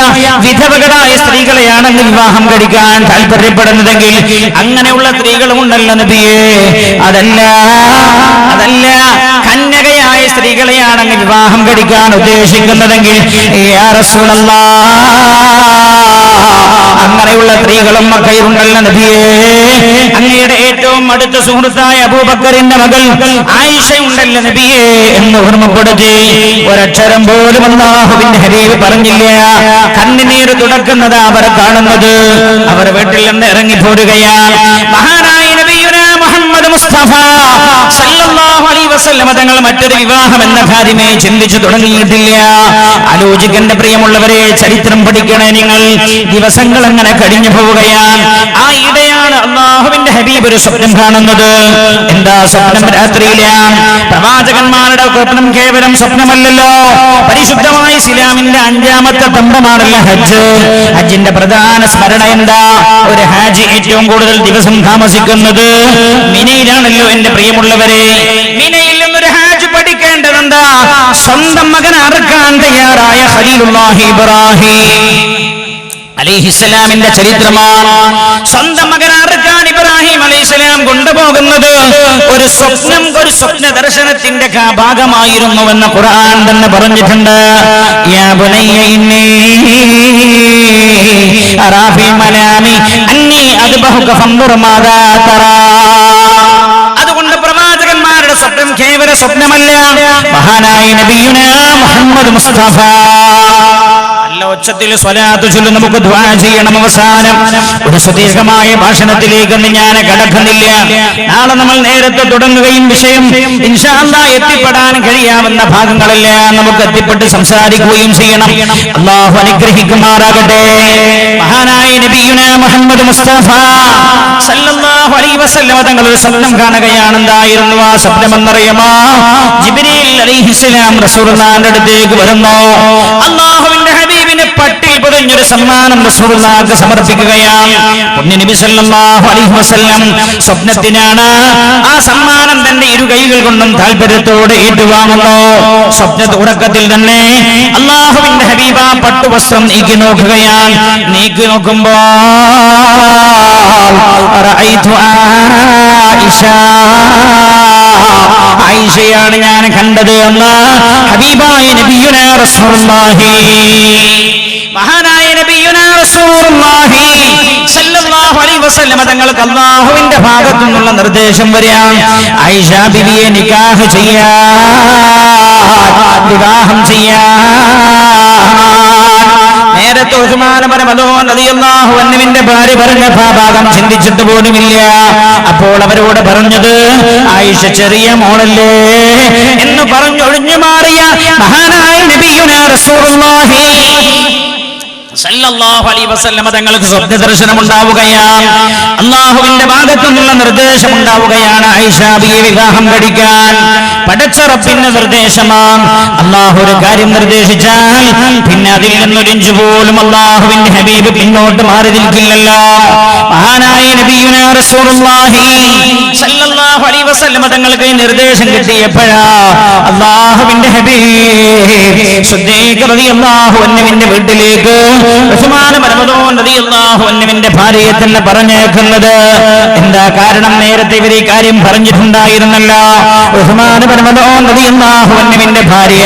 വിധവകളായ സ്ത്രീകളെയാണെന്ന് വിവാഹം കഴിക്കാൻ താല്പര്യപ്പെടുന്നതെങ്കിൽ അങ്ങനെയുള്ള സ്ത്രീകളുമുണ്ടല്ലോ നബിയേ. അതല്ല കന്യകയായ സ്ത്രീകളെയാണെങ്കിൽ വിവാഹം കഴിക്കാൻ ഉദ്ദേശിക്കുന്നതെങ്കിൽ യാ റസൂലല്ലാഹ്, അങ്ങനെയുള്ള സ്ത്രീകളും മക്കയിലുണ്ടല്ലോ നബിയേ. അങ്ങയുടെ ഏറ്റവും അടുത്ത സുഹൃത്തായ അബൂബക്കറിന്റെ മകൾ ആയിഷ ഉണ്ടല്ലോ നബിയേ എന്ന് ഓർമ്മപ്പെടുത്തി. ഒരക്ഷരം പോലും അല്ലാഹുവിന്റെ ഹബീബ് പറഞ്ഞില്ല. കണ്ണുനീര് തുടക്കുന്നത് അവർ കാണുന്നത്. അവർ വീട്ടിൽ നിന്ന് ഇറങ്ങി പോരുകയാണ്. മഹാനായ നബിയുനാ മുഹമ്മദ് മുസ്തഫ സല്ലല്ലാഹു അലൈഹി വസല്ലം തങ്ങൾ മറ്റൊരു വിവാഹം എന്ന കാര്യമേ ചിന്തിച്ചു തുടങ്ങിയിട്ടില്ല. ആലോചിക്കേണ്ട പ്രിയമുള്ളവരെ, ചരിത്രം പഠിക്കണേ നിങ്ങൾ. ദിവസങ്ങൾ അങ്ങനെ കഴിഞ്ഞു പോവുകയാണ്. ആ ഇടയാണ് അല്ലാഹുവിന്റെ ഹബീബ് ഒരു സ്വപ്നം കാണുന്നത്. എന്താ സ്വപ്നം? രാത്രിയിലാണ്. പ്രവാചകന്മാരുടെ സ്വപ്നം കേവലം സ്വപ്നമല്ലല്ലോ. പരിശുദ്ധമായ ഇസ്ലാമിന്റെ 5ാമത്തെ തമ്പമാണല്ലോ ഹജ്ജ്. ഹജ്ജിന്റെ പ്രധാന സ്മരണ എന്താ? ഒരു ഹാജി ഏറ്റവും കൂടുതൽ ദിവസം താമസിക്കുന്നത് മിനയിലാണല്ലോ എന്റെ പ്രിയമുള്ളവരെ. മിനയിൽ നിന്നൊരു ഹാജ് പഠിക്കേണ്ടതെന്താ? സ്വന്തം മകൻ അറുക്കാൻ തയ്യാറായ ഖലീലുല്ലാഹി ഇബ്രാഹിം അലൈഹിസ്സലാമിന്റെ ചരിത്രമാണ്. സ്വന്തം മകൻ അറുക്കാൻ ഇബ്രാഹിം അലൈഹിസ്സലാം കൊണ്ടുപോകുന്നത് ഒരു സ്വപ്ന ദർശനത്തിന്റെ ഭാഗമായിരുന്നുവെന്ന് ഖുർആൻ തന്നെ പറഞ്ഞിട്ടുണ്ട്. യാ ബുനയ്യ ഇന്നി അറാ ഫിൽ മനാമി അന്നി അദ്ബഹുക ഫൻദുർ മാദാ തറാ. അതുകൊണ്ട് പ്രവാചകന്മാരുടെ സ്വപ്നം കേവല സ്വപ്നമല്ല. മഹാനായ നബിയുനാ മുഹമ്മദ് മുസ്തഫ ഉച്ചത്തിൽ സ്വലാത്ത് ചൊല്ലി നമുക്ക് ദുആ ചെയ്യണം. അവസാനം ഒരു സുദീർഘമായ ഭാഷണത്തിലേക്കൊന്നും ഞാൻ കടക്കുന്നില്ല. നാളെ നമ്മൾ നേരത്തെ തുടങ്ങുകയും വിഷയം ഇൻഷാ അല്ലാഹ് എത്തിപ്പെടാൻ കഴിയാവുന്ന ഭാഗങ്ങളെല്ലാം നമുക്ക് എത്തിപ്പെട്ട് സംസാരിക്കുകയും ചെയ്യണം. അല്ലാഹു അനുഗ്രഹിക്കുമാറാകട്ടെ. മഹാനായ നബിയുനാ മുഹമ്മദ് മുസ്തഫ സല്ലല്ലാഹു അലൈഹി വസല്ലം തങ്ങൾ ഒരു സ്വപ്നം കാണുകയാണ്. എന്തായിരുന്നു ആ സ്വപ്നം എന്നറിയുമോ? ജിബ്രീൽ അലൈഹിസ്സലാം റസൂലുള്ളാഹിന്റെ അടുത്തേക്ക് വരുന്നു. അല്ലാഹുവിന്റെ ഹബീബിന് പട്ടിൽ പൊതിഞ്ഞൊരു സമ്മാനം റസൂലുള്ളാഹിക്ക് സമർപ്പിക്കുകയാണ്. നബി സല്ലല്ലാഹു അലൈഹി വസല്ലം സ്വപ്നത്തിനാണ് ആ സമ്മാനം തന്റെ ഇരു കൈകൾ കൊണ്ടും താല്പര്യത്തോടെ ഏറ്റുവാങ്ങുന്നു. സ്വപ്ന ഉറക്കത്തിൽ തന്നെ അല്ലാഹുവിന്റെ ഹബീബ പട്ടുവസ്ത്രം നീക്കി നോക്കുകയാണ്. നീക്കി നോക്കുമ്പോൾ ആയിഷയാണ് ഞാൻ കണ്ടത് എന്ന് ഹബീബായ നബിയുനാ റസൂലുള്ളാഹി, മഹാനായ നബിയുനാ റസൂലുള്ളാഹി സല്ലല്ലാഹു അലൈഹി വസല്ലം തങ്ങൾക്ക് അല്ലാഹുവിന്റെ ഭാഗത്തു നിന്നുള്ള നിർദ്ദേശം വരികയാണ്. ആയിഷ ബിബിയെ നിക്കാഹ് ചെയ്യാൻ, വിവാഹം ചെയ്യാൻ. നേരത്തെ ഉസ്മാൻ റളിയല്ലാഹു അൻഹുവിന്റെ ഭാര്യ പറഞ്ഞ ഭാഗം ചിന്തിച്ചിട്ട് പോലുമില്ല. അപ്പോൾ അവരോട് പറഞ്ഞത്, ആയിഷ ചെറിയ മോളല്ലേ എന്ന് പറഞ്ഞൊഴിഞ്ഞു മാറിയ മഹാനായ നബിയുനാ റസൂലുള്ളാഹി സല്ലല്ലാഹു അലൈഹി വസല്ലം തങ്ങൾക്ക് സ്വപ്ന ദർശനം ഉണ്ടാവുകയാണ്. അല്ലാഹുവിന്റെ ഭാഗത്തു നിന്നുള്ള നിർദ്ദേശം ഉണ്ടാവുകയാണ്. ആയിഷ ബിയെ വിവാഹം കഴിക്കാൻ പടച്ച റബ്ബിന്റെ നിർദ്ദേശമാണ്. അല്ലാഹു ഒരു കാര്യം നിർദ്ദേശിച്ചാൽ പിന്നെ അതിൽ നിന്നൊരിഞ്ച് പോലും അല്ലാഹുവിന്റെ ഹബീബ് പിന്നോട്ട് മാറി നിൽക്കില്ലല്ലോ. മഹാനായ നബിയുനാ റസൂലുള്ളാഹി സല്ലല്ലാഹു അലൈഹി വസല്ലം തങ്ങൾക്ക് ഈ നിർദ്ദേശം കിട്ടിയപ്പോഴാ അല്ലാഹുവിന്റെ ഹബീബ് സിദ്ദീഖ് റളിയല്ലാഹു അൻഹുവിന്റെ വീട്ടിലേക്ക് ഉസ്മാൻ റളിയല്ലാഹു അൻഹുവിന്റെ ഭാര്യയെ തന്നെ പറഞ്ഞേക്കുന്നത്. എന്താ കാരണം? നേരത്തെ ഇവർ ഈ കാര്യം പറഞ്ഞിട്ടുണ്ടായിരുന്നല്ലോ. ഉസ്മാൻ റളിയല്ലാഹു അൻഹുവിന്റെ ഭാര്യ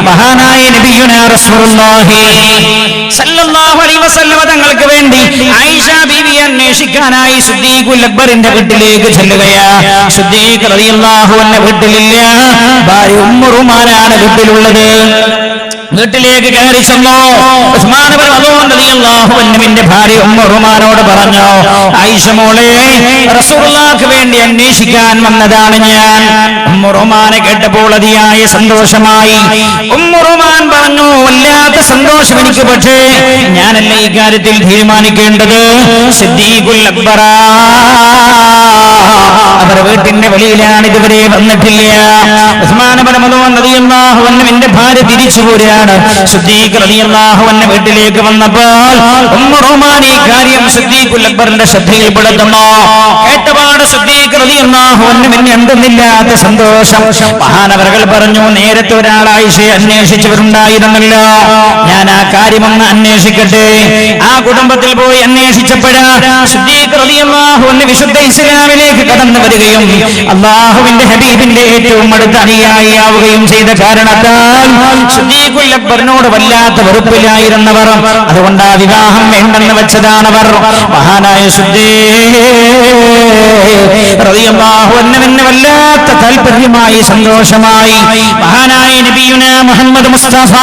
മഹാനായ നബിയുനാ റസൂലുള്ളാഹി സല്ലല്ലാഹു അലൈഹി വസല്ലം തങ്ങൾക്ക് വേണ്ടി ആയിഷ ബീവിയെ അന്വേഷിക്കാനായി സിദ്ദീഖുൽ അക്ബറിന്റെ വീട്ടിലേക്ക് ചെല്ലുകയാ. സിദ്ദീഖ് റളിയല്ലാഹു അൻഹു വീട്ടിലില്ല, ഭാര്യ ഉമ്മു റുമാനാണ് വീട്ടിലുള്ളത്. വീട്ടിലേക്ക് കയറി ചെന്നു. ഉസ്മാൻ റളിയല്ലാഹു അൻഹുവിന്റെ ഭാര്യ ഉമ്മു റുമാനോട് പറഞ്ഞു, ആയിഷ മോളെ, റസൂലുള്ളാഹിക്ക് വേണ്ടി അന്വേഷിക്കാൻ വന്നതാണ് ഞാൻ. ഉമ്മു റുമാനെ കേട്ടപ്പോൾ അതിയായ സന്തോഷമായി. ഉമ്മു റുമാൻ പറഞ്ഞു, വല്ലാത്ത സന്തോഷം എനിക്ക്, പക്ഷേ ഞാനല്ല ഈ കാര്യത്തിൽ തീരുമാനിക്കേണ്ടത്, സിദ്ദീഖുൽ അക്ബർ അവർ വീട്ടിന്റെ വെളിയിലാണ്, ഇതുവരെ വന്നിട്ടില്ല. ഉസ്മാൻ റളിയല്ലാഹു അൻഹുവിന്റെ ഭാര്യ തിരിച്ചു പോരുകയാണ്. സിദ്ദീഖ് റളിയല്ലാഹു അൻഹു വീട്ടിലേക്ക് വന്നപ്പോൾ ഉമ്മു റുമാൻ ഈ കാര്യം സിദ്ദീഖുൽ അക്ബറിന്റെ ശ്രദ്ധയിൽപ്പെടുത്തുന്നു. കേട്ടപാട് സിദ്ദീഖ് റളിയല്ലാഹു അൻഹുവിന് എന്തെന്നില്ലാത്ത സന്തോഷം. മഹാനവറുകൾ പറഞ്ഞു, നേരത്തെ ഒരാൾ ആയിഷയെ അന്വേഷിച്ചവരുണ്ടായിരുന്നല്ലോ, ഞാൻ ആ കാര്യമൊന്ന് അന്വേഷിക്കട്ടെ. ആ കുടുംബത്തിൽ പോയി അന്വേഷിച്ചപ്പോഴാണ് സിദ്ദീഖ് റളിയല്ലാഹു അൻഹു വിശുദ്ധ ഇസ്ലാമിലേക്ക് കടന്നു വരികയും അല്ലാഹുവിന്റെ ഹബീബിന്റെ ഏറ്റവും അടുത്ത അനുയായിയാവുകയും ചെയ്ത കാരണത്താൽ സിദ്ദീഖുൽ അക്ബറിനോട് വല്ലാത്ത വെറുപ്പിലായിരുന്നവർ. അതുകൊണ്ട് ആ വിവാഹം വേണ്ടെന്ന് വെച്ചതാണവർ. മഹാനായ സിദ്ദീഖ് റളിയല്ലാഹു അൻഹുവിന് വല്ലാത്ത താൽപര്യമായി, സന്തോഷമായി. മഹാനായ നബിയുനാ മുഹമ്മദ് മുസ്തഫ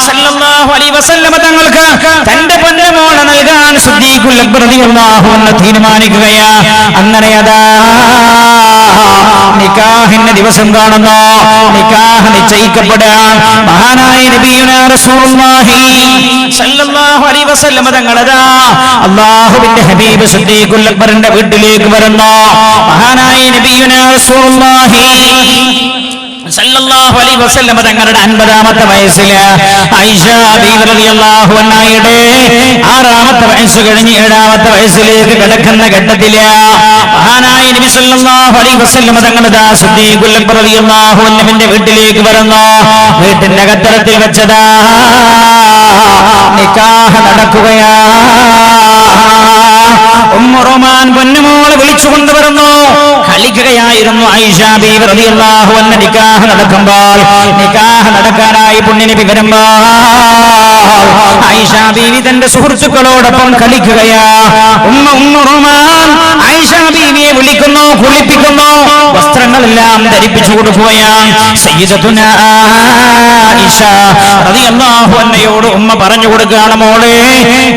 സല്ലല്ലാഹു അലൈഹി വസല്ലം തങ്ങൾക്ക് തന്റെ പൊന്നുമോളെ നൽകാൻ സിദ്ദീഖുൽ അക്ബർ റളിയല്ലാഹു അൻഹു തീരുമാനിക്കുകയാ. അങ്ങനെ അതാ നിക്കാഹിന്റെ ദിവസം കാണുന്നു. നിക്കാഹ് നിശ്ചയിക്കപ്പെടാൻ മഹാനായ നബിയുനാ റസൂലുള്ളാഹി സല്ലല്ലാഹു അലൈഹി വസല്ലം തങ്ങളതാ അല്ലാഹുവിന്റെ ഹബീബ് സിദ്ദീഖുൽ അക്ബറിന്റെ വീട്ടിലേക്ക് വരുന്നു. മഹാനായ നബിയുനാ റസൂലുള്ളാഹി സല്ലല്ലാഹു അലൈഹി വസല്ലം തങ്ങളുടെ 50ാമത്തെ വയസ്സിൽ ആയിഷ ബീവി റളിയല്ലാഹു അൻഹയുടെ 6ാമത്തെ വയസ്സ് കഴിഞ്ഞ് 7ാമത്തെ വയസ്സിലേക്ക് കടക്കുന്ന ഘട്ടത്തിൽ മഹാനായ നബി സല്ലല്ലാഹു അലൈഹി വസല്ലം തങ്ങളുടെ സിദ്ദീഖുൽ അക്ബർ റളിയല്ലാഹു അൻഹുവിന്റെ വീട്ടിലേക്ക് വരുന്നു. വീട്ടിന്റെ അകത്തളത്തിൽ വെച്ചതാ നിക്കാഹ് നടക്കുകയാ. ഉമ്മു റുമാൻ പൊന്നുമോളെ വിളിച്ചു കൊണ്ടുവരുന്നു. കളിക്കുകയായിരുന്നു ആയിഷ ബീവി റളിയല്ലാഹു അൻഹ. നിക്കാഹ് നടക്കുമ്പോൾ, നിക്കാഹ് നടക്കാനായി പുണ്യനബി വരുമ്പോൾ ആയിഷ ബീവി തന്റെ സുഹൃത്തുക്കളോടൊപ്പം കളിക്കുകയാ. ഉമ്മു റുമാൻ ആയിഷ ബീവിയെ വിളിക്കുന്നു, കുളിപ്പിക്കുന്നു, വസ്ത്രങ്ങളെല്ലാം ധരിപ്പിച്ചു കൊടുക്കുകയാണ്. സയ്യിദത്തുനാ ആയിഷ റളിയല്ലാഹു അൻഹയോട് ഉമ്മ പറഞ്ഞു കൊടുക്കുകയാണ്, മോളെ,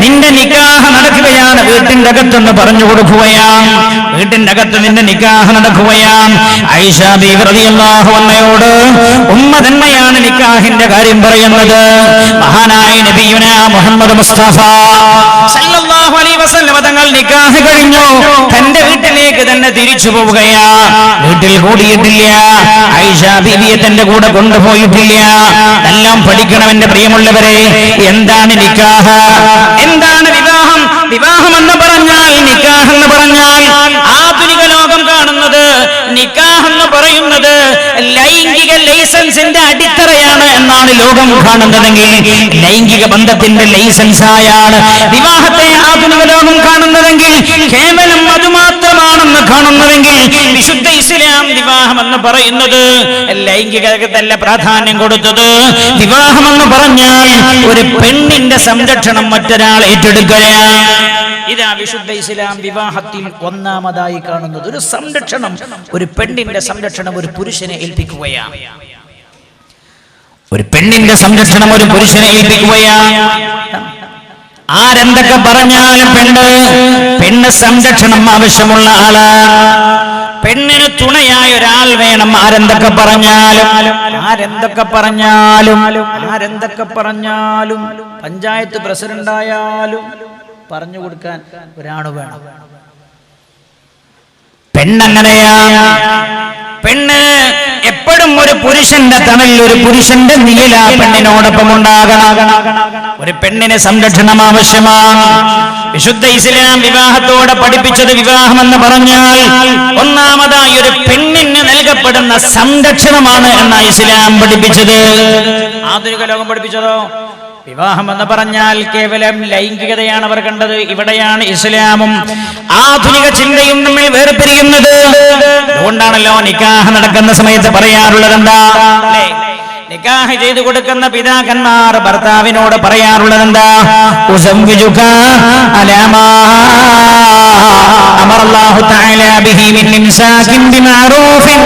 നിന്റെ നിക്കാഹ് നടക്കുകയാണ്, വീട്ടിന്റെ അകത്തെന്ന് പറഞ്ഞു കൊടുക്കുകയാണ്. വീട്ടിന്റെ അകത്ത് നിന്റെ നിക്കാഹ് നടക്കുകയാണ്. ആയിഷ ബീവി റളിയല്ലാഹു അൻഹയോട് ഉമ്മ തന്നെയാണ് നിക്കാഹിന്റെ കാര്യം പറയുന്നത്. മഹാനായ നബിയുനാ മുഹമ്മദ് മുസ്തഫ സല്ലല്ലാഹു അലൈഹി വസല്ലം തങ്ങൾ നിക്കാഹ് കഴിഞ്ഞു തന്റെ വീട്ടിലേക്ക് തന്നെ തിരിച്ചു പോവുകയാ. വീട്ടിൽ കൂടിയിട്ടില്ല, ആയിഷ ബീവിയെ തന്റെ കൂടെ കൊണ്ടുപോയിട്ടില്ല. എല്ലാം പഠിക്കണം എന്റെ പ്രിയമുള്ളവരെ. എന്താണ് നിക്കാഹ്? എന്താണ് വിവാഹം? വിവാഹം എന്ന് പറഞ്ഞാൽ, നിക്കാഹ് എന്ന് പറഞ്ഞാൽ ആധുനിക ലോകം കാണുന്നത് നിക്കാഹ് എന്ന് പറയുന്നത് ലൈംഗിക ലൈസൻസിന്റെ അടിത്തറയാണ് എന്നാണ് ലോകം കാണുന്നതെങ്കിൽ, ലൈംഗിക ബന്ധത്തിന്റെ ലൈസൻസായാണ് വിവാഹത്തെ ആധുനിക ലോകം കാണുന്നതെങ്കിൽ, കേവലം അതുമാത്രമാണെന്ന് കാണുന്നതെങ്കിൽ, വിശുദ്ധ ഇസ്ലാം വിവാഹം എന്ന് പറയുന്നത് ലൈംഗികതല്ല പ്രാധാന്യം കൊടുത്തത്. വിവാഹം എന്ന് പറഞ്ഞാൽ ഒരു പെണ്ണിന്റെ സംരക്ഷണം മറ്റൊരാൾ ഏറ്റെടുക്കുകയാണ്. ഇതാ വിശുദ്ധ ഇസ്ലാം വിവാഹത്തിൽ ഒന്നാമതായി കാണുന്നത്. ഒരു സംരക്ഷണം, ഒരു പെണ്ണിന്റെ സംരക്ഷണം ഒരു പുരുഷനെ ഏൽപ്പിക്കുകയാണ്. ഒരു പെണ്ണിന്റെ സംരക്ഷണം ഒരു പുരുഷനെ ഏൽപ്പിക്കുകയാണ്. ആരെന്തൊക്കെ പറഞ്ഞാലും പെണ്ണ് സംരക്ഷണം ആവശ്യമുള്ള ആളാണ്. പെണ്ണിന് തുണയായ ഒരാൾ വേണം. ആരെന്തൊക്കെ പറഞ്ഞാലും പഞ്ചായത്ത് പ്രസിഡന്റായാലും പറഞ്ഞു കൊടുക്കാൻ ഒരാണ് വേണം. പെണ്ണങ്ങനെയാണ്. പെണ്ണ് എപ്പോഴും ഒരു പുരുഷന്റെ തണലിൽ, ഒരു പുരുഷന്റെ നിഴൽ ആ പെണ്ണിനോടൊപ്പം ഉണ്ടാകണം. ഒരു പെണ്ണിന് സംരക്ഷണം ആവശ്യമാണ്. വിശുദ്ധ ഇസ്ലാം വിവാഹത്തോടെ പഠിപ്പിച്ചത്, വിവാഹം എന്ന് പറഞ്ഞാൽ ഒന്നാമതായി ഒരു പെണ്ണിന് നൽകപ്പെടുന്ന സംരക്ഷണമാണ് എന്നാണ് ഇസ്ലാം പഠിപ്പിച്ചത്. ആധുനിക ലോകം പഠിപ്പിച്ചതോ? വിവാഹം എന്ന് പറഞ്ഞാൽ കേവലം ലൈംഗികതയാണ് അവർ കണ്ടത്. ഇവിടെയാണ് ഇസ്ലാമും ആധുനിക ചിന്തയും തമ്മിൽ വേർപിരിയുന്നത്. അതുകൊണ്ടാണല്ലോ നിക്കാഹ് നടക്കുന്ന സമയത്ത് പറയാറുള്ളത് എന്താ? നിക്കാഹ് ചെയ്തു കൊടുക്കുന്ന പിതാക്കന്മാർ ഭർത്താവിനോട് പറയാറുള്ളത് എന്താ? ഉസവ്വിജുക അലാമാ അമറല്ലാഹു തആല ബിഹി മിൻ ഇംസാകിൻ ബിമഅറൂഫിൻ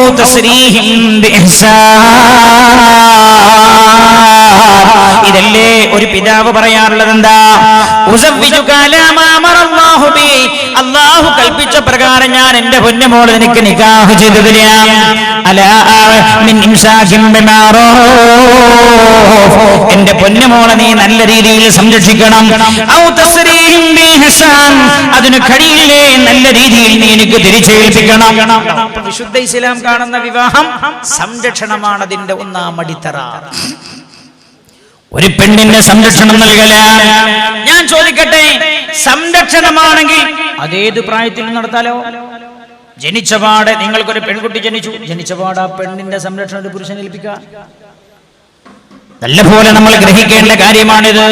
ഔ തസ്രീഹിൻ ബിഇഹ്സാൻ. ഇതല്ലേ ഒരു പിതാവ് പറയാറുള്ളത് എന്താ? ഉസവ്വിജുക അലാമാ അമറല്ലാഹു ബിഹി, അല്ലാഹു കൽപ്പിച്ച പ്രകാരം ഞാൻ എന്റെ പൊന്നുമോളെ നിനക്ക് നിക്കാഹ് ചെയ്തു തരാം. അലാ മിൻ ഇംസാകിൻ എന്റെ പൊന്നുമോളെ നീ നല്ല രീതിയിൽ സംരക്ഷിക്കണം. അതിന് കഴിയില്ലേ, നല്ല രീതിയിൽ നീ എനിക്ക് തിരിച്ചേൽപ്പിക്കണം. വിശുദ്ധ ഇസ്ലാം കാണുന്ന വിവാഹം സംരക്ഷണമാണ് അതിന്റെ ഒന്നാം അടിത്തറ. ഒരു പെണ്ണിന്റെ സംരക്ഷണം നൽകല. ഞാൻ ചോദിക്കട്ടെ, സംരക്ഷണമാണെങ്കിൽ അതേത് പ്രായത്തിലും നടത്താലോ? ജനിച്ചപാട് നിങ്ങൾക്കൊരു പെൺകുട്ടി ജനിച്ചപാട് ആ പെണ്ണിന്റെ സംരക്ഷണം ഒരു പുരുഷനെ ഏൽപ്പിക്കുക. നല്ലപോലെ നമ്മൾ ഗ്രഹിക്കേണ്ട കാര്യമാണിത്.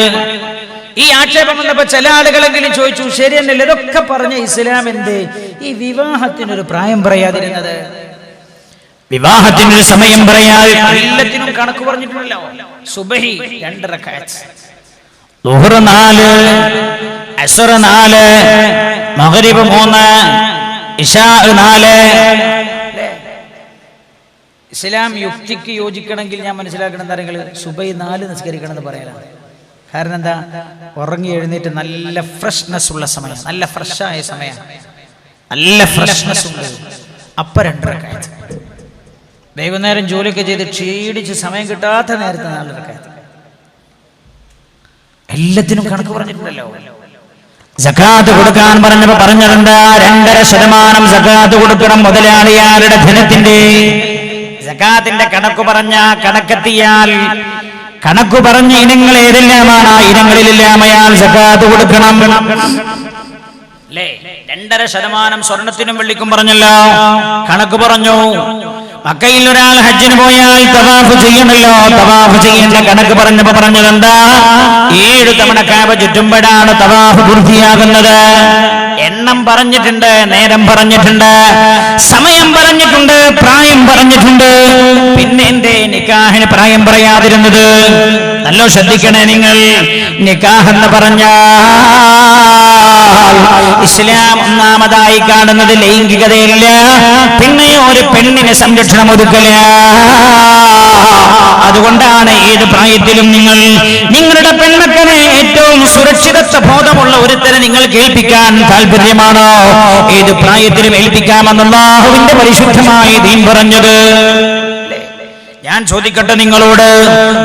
ഈ ആക്ഷേപം വന്നപ്പോ ചില ആളുകളെങ്കിലും ചോദിച്ചു, ശരിയെന്നല്ലേ ഇതൊക്കെ പറഞ്ഞ ഇസ്ലാം എന്തേ ഈ വിവാഹത്തിനൊരു പ്രായം പറയാതിരുന്നത്? വിവാഹത്തിനൊരു സമയം പറയാതെ എല്ലാത്തിനും കണക്ക് പറഞ്ഞിട്ടുണ്ടല്ലോ. സുബഹി 2 റക്അത്ത്, ദുഹർ 4, അസ്ർ 4, മഗ്രിബ് 3, ഇശാ 4. ഇസ്ലാം യുക്തിക്ക് യോജിക്കണമെങ്കിൽ ഞാൻ മനസ്സിലാക്കണം എന്താ നിങ്ങൾ സുബഹി 4 നിസ്കരിക്കണം എന്ന് പറയലാണ്. കാരണം എന്താ? ഉറങ്ങി എഴുന്നേറ്റ് നല്ല ഫ്രഷ്നെസ് ഉള്ള സമയം, നല്ല ഫ്രഷായ സമയം, നല്ല ഫ്രഷ്നെസ് ഉണ്ട്. അപ്പ 2 റക്അത്ത്. വൈകുന്നേരം ജോലിയൊക്കെ ചെയ്ത് ക്ഷീണിച്ച് സമയം കിട്ടാത്ത നേരത്തെ 4 റക്അത്ത്. എല്ലാത്തിനും കണക്ക് പറഞ്ഞിട്ടുണ്ടല്ലോ. സകാത്ത് കൊടുക്കാൻ പറഞ്ഞപ്പോ പറഞ്ഞതെന്താ? 2.5% സകാത്ത് കൊടുക്കണം മുതലാളിയാരുടെ ധനത്തിന്റെ. സകാത്തിന്റെ കണക്ക് പറഞ്ഞ കണക്കെത്തിയാൽ കണക്ക് പറഞ്ഞ ഇനങ്ങൾ ഏതെല്ലാമാണ് ആ ഇനങ്ങളിലെല്ലാം അയാൾ സകാത്ത് കൊടുക്കണം. 2.5% സ്വർണത്തിനും വെള്ളിക്കും പറഞ്ഞല്ലോ, കണക്ക് പറഞ്ഞു. മക്കയിൽ ഒരാൾ ഹജ്ജിന് പോയാൽ തവാഫ് ചെയ്യണല്ലോ, തവാഫ് ചെയ്യേണ്ട കണക്ക് പറഞ്ഞപ്പോ പറഞ്ഞതെന്താ? 7 തവണ കഅബ ചുറ്റുമ്പോഴാണ് തവാഫ് പൂർത്തിയാകുന്നത്. എണ്ണം പറഞ്ഞിട്ടുണ്ട്, നേരം പറഞ്ഞിട്ടുണ്ട്, സമയം പറഞ്ഞിട്ടുണ്ട്, പ്രായം പറഞ്ഞിട്ടുണ്ട്. പിന്നെ എന്തേ നിക്കാഹിന് പ്രായം പറയാതിരുന്നത്? നല്ല ശ്രദ്ധിക്കണേ നിങ്ങൾ. നിക്കാഹ് എന്ന് പറഞ്ഞാൽ ഇസ്ലാം ഒന്നാമതായി കാണുന്നത് ലൈംഗികതയല്ല, പിന്നെ ഒരു പെണ്ണിനെ സംരക്ഷണം ഒതുക്കല. അതുകൊണ്ടാണ് ഏത് പ്രായത്തിലും നിങ്ങൾ നിങ്ങളുടെ പെൺമക്കളെ ഏറ്റവും സുരക്ഷിതത്വ ബോധമുള്ള ഒരുത്തരെ നിങ്ങൾ കേൾപ്പിക്കാൻ താല്പര്യമാണോ? ഏത് പ്രായത്തിലും ഏൽപ്പിക്കാമെന്ന് അല്ലാഹുവിന്റെ പരിശുദ്ധമായ ദീൻ പറഞ്ഞത്. ഞാൻ ചോദിക്കട്ടെ നിങ്ങളോട്,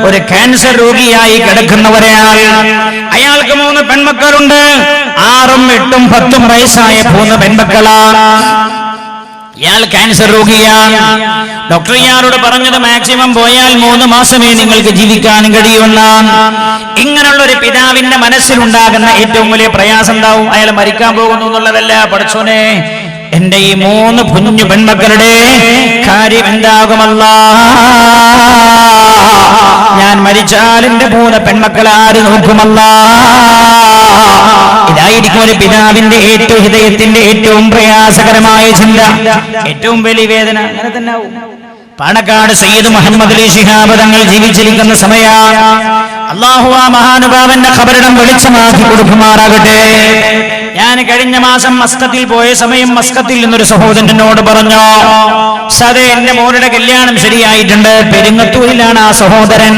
ഒരു ക്യാൻസർ രോഗിയായി കിടക്കുന്ന ഒരാൾ, അയാൾക്ക് 3 പെൺമക്കളുണ്ട്. 6ഉം 8ഉം 10ഉം വയസ്സായ 3 പെൺമക്കളാണ്. ഇയാൾ ക്യാൻസർ രോഗിയാണ്. ഡോക്ടർ ഇയാളോട് പറഞ്ഞത് മാക്സിമം പോയാൽ 3 മാസമേ നിങ്ങൾക്ക് ജീവിക്കാൻ കഴിയുമെന്നാണ്. ഇങ്ങനെയുള്ള ഒരു പിതാവിന്റെ മനസ്സിലുണ്ടാകുന്ന ഏറ്റവും വലിയ പ്രയാസം എന്താവും? അയാൾ മരിക്കാൻ പോകുന്നു എന്നുള്ളതല്ല. പഠിച്ചോനെ, എന്റെ ഈ 3 കുഞ്ഞു പെൺമക്കളുടെ കാര്യം എന്താകുമല്ല? ഞാൻ മരിച്ചാൽ എന്റെ 3 പെൺമക്കളെ ആര് നോക്കുമല്ല? ഇതായിരിക്കും ഒരു പിതാവിന്റെ ഏറ്റവും ഹൃദയത്തിന്റെ ഏറ്റവും പ്രയാസകരമായ ചിന്ത, ഏറ്റവും വലിയ വേദന. അങ്ങനെ തന്നെ ആവും. പാണക്കാട് സയ്യിദ് മുഹമ്മദ് അലി ശിഹാബ് തങ്ങൾ ജീവിച്ചിരിക്കുന്ന സമയമാണ്. അല്ലാഹു ആ മഹാനുഭാവന്റെ ഖബറിടം വെളിച്ചമാക്കി കൊടുക്കുമാറാകട്ടെ. ഞാൻ കഴിഞ്ഞ മാസം മസ്കത്തിൽ പോയ സമയം മസ്കത്തിൽ നിന്നൊരു സഹോദരനോട് പറഞ്ഞു, സദേ എന്റെ മോളുടെ കല്യാണം ശരിയായിട്ടുണ്ട്. പെരിങ്ങത്തൂരിലാണ് ആ സഹോദരൻ.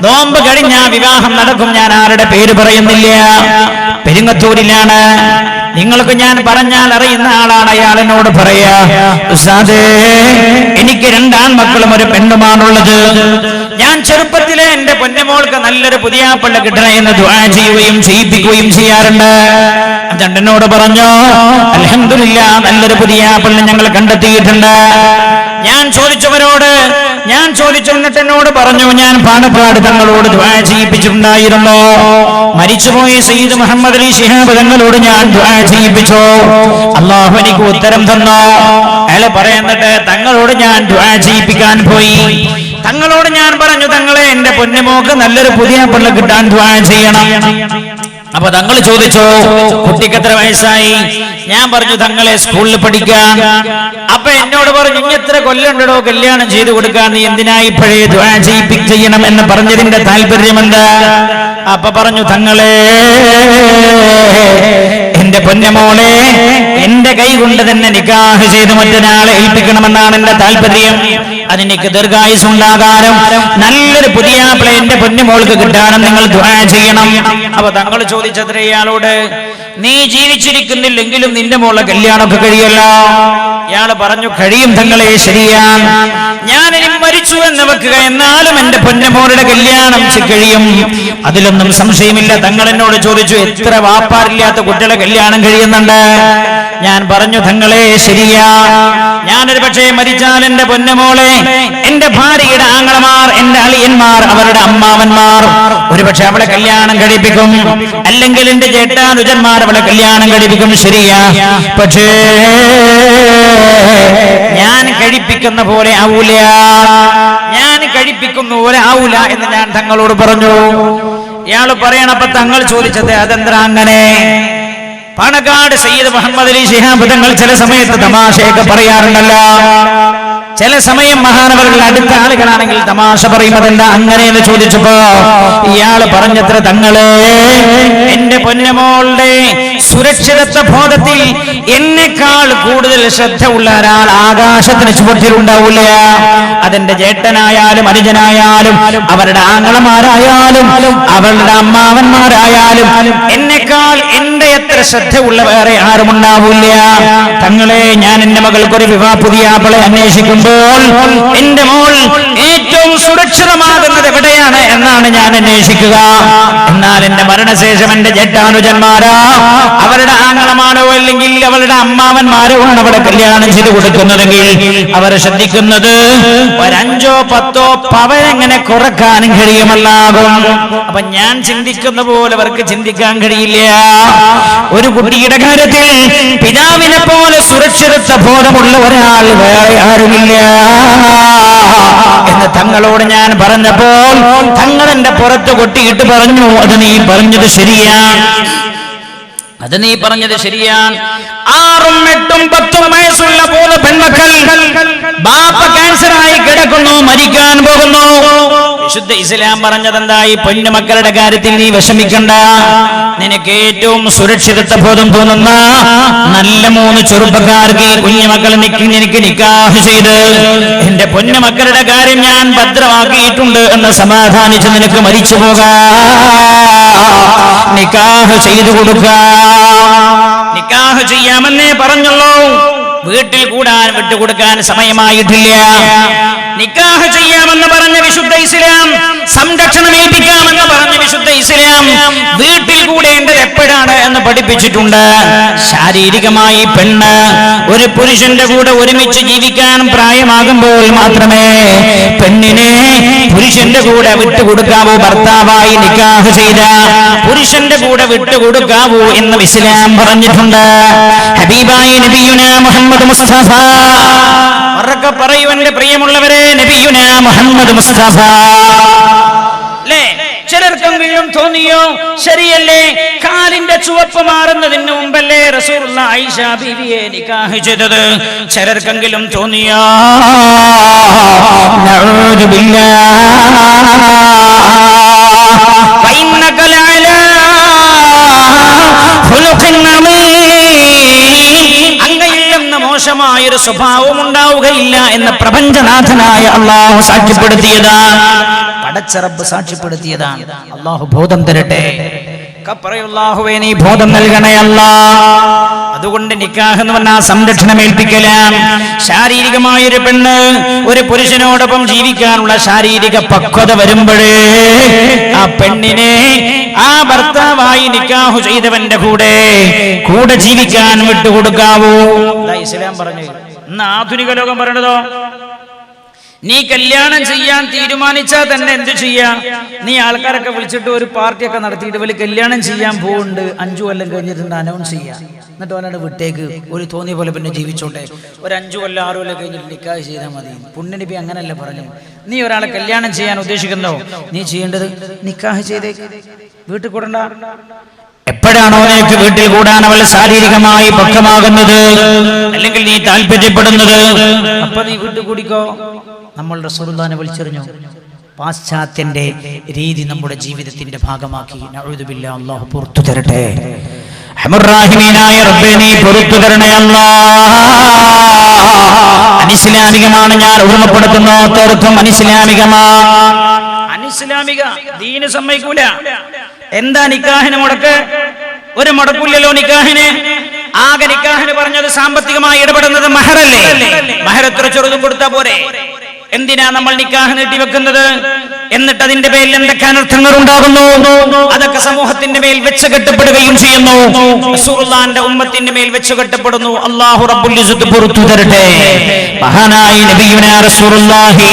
നോമ്പ് കഴിഞ്ഞ വിവാഹം നടക്കും. ഞാൻ ആരുടെ പേര് പറയുന്നില്ല, പെരിങ്ങത്തൂരിലാണ്. നിങ്ങൾക്ക് ഞാൻ പറഞ്ഞാൽ അറിയുന്ന ആളാണ്. അയാളിനോട് പറയാ, ഉസ്താദേ എനിക്ക് 2 ആൺമക്കളും 1 പെണ്ണുമാണുള്ളത്. ഞാൻ ചെറുപ്പത്തിലെ എന്റെ പൊന്നുമോൾക്ക് നല്ലൊരു പുതിയാപ്പള്ള കിട്ടണേ എന്ന് ദുആ ചെയ്യുകയും ചെയ്യിപ്പിക്കുകയും ചെയ്യാറുണ്ട്. എന്നോട് പറഞ്ഞു, അൽഹംദുലില്ലാ നല്ലൊരു പുതിയാപ്പള്ള ഞങ്ങൾ കണ്ടെത്തിയിട്ടുണ്ട്. ഞാൻ ചോദിച്ചു എന്നിട്ട് എന്നോട് പറഞ്ഞു, ഞാൻ പാണക്കാട് തങ്ങളോട് ദുആ ചെയ്യിപ്പിച്ചിട്ടുണ്ടായിരുന്നു. മരിച്ചുപോയ സയ്യിദ് മുഹമ്മദ് അലി ശിഹാബ് തങ്ങളോട് ഞാൻ ദുആ ചെയ്യിപ്പിച്ചു. അല്ലാഹു എനിക്ക് ഉത്തരം തന്നു. അയാൾ പറയുന്നിട്ട് തങ്ങളോട് ഞാൻ ദുആ ചെയ്യിപ്പിക്കാൻ പോയി. തങ്ങളോട് ഞാൻ പറഞ്ഞു, തങ്ങളെ എന്റെ പൊന്നുമോക്ക് നല്ലൊരു പുതിയ പെണ്ണ് കിട്ടാൻ ദുആ ചെയ്യണം. അപ്പൊ തങ്ങൾ ചോദിച്ചു, കുട്ടിക്ക് എത്ര വയസ്സായി? ഞാൻ പറഞ്ഞു, തങ്ങളെ സ്കൂളിൽ പഠിക്കാൻ. അപ്പൊ എന്നോട് പറഞ്ഞു, ഇനി എത്ര കൊല്ലണ്ടോ കല്യാണം ചെയ്തു കൊടുക്കാൻ, നീ എന്തിനായി ഇപ്പോഴേ ദുആ ചെയ്യണം എന്ന് പറഞ്ഞതിന്റെ താല്പര്യമെന്താ? അപ്പൊ പറഞ്ഞു, തങ്ങളെ എന്റെ പൊന്നമോളെ എന്റെ കൈ കൊണ്ട് തന്നെ നിക്കാഹ് ചെയ്ത് മറ്റൊരാളെ ഏൽപ്പിക്കണമെന്നാണ് എന്റെ താല്പര്യം. അതിനെനിക്ക് ദീർഘായുസ് ഉണ്ടാകാനും നല്ലൊരു പുതിയ ആപ്പിളെ എന്റെ പൊന്നുമോൾക്ക് കിട്ടാനും നിങ്ങൾ ദുആ ചെയ്യണം. അപ്പൊ തങ്ങൾ ചോദിച്ചത്രേ ഇയാളോട്, നീ ജീവിച്ചിരിക്കുന്നില്ലെങ്കിലും നിന്റെ മോളെ കല്യാണമൊക്കെ കഴിയല്ലോ? ഇയാള് പറഞ്ഞു, കഴിയും തങ്ങളെ, ശരിയാണ്, ഞാനിനി മരിച്ചു എന്ന് വെക്കുക, എന്നാലും എന്റെ പൊന്നമോളുടെ കല്യാണം കഴിയും, അതിലൊന്നും സംശയമില്ല. തങ്ങൾ എന്നോട് ചോദിച്ചു, എത്ര വാപ്പാരില്ലാത്ത കുട്ടികളെ കല്യാണം കഴിയുന്നുണ്ട്? ഞാൻ പറഞ്ഞു, തങ്ങളെ ശരിയാ, ഞാനൊരു പക്ഷേ മരിച്ചാൽ എന്റെ പൊന്നമോളെ എന്റെ ഭാര്യയുടെ ആങ്ങളമാർ, എന്റെ അളിയന്മാർ, അവരുടെ അമ്മാവന്മാർ ഒരുപക്ഷെ അവളെ കല്യാണം കഴിപ്പിക്കും, അല്ലെങ്കിൽ എന്റെ ചേട്ടാനുജന്മാർ അവളെ കല്യാണം കഴിപ്പിക്കും, ശരിയാ. പക്ഷേ ഞാൻ കഴിപ്പിക്കുന്ന പോലെ ആവൂല, ഞാൻ കഴിപ്പിക്കുന്ന പോലെ ആവൂല എന്ന് ഞാൻ തങ്ങളോട് പറഞ്ഞു. ഇയാള് പറയണം. അപ്പൊ തങ്ങൾ ചോദിച്ചത്, അതെന്താ അങ്ങനെ? പാണക്കാട് സയ്യിദ് മുഹമ്മദ് അലി ശിഹാബ് തങ്ങൾ ചില സമയത്ത് തമാശയൊക്കെ പറയാറുണ്ടല്ലോ. ചില സമയം മഹാനവറുകൾ അടുത്ത ആളുകളാണെങ്കിൽ തമാശ പറയുന്നതല്ല അങ്ങനെയെന്ന് ചോദിച്ചപ്പോ ഇയാള് പറഞ്ഞത്ര, തങ്ങളെ എന്റെ പൊന്നമോളുടെ സുരക്ഷിതത്വ ബോധത്തിൽ എന്നെക്കാൾ കൂടുതൽ ശ്രദ്ധ ഉള്ള ഒരാൾ ആകാശത്തിന് ചുവട്ടിലുണ്ടാവില്ല. അതെന്റെ ചേട്ടനായാലും അനുജനായാലും അവരുടെ ആങ്ങളമാരായാലും അവരുടെ അമ്മാവന്മാരായാലും എന്നെക്കാൾ എന്റെ എത്ര ശ്രദ്ധ ഉള്ള വേറെ ആരും ഉണ്ടാവില്ല. തങ്ങളെ ഞാൻ എന്റെ മകൾക്കൊരു പുതിയ ആപ്പിളെ അന്വേഷിക്കുമ്പോൾ എന്റെ മോൾ ഏറ്റവും സുരക്ഷിതമാകുന്നത് എവിടെയാണ് എന്നാണ് ഞാൻ അന്വേഷിക്കുക. എന്നാൽ എന്റെ മരണശേഷം എന്റെ ജേഷ്ഠാനുജന്മാരോ അവരുടെ ആങ്ങളമാരോ അല്ലെങ്കിൽ അവരുടെ അമ്മാവന്മാരോ ആണ് അവിടെ കല്യാണം ചെയ്ത് കൊടുക്കുന്നതെങ്കിൽ അവർ ശ്രദ്ധിക്കുന്നത് ഒരു 5 or 10 പവൻ എങ്ങനെ കുറക്കാനും കഴിയുമല്ലാകും. അപ്പൊ ഞാൻ ചിന്തിക്കുന്ന പോലെ അവർക്ക് ചിന്തിക്കാൻ കഴിയില്ല. ഒരു കുട്ടിയുടെ കാര്യത്തിൽ പിതാവിനെ പോലെ സുരക്ഷിതത്വ ബോധമുള്ള ഒരാൾ വേറെ ആരുമില്ല എന്ന് തങ്ങളോട് ഞാൻ പറഞ്ഞപ്പോൾ തങ്ങൾ എന്റെ പുറത്ത് കൊട്ടിയിട്ട് പറഞ്ഞു, അത് നീ പറഞ്ഞത് ശരിയാണ്, അത് നീ പറഞ്ഞത് ശരിയാണ്. 6, 8, 10 വയസ്സുള്ള പോലെ പെൺമക്കൾ ബാപ്പ ക്യാൻസറായി കിടക്കുന്നു, മരിക്കാൻ പോകുന്നു. വിശുദ്ധ ഇസ്ലാം പറഞ്ഞതെന്തായി? പൊന്നുമക്കളുടെ കാര്യത്തിൽ നീ വിഷമിക്കണ്ട, നിനക്ക് ഏറ്റവും സുരക്ഷിതത്വ ബോധം തോന്നുന്ന നല്ല 3 ചെറുപ്പക്കാർക്ക് ഈ കുഞ്ഞുമക്കൾ നിനക്ക് നിക്കാഹ് ചെയ്ത് എന്റെ പൊന്നുമക്കളുടെ കാര്യം ഞാൻ ഭദ്രമാക്കിയിട്ടുണ്ട് എന്ന് സമാധാനിച്ച് നിനക്ക് മരിച്ചു പോകാം, നിക്കാഹ് ചെയ്തു കൊടുക്കാം. നിക്കാഹ് ചെയ്യാമെന്നേ പറഞ്ഞുള്ളൂ, വീട്ടിൽ കൂടാൻ വിട്ടുകൊടുക്കാൻ സമയമായിട്ടില്ല. നിക്കാഹ് ചെയ്യാമെന്ന് പറഞ്ഞ വിശുദ്ധ ഇസ്ലാം, സംരക്ഷണം ഏൽപ്പിക്കാമെന്ന് പറഞ്ഞ വിശുദ്ധ ഇസ്ലാം വീട്ടിൽ കൂടേണ്ടത് എപ്പോഴാണ് എന്ന് പഠിപ്പിച്ചിട്ടുണ്ട്. ശാരീരികമായി പെണ്ണ് ഒരു പുരുഷന്റെ കൂടെ ഒരുമിച്ച് ജീവിക്കാൻ പ്രായമാകുമ്പോൾ മാത്രമേ പെണ്ണിനെ പുരുഷന്റെ കൂടെ വിട്ടുകൊടുക്കാവൂ. ഭർത്താവായി നിക്കാഹ് ചെയ്ത പുരുഷന്റെ കൂടെ വിട്ടുകൊടുക്കാവൂ എന്ന് ഇസ്ലാം പറഞ്ഞിട്ടുണ്ട്. ഹബീബായി നബിയുനാ മുഹമ്മദ് മുസ്തഫ, ഉറക്കെ പറയൂ എന്റെ പ്രിയമുള്ളവരെ, നബിയുനാ മുഹമ്മദ് മുസ്തഫ. ചിലർക്കെങ്കിലും തോന്നിയോ ശരിയല്ലേ, കാലിന്റെ ചുവപ്പ് മാറുന്നതിന് മുമ്പല്ലേ റസൂലുള്ളാഹി ആയിഷ ബീവിയെ നിക്കാഹ് ചെയ്തത്? ചിലർക്കെങ്കിലും തോന്നിയോ? നഊദു ബില്ലാഹ് വഇന്നക ലഅലാ ഖുലുഖിൻ അമീൻ, അങ്ങയില്ലെന്ന മോശമായൊരു സ്വഭാവം ഉണ്ടാവുകയില്ല എന്ന് പ്രപഞ്ചനാഥനായ അല്ലാഹു സാക്ഷ്യപ്പെടുത്തിയതാണ്, പടച്ച റബ്ബ് സാക്ഷ്യപ്പെടുത്തിയതാണ്. അല്ലാഹു ബോധം തരട്ടെ. അല്ലാഹുവേ നീ ബോധം നൽകണേ അല്ലാഹ്. അതുകൊണ്ട് നിക്കാഹ് എന്ന് പറഞ്ഞാൽ സംരക്ഷണം ഏൽപ്പിക്കലാണ്. ശാരീരികമായൊരു പെണ്ണ് ഒരു പുരുഷനോടൊപ്പം ജീവിക്കാനുള്ള ശാരീരിക പക്വത വരുമ്പോഴേ ആ പെണ്ണിനെ ആ ഭർത്താവായി നിക്കാഹ് ചെയ്തവന്റെ കൂടെ ജീവിക്കാൻ വിട്ടുകൊടുക്കാവൂ. ഇസ്ലാം പറഞ്ഞു. ഇന്ന് ആധുനിക ലോകം പറയണതോ, നീ കല്യാണം ചെയ്യാൻ തീരുമാനിച്ചാൽ തന്നെ എന്ത് ചെയ്യാ? നീ ആൾക്കാരൊക്കെ വിളിച്ചിട്ട് ഒരു പാർട്ടിയൊക്കെ നടത്തിയിട്ട് വലിയ കല്യാണം ചെയ്യാൻ പോകുന്നുണ്ട്, 5 കൊല്ലം കഴിഞ്ഞിട്ടുണ്ട് അനൗൺസ് ചെയ്യാം.
എന്നിട്ട് അവനോട് വിട്ടേക്ക്, ഒരു തോന്നിയ പോലെ പിന്നെ ജീവിച്ചോട്ടെ, ഒരു 5 കൊല്ലം 6 കൊല്ലം കഴിഞ്ഞിട്ട് നിക്കാഹ് ചെയ്താൽ മതി. പുണ്യനബി അങ്ങനല്ല പറഞ്ഞു. നീ ഒരാളെ കല്യാണം ചെയ്യാൻ ഉദ്ദേശിക്കുന്നോ, നീ ചെയ്യേണ്ടത് നിക്കാഹ് ചെയ്തേക്ക്, വീട്ടിൽ കൂടണ്ട.
എപ്പോഴാണോ നിനക്ക് വീട്ടിൽ കൂടാൻ അവൾ ശാരീരികമായി പക്വമാകുന്നത്, അല്ലെങ്കിൽ നീ താല്പര്യപ്പെടുന്നത്,
അപ്പൊ നീ വീട്ടിൽ കൂടിക്കോ. നമ്മൾ റസൂലുള്ളാഹിനെ വിളിച്ചെറിഞ്ഞു. പാശ്ചാത്യന്റെ രീതി നമ്മുടെ ജീവിതത്തിന്റെ ഭാഗമാക്കി. നഊദു ബില്ലാഹ്, അല്ലാഹു പുറത്തു തരട്ടെ.
റഹീമീനായ റബ്ബേ, നീ പുറത്തു തരണേ അല്ലാഹ്. അനിസ്ലാമികമാണ് ഞാൻ ഓർമ്മപ്പെടുത്തുന്നു, തീർത്തും
അനിസ്ലാമിക ദീന് സമ്മതിക്കൂല. എന്താ നിക്കാഹിന് മുടക്ക്? ഒരു മുടക്കില്ലല്ലോ നിക്കാഹിന്. ആകെ നിക്കാഹിന് പറഞ്ഞത് സാമ്പത്തികമായി ഇടപെടുന്നത് മഹറല്ലേ. മഹർ എത്ര ചെറുതും കൊടുത്താ പോരെ? എന്തിനാ നമ്മൾ നിക്കാഹ് നീട്ടിവെക്കുന്നത്? എന്നിട്ട് അതിന്റെ പേരിൽ എന്തൊക്കെ അനർത്ഥങ്ങൾ ഉണ്ടാകുന്നു, അതൊക്കെ സമൂഹത്തിന്റെ മേൽ വെച്ച് കെട്ടപ്പെടുകയും ചെയ്യുന്നു. റസൂലുള്ളാഹിന്റെ ഉമ്മത്തിന്റെ മേൽ വെച്ച് കെട്ടപ്പെടുന്നു. അല്ലാഹു റബ്ബുൽ ഇസ്സത്ത് പുറത്തു തരട്ടെ.
മഹാനായ നബിയുനാ റസൂലുള്ളാഹി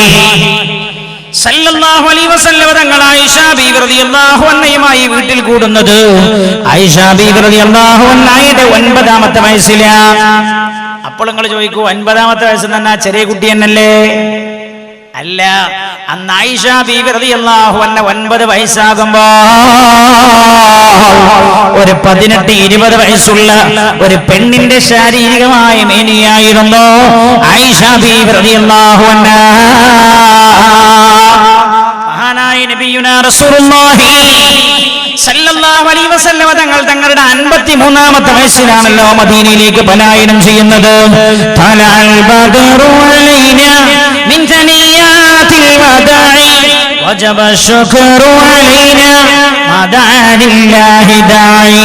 സല്ലല്ലാഹു അലൈഹി വസല്ലം തങ്ങൾ ആയിഷ ബീവി റളിയല്ലാഹു അൻഹയുമായി വീട്ടിൽ കൂടുന്നത്
ആയിഷ ബീവി റളിയല്ലാഹു അൻഹയുടെ 9ാമത്തെ വയസ്സിലാണ്.
അപ്പോൾ നിങ്ങൾ ചോദിക്കൂ, 9ാമത്തെ വയസ്സ് തന്നെ ചെറിയ കുട്ടി എന്നല്ലേ? അല്ല, അന്ന് ആയിഷ ബീവി റളിയല്ലാഹു അൻഹ 9 വയസ്സാകുമ്പോ
ഒരു 18-20 വയസ്സുള്ള ഒരു പെണ്ണിന്റെ ശാരീരികമായ മേനിയായിരുന്നു ആയിഷ ബീവി റളിയല്ലാഹു അൻഹ.
മഹാനായ നബിയുനാ റസൂലുള്ളാഹി സല്ലല്ലാഹു അലൈഹി വസല്ലം തങ്ങൾ തങ്ങളുടെ 53ാമത്തെ വയസ്സിലാണല്ലോ മദീനയിലേക്ക് പലായനം ചെയ്യുന്നത്.
തലൽ ബദറു അലൈനാ മിൻ തനിയാതിൽ വദാഇ വജബ ശുക്റു അലൈനാ മദഅ ലില്ലാഹി ദാഇ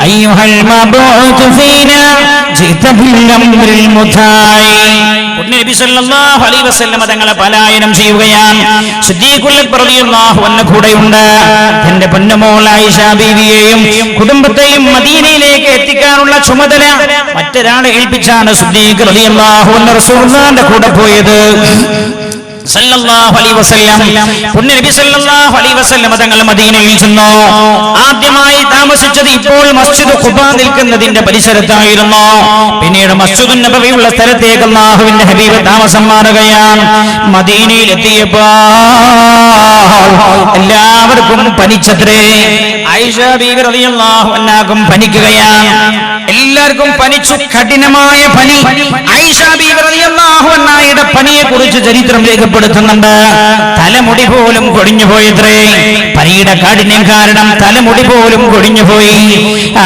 അയ്യുഹൽ മബ്ഊത്ത് ഫീനാ ജിത ബിൽ അംറിൽ മുതാഇ.
നബി സല്ലല്ലാഹു അലൈഹി വസല്ലം തങ്ങളെ പലായനം ചെയ്യുകയാണ്. സിദ്ദീഖുൽ അക്ബർ റളിയല്ലാഹു അൻഹു കൂടെയുണ്ട്. തന്റെ പൊന്നുമോൾ ആയിഷ ബീവിയെയും കുടുംബത്തെയും മദീനയിലേക്ക് എത്തിക്കാനുള്ള ചുമതല മറ്റൊരാളെ ഏൽപ്പിച്ചാണ് സിദ്ദീഖ് റളിയല്ലാഹു അൻഹു റസൂലുള്ളാഹിന്റെ കൂടെ പോയത്. സല്ലല്ലാഹു അലൈഹി വസല്ലം നബി സല്ലല്ലാഹു അലൈഹി വസല്ലം തങ്ങൾ മദീനയിൽ ചെന്നു. ആദ്യമായി താമസിച്ചത് ഇപ്പോൾ മസ്ജിദ് ഖുബാ നിൽക്കുന്നതിന്റെ പരിസരത്തായിരുന്നു. പിന്നീട് മസ്ജിദുൻ നബവി ഉള്ള സ്ഥലത്തേക്ക് അല്ലാഹുവിന്റെ ഹബീബ് താമസം മാറുകയാണ്. മദീനയിൽ എത്തിയപ്പോൾ എല്ലാവർക്കും പനിച്ചത്രേ. ആയിഷ ബീവി റളിയല്ലാഹു അൻഹാക്കും പനിക്കുകയാണ്. എല്ലാവർക്കും പനിച്ചു, കഠിനമായ പനി. ആയിഷ ബീവി റളിയല്ലാഹു അൻഹയുടെ പനിയെ കുറിച്ച് ചരിത്രം രേഖപ്പെടുത്തുന്നുണ്ട്. തലമുടി പോലും കൊഴിഞ്ഞുപോയത്രേ. പനിയുടെ കാഠിന്യം കാരണം തലമുടി പോലും കൊഴിഞ്ഞുപോയി.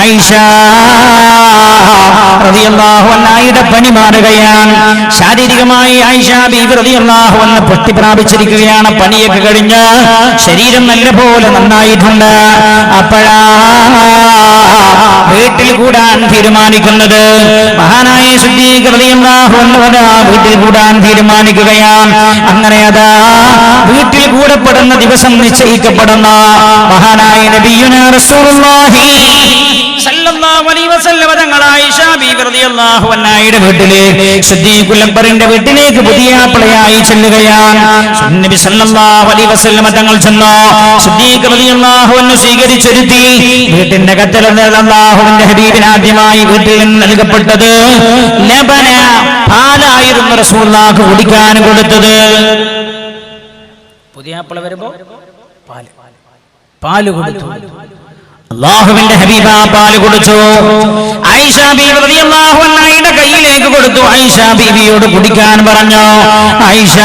ആയിഷ റളിയല്ലാഹു അൻഹയുടെ പനി മാറുകയാണ്. ശാരീരികമായി ആയിഷ ബീവി റളിയല്ലാഹു അൻഹ പുഷ്ടി പ്രാപിച്ചിരിക്കുകയാണ്. പനിയൊക്കെ കഴിഞ്ഞ് ശരീരം നല്ലപോലെ നന്നായിട്ടുണ്ട്. അപ്പോഴാ വീട്ടിൽ കൂടാൻ തീരുമാനിക്കുന്നത്. മഹാനായ സിദ്ദീഖ് റളിയല്ലാഹു അൻഹു വീട്ടിൽ കൂടാൻ തീരുമാനിക്കുകയാണ്. അങ്ങനെ അതാ വീട്ടിൽ കൂടപ്പെടുന്ന ദിവസം നിശ്ചയിക്കപ്പെടുന്ന മഹാനായ നബിയുനാ റസൂലുള്ളാഹി സല്ലല്ലാഹു അലൈഹി വസല്ലം തങ്ങൾ ആയിഷ ബീവി റളിയല്ലാഹു അൻഹയുടെ വീട്ടിലേക്ക് സിദ്ദീഖുൽ അക്ബറിന്റെ വീട്ടിലേക്ക് പുതിയാപ്പിളയായി ചെല്ലുകയാണ്. നബി സല്ലല്ലാഹു അലൈഹി വസല്ലം തങ്ങൾ ചെന്നു. സിദ്ദീഖ് റളിയല്ലാഹു അൻഹു സ്വീകരിച്ചിരുത്തി. വീട്ടിന്റെ കത്തലിൽ അല്ലാഹുവിന്റെ ഹബീബിന് ആദ്യമായി വീട്ടിൽ നിന്ന് നൽകപ്പെട്ടത് ലബന, പാലായിരുന്നു റസൂലുള്ളാഹിക്ക് കുടിക്കാൻ കൊടുത്തത്. പുതിയാപ്പിള വരുമ്പോ പാല് കൊടുത്തു.
അല്ലാഹുവിന്റെ ഹബീബ പാല് കുടിച്ചു. ആയിഷ ബീവി റളിയല്ലാഹു അൻഹയുടെ കയ്യിലേക്ക് കൊടുത്തു. ആയിഷ ബീവിയോട് കുടിക്കാൻ പറഞ്ഞു. ആയിഷ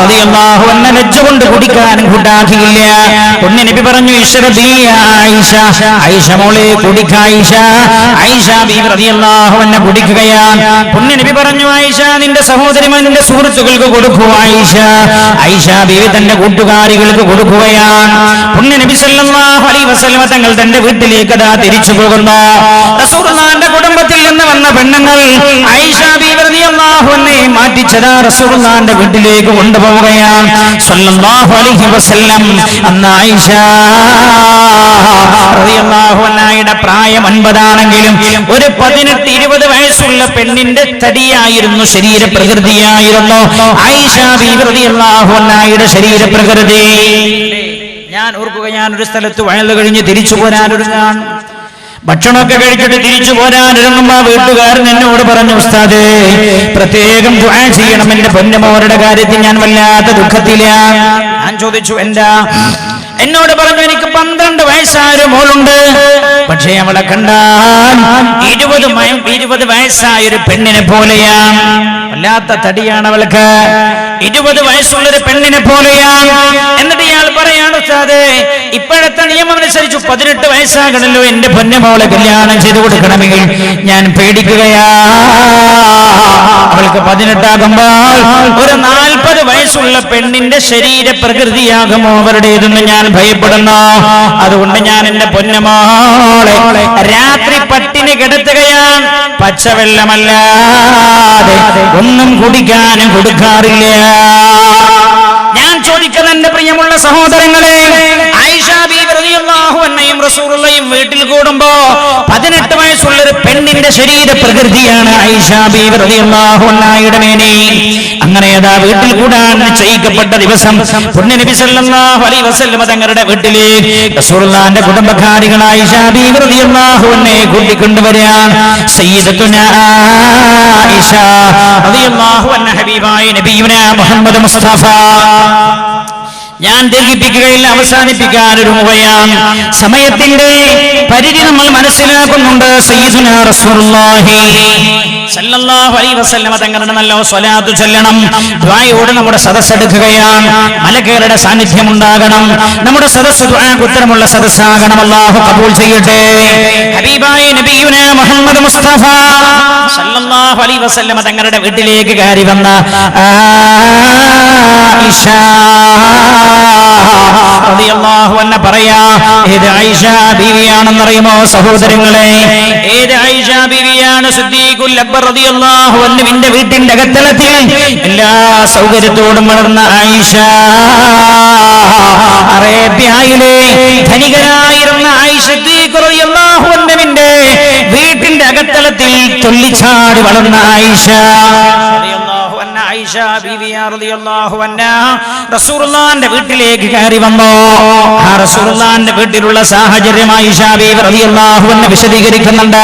റളിയല്ലാഹു അൻഹ ലജ്ജകൊണ്ട് കുടിക്കാൻ കൂട്ടാക്കിയില്ല. നബി പറഞ്ഞു, ഇശ്റബി ആയിഷ, ആയിഷ മോളെ കുടിക്ക ആയിഷ. ആയിഷ ബീവി റളിയല്ലാഹു അൻഹ കുടിക്കുകയാണ്. നബി പറഞ്ഞു, ആയിഷ നിന്റെ സഹോദരിമാർ നിന്റെ സുഹൃത്തുക്കൾക്ക് കൊടുക്കൂ ആയിഷ. ആയിഷ ബീവി തന്റെ കൂട്ടുകാരികൾക്ക് കൊടുക്കുകയാണ്. നബി സല്ലല്ലാഹു അലൈഹി വസല്ലം തങ്ങൾ തന്റെ വീട്ടിലേക്ക് അതാ തിരിച്ചു പോകുന്നു. റസൂലുള്ളാഹിന്റെ കുടുംബത്തിൽ നിന്ന് വന്ന പെണ്ണുങ്ങൾ ആയിഷ ബീവി റളിയല്ലാഹു അൻഹയെ മാറ്റിച്ചതാ റസൂലുള്ളാഹിന്റെ വീട്ടിലേക്ക് കൊണ്ടുപോവുകയാണ്. സല്ലല്ലാഹു അലൈഹി വസല്ലം അന്ന് ആയിഷ റളിയല്ലാഹു അൻഹയുടെ പ്രായം 9 ആണെങ്കിലും ഒരു 18-20 വയസ്സുള്ള പെണ്ണിന്റെ തടിയായിരുന്നു, ശരീരപ്രകൃതിയായിരുന്നു ആയിഷ ബീവി റളിയല്ലാഹു അൻഹയുടെ ശരീരപ്രകൃതി.
ഞാൻ ഓർക്കുക, ഞാൻ ഒരു സ്ഥലത്ത് വയല് കഴിഞ്ഞ് തിരിച്ചു പോരാനൊരുങ്ങാൻ. ഭക്ഷണമൊക്കെ കഴിച്ചിട്ട് തിരിച്ചു പോരാനൊരുങ്ങുമ്പോ വീട്ടുകാരൻ എന്നോട് പറഞ്ഞു, ഉസ്താദേ പ്രത്യേകം ദുആ ചെയ്യണം, എന്റെ പൊന്നുമോരുടെ കാര്യത്തിൽ ഞാൻ വല്ലാത്ത ദുഃഖത്തിലാണ്. ഞാൻ ചോദിച്ചു എന്താ? എന്നോട് പറഞ്ഞു, എനിക്ക് 12 വയസ്സായ ഒരു മോളുണ്ട്. പക്ഷേ അവളെ കണ്ടാൽ 20 വയസ്സായ ഒരു പെണ്ണിനെ പോലെയാണ്. വല്ലാത്ത തടിയാണ് അവൾക്ക്. 20 വയസ്സുള്ളൊരു പെണ്ണിനെ പോലെയാണ്. എന്നിട്ട് ഇയാൾ പറയാണ്, ഉസ്താദേ ഇപ്പോഴത്തെ നിയമം അനുസരിച്ച് 18 വയസ്സാകണല്ലോ എന്റെ പൊന്നുമോളെ കല്യാണം ചെയ്തു കൊടുക്കണമെങ്കിൽ. ഞാൻ പേടിക്കുകയാ. അവൾക്ക് 18 ആകുമ്പോൾ ഒരു 40 വയസ്സുള്ള പെണ്ണിന്റെ ശരീര പ്രകൃതിയാകുമോ അവരുടേതെന്ന് ഞാൻ ഭയപ്പെടുന്നു. അതുകൊണ്ട് ഞാൻ എന്റെ പൊന്നുമോളെ രാത്രി പട്ടിണി കിടത്തുകയാണ്. പച്ചവെള്ളമല്ലാതെ ഒന്നും കുടിക്കാനും കൊടുക്കാറില്ല. ഞാൻ ചോദിക്കുന്നത് എന്റെ പ്രിയമുള്ള സഹോദരങ്ങളെ, ആയിഷ ബീവി റളിയല്ലാഹു അൻഹയും റസൂലുള്ളാഹിയും വീട്ടിൽ കൂടുമ്പോ 18 വയസ്സുള്ള ഒരു പെണ്ണിന്റെ ശരീര പ്രകൃതിയാണ് ആയിഷ ബീവി റളിയല്ലാഹു അൻഹയുടെ മേനി. അങ്ങനെ അതാ വീട്ടിൽ കൂടാൻ നിശ്ചയിക്കപ്പെട്ട ദിവസം പുണ്യനബി സല്ലല്ലാഹു അലൈഹി വസല്ലം തങ്ങളുടെ വീട്ടിലേക്ക് റസൂലുള്ളാഹിന്റെ കുടുംബക്കാരികൾ ആയിഷ ബീവി റളിയല്ലാഹു അൻഹയെ കൂട്ടിക്കൊണ്ടുവരാൻ സയ്യിദത്തുനാ ആയിഷ റളിയല്ലാഹു അൻഹ ഹബീബായ നബിയുനാ മുഹമ്മദ് മുസ്തഫ. ഞാൻ ദീർഘിപ്പിക്കുകയില്ല, അവസാനിപ്പിക്കാനൊരുങ്ങുകയാണ്. സമയത്തിന്റെ പരിധി നമ്മൾ മനസ്സിലാക്കുന്നുണ്ട്. സയ്യിദുനാ റസൂലുള്ളാഹി സല്ലല്ലാഹു അലൈഹി വസല്ലം തങ്ങളുടെ നല്ല സ്വലാത്ത് ചൊല്ലണം. ദുആയോട് നമ്മുടെ സദസ്സ് എടുക്കുകയാണ്. മലക്കുകളുടെ സാന്നിധ്യം ഉണ്ടാകണം. നമ്മുടെ സദസ്സ് ദുആക്ക് ഉത്തരമുള്ള സദസ്സാകണം. അല്ലാഹു കബൂൽ ചെയ്യട്ടെ. ഹബീബായ നബിയുനാ മുഹമ്മദ് മുസ്തഫ സല്ലല്ലാഹു അലൈഹി വസല്ലം തങ്ങളുടെ വീട്ടിലേക്ക് കയറി വന്ന ആയിഷ റളിയല്ലാഹു അൻഹ പറയാ, ഏത് ആയിഷ ബീവിയാണെന്നറിയുമോ സഹോദരങ്ങളെ? ഏത് ആയിഷ ബീവിയാണ്? സിദ്ദീഖുൽ അക്ബർ റളിയല്ലാഹു അൻഹുവിന്റെ വീട്ടിന്റെ അകത്തളത്തിൽ എല്ലാ സൗകര്യത്തോടും വളർന്ന ആയിഷ. അറേബ്യയിലെ ധനികനായിരുന്ന ആയിഷ സിദ്ദീഖ് റളിയല്ലാഹു അൻഹുവിന്റെ വീട്ടിന്റെ അകത്തളത്തിൽ തുള്ളിച്ചാടി വളർന്ന ആയിഷ ആയിഷ ബീവി റളിയല്ലാഹു അൻഹാ റസൂലുള്ളാഹിന്റെ വീട്ടിലേക്ക് കയറി വന്നു. ആ റസൂലുള്ളാഹിന്റെ വീട്ടിലുള്ള സാഹചര്യം ആയിഷ ബീവി റളിയല്ലാഹു അൻഹ വിശദീകരിക്കുന്നുണ്ട്.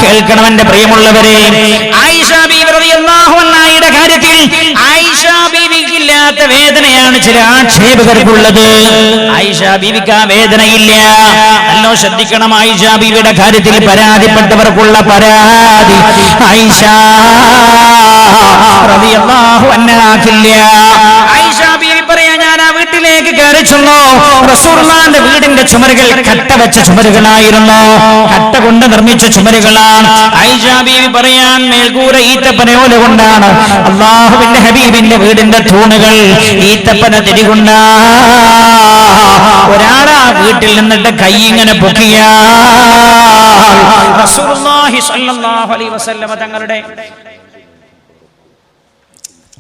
കേൾക്കണം എന്റെ പ്രിയമുള്ളവരെ. ആയിഷ ബീവി റളിയല്ലാഹു അൻഹയുടെ കാര്യത്തിൽ ആയിഷ ബീവിക്ക് ഇല്ലാത്ത വേദനയാണ് ചില ആക്ഷേപകർക്കുള്ളത്. ആയിഷ ബീവിക്ക് ആ വേദനയില്ല. നല്ലോ ശ്രദ്ധിക്കണം. ആയിഷ ബീവിയുടെ കാര്യത്തിൽ പരാതിപ്പെട്ടവർക്കുള്ള പരാതി ആയിഷ റളിയല്ലാഹു അൻഹാക്കില്ല. ആയിഷ ബീവി പറയാ, ഞാൻ ആ വീട്ടിലേക്ക് കയറി ചെന്നു. റസൂലുള്ളാഹിന്റെ വീടിന്റെ ചുമരുകൾ കട്ട വെച്ച ചുമരുകളായിരുന്നു. കട്ട കൊണ്ട് നിർമ്മിച്ച ചുമരുകളാണ്. ആയിഷ ബീവി പറയാൻ, മേൽക്കൂര ഈത്തപ്പനയോല കൊണ്ടാണ്. അല്ലാഹുവിന്റെ ഹബീബിന്റെ വീടിന്റെ തൂണുകൾ ഈത്തപ്പന തിരികൊണ്ടാ. ഒരാളാ വീട്ടിൽ നിന്നിട്ട് കൈ ഇങ്ങനെ പൊക്കിയാ റസൂലുള്ളാഹി സ്വല്ലല്ലാഹു അലൈഹി വസല്ലം തങ്ങളുടെ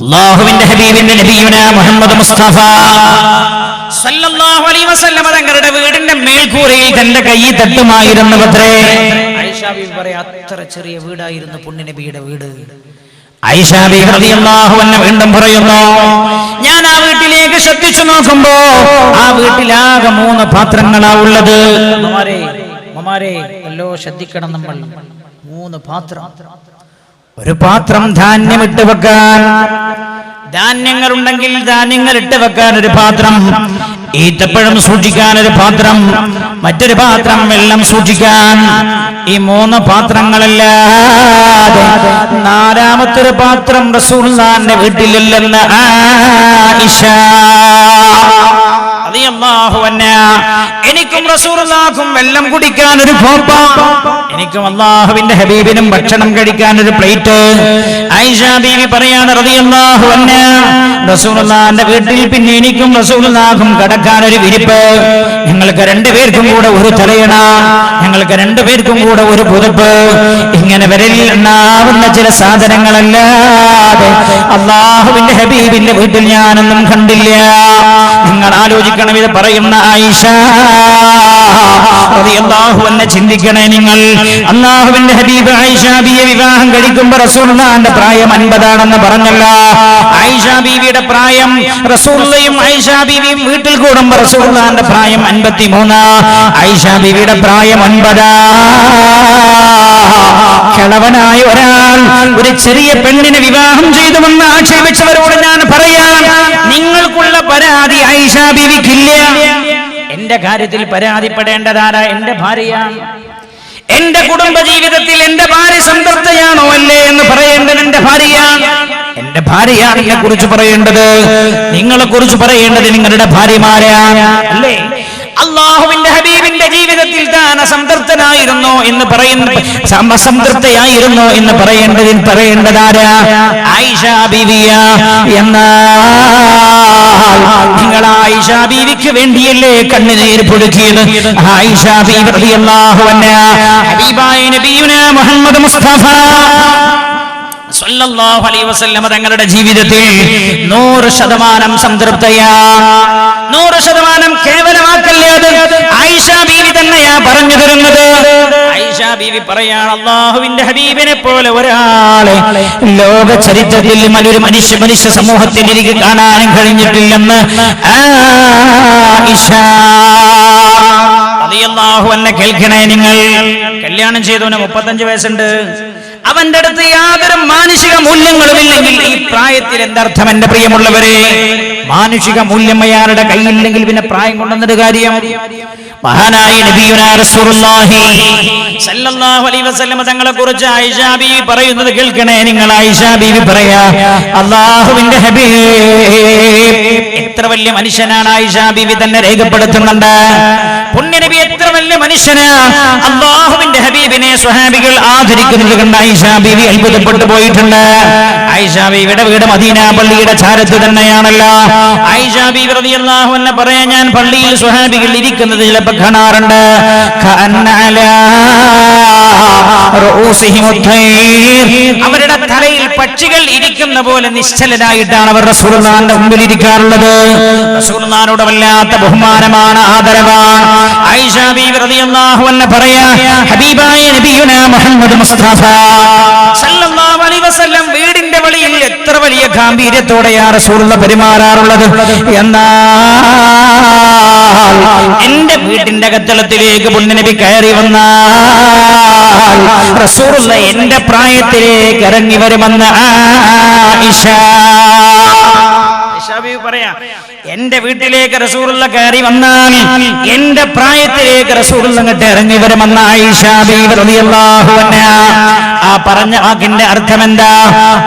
അല്ലാഹുവിന്റെ ഹബീബിന്റെ നബിയുനാ മുഹമ്മദ് മുസ്തഫ സല്ലല്ലാഹു അലൈഹി വസല്ലം തങ്ങളുടെ വീടിന്റെ മേൽക്കൂരയിൽ തന്റെ കൈ തട്ടുമായിരുന്നു. അത്രേ ആയിഷ ബീവി പറയാ, അത്ര ചെറിയ വീടായിരുന്നു പുണ്യനബിയുടെ വീട്. ആയിഷ ബീവി റളിയല്ലാഹു അൻഹ വീണ്ടും പറയുന്നു, ഞാൻ ആ വീട്ടിലേക്ക് ശ്രദ്ധിച്ചു നോക്കുമ്പോ ആ വീട്ടിലാകെ 3 പാത്രങ്ങളാ ഉള്ളത്. ഉമ്മമാരെ എല്ലോ ശ്രദ്ധിക്കണം നമ്മൾ. 3 പാത്രം. ഒരു പാത്രം ധാന്യം ഇട്ട് വെക്കാൻ, ധാന്യങ്ങൾ ഉണ്ടെങ്കിൽ ധാന്യങ്ങൾ ഇട്ട് വെക്കാൻ ഒരു പാത്രം, ഈത്തപ്പഴം സൂക്ഷിക്കാൻ ഒരു പാത്രം, മറ്റൊരു പാത്രം വെള്ളം സൂക്ഷിക്കാൻ. ഈ 3 പാത്രങ്ങളല്ലാതെ 4ാമത്തൊരു പാത്രം റസൂലുള്ളാഹിന്റെ വീട്ടിലില്ലെന്ന് ആയിഷ റളിയല്ലാഹു അൻഹാ. എനിക്കും റസൂലുള്ളാഹിക്കും വെള്ളം കുടിക്കാൻ ഒരു കോപ്പ, എനിക്കും അല്ലാഹുവിന്റെ ഹബീബിനും ഭക്ഷണം കഴിക്കാൻ ഒരു പ്ലേറ്റ്. ആയിഷ ബീവി പറയാണ് റളിയല്ലാഹു അൻഹാ, റസൂലുള്ളാഹിന്റെ വീട്ടിൽ പിന്നെ എനിക്കും റസൂലുള്ളാഹിക്കും കിടക്കാൻ ഒരു വിരിപ്പ്, ഞങ്ങൾക്ക് 2 പേർക്കും കൂടെ ഒരു തലയണ, ഞങ്ങൾക്ക് 2 പേർക്കും കൂടെ ഒരു പുതപ്പ്. ഇങ്ങനെ വിരലിൽ എണ്ണാവുന്ന ചില സാധനങ്ങളല്ലാതെ അല്ലാഹുവിന്റെ ഹബീബിന്റെ വീട്ടിൽ ഞാനൊന്നും കണ്ടില്ല. നിങ്ങൾ ആലോചിക്കണം. ഇത് പറയുന്ന ആയിഷ റളിയല്ലാഹു അൻഹ ചിന്തിക്കണേ നിങ്ങൾ. അല്ലാഹുവിന്റെ ഹബീബ് ആയിഷ ബീവിയെ വിവാഹം കഴിക്കുമ്പോൾ റസൂലുള്ളാഹിന്റെ പ്രായം 50 ആണെന്ന് പറഞ്ഞല്ലോ. ആയിഷ ബീവിയുടെ പ്രായം റസൂലുള്ളാഹിയും ആയിഷ ബീവിയും വീട്ടിൽ കൂടുമ്പോൾ റസൂലുള്ളാഹിന്റെ പ്രായം 53. ആയിഷ ബീവിയുടെ പ്രായം 50. കിളവനായ ഒരാൾ ഒരു ചെറിയ പെണ്ണിനെ വിവാഹം ചെയ്തുവെന്ന് ആക്ഷേപിച്ചവരോട് ഞാൻ പറയാം, നിങ്ങൾക്കുള്ള പരാതി ആയിഷ ബീവിക്കില്ല. എന്റെ കാര്യത്തിൽ പരാതിപ്പെടേണ്ടതാരാ? എന്റെ ഭാര്യയാണ്. എന്റെ കുടുംബ ജീവിതത്തിൽ എന്റെ ഭാര്യ സംതൃപ്തയാണോ അല്ലേ എന്ന് പറയേണ്ടത് എന്റെ ഭാര്യയാണ്. എന്റെ ഭാര്യയാണ് എന്നെ കുറിച്ച് പറയേണ്ടത്. നിങ്ങളെ കുറിച്ച് പറയേണ്ടത് നിങ്ങളുടെ ഭാര്യമാരാണ് അല്ലേ? അല്ലാഹുവിന്റെ ഹബീബിന്റെ ജീവിതത്തിൽ താൻ അസംതൃപ്തനായിരുന്നു എന്ന് അസംതൃപ്തയായിരുന്നു എന്ന് പറയേണ്ടതാരാ? ആയിഷ ബീവിയ. എന്നാൽ നിങ്ങൾ ആയിഷ ബീവിക്ക് വേണ്ടിയല്ലേ കണ്ണുനീർ പൊടുക്കിയത്? ആയിഷ ബീവി റളിയല്ലാഹു അൻഹാ ഹബീബായ നബിയുനാ മുഹമ്മദ് മുസ്തഫ സല്ലല്ലാഹു അലൈഹി വസല്ലം തങ്ങളുടെ ജീവിതത്തിൽ 100% സംതൃപ്തയാ. 100% കേവലമാക്കല്ലേ അത്. ആയിഷ ബീവി തന്നെയാ പറഞ്ഞു തരുന്നത്. ആയിഷ ബീവി പറയാണ്, അല്ലാഹുവിന്റെ ഹബീബിനെ പോലെ ഒരാളെ ലോക ചരിത്രത്തിൽ ഒരു മനുഷ്യ സമൂഹത്തിൽ എനിക്ക് കാണാനും കഴിഞ്ഞിട്ടില്ലെന്ന് ആയിഷ റളിയല്ലാഹു അൻഹ കേൾക്കണേ നിങ്ങൾ. കല്യാണം ചെയ്തവന് 35 വയസ്സുണ്ട്. അവന്റെ അടുത്ത് യാതൊരു മാനുഷിക മൂല്യങ്ങളും ഇല്ലെങ്കിൽ ഈ പ്രായത്തിൽ എന്തർത്ഥം? എന്റെ പ്രിയമുള്ളവരെ, മാനുഷിക മൂല്യം അയാളുടെ കയ്യില്ലെങ്കിൽ പിന്നെ പ്രായം കൊണ്ടെന്നൊരു കാര്യം. മഹാനായ നബിയുനാ റസൂലുള്ളാഹി സല്ലല്ലാഹു അലൈഹി വസല്ലം തങ്ങളെ കുറിച്ച് ആയിഷ ബീവി പറയുന്നത് കേൾക്കണേ നിങ്ങൾ. ആയിഷ ബീവി പറയാ, അല്ലാഹുവിന്റെ ഹബീബ് എത്ര വലിയ മനുഷ്യനാണ് ആയിഷ ബീവി തന്നെ രേഖപ്പെടുത്തുന്നുണ്ട്. പുണ്യ നബി എത്ര വലിയ മനുഷ്യനാ. അല്ലാഹുവിന്റെ ഹബീബിനെ സ്വഹാബികൾ ആദരിക്കുന്നത് കണ്ട് ആയിഷ ബീവി അത്ഭുതപ്പെട്ടു പോയിട്ടുണ്ട്. ആയിഷ ബീവിയുടെ വീട് മദീന പള്ളിയുടെ ചാരത്ത് തന്നെയാണല്ലോ. ആയിഷ ബീവി റളിയല്ലാഹു അൻഹ പറയാ, ഞാൻ പള്ളിയിൽ സ്വഹാബികൾ ഇരിക്കുന്നത് ചിലപ്പോൾ കാണാറുണ്ട്. അവരുടെ തലയിൽ പക്ഷികൾ ഇരിക്കുന്ന പോലെ നിശ്ചലനായിട്ടാണ് അവർ റസൂലുള്ളാഹിന്റെ മുമ്പിൽ ഇരിക്കാറുള്ളത്. റസൂലുള്ളാഹിനോട് വല്ലാത്ത ബഹുമാനമാണ്, ആദരവാണ്. ആയിഷ ബീവി റളിയല്ലാഹു അൻഹ പറയാ, ഹബീബായ നബിയുനാ മുഹമ്മദ് മുസ്തഫ സല്ലല്ലാഹു അലൈഹി വസല്ലം വീടിന്റെ വെളിയിൽ എത്ര വലിയ ഗാംഭീര്യത്തോടെയാ റസൂലുള്ളാഹി പെരുമാറാറുള്ളത്. എന്നാൽ എന്റെ വീട്ടിന്റെ അകത്തളത്തിലേക്ക് പുണ്യനബി കയറി വന്നാൽ റസൂലുള്ളാഹി എന്റെ പ്രായത്തിലേക്ക് ഇറങ്ങി വരുമെന്ന് ആയിഷ പറയാ. എന്റെ വീട്ടിലേക്ക് റസൂലുള്ളാഹി കയറി വന്നാൽ എന്റെ പ്രായത്തിലേക്ക് റസൂലുള്ളാഹി അങ്ങോട്ട് ഇറങ്ങി വരുമെന്ന് ആയിഷ ബീവി റളിയല്ലാഹു അൻഹാ. ആ പറഞ്ഞ വാക്കിന്റെ അർത്ഥം എന്താ?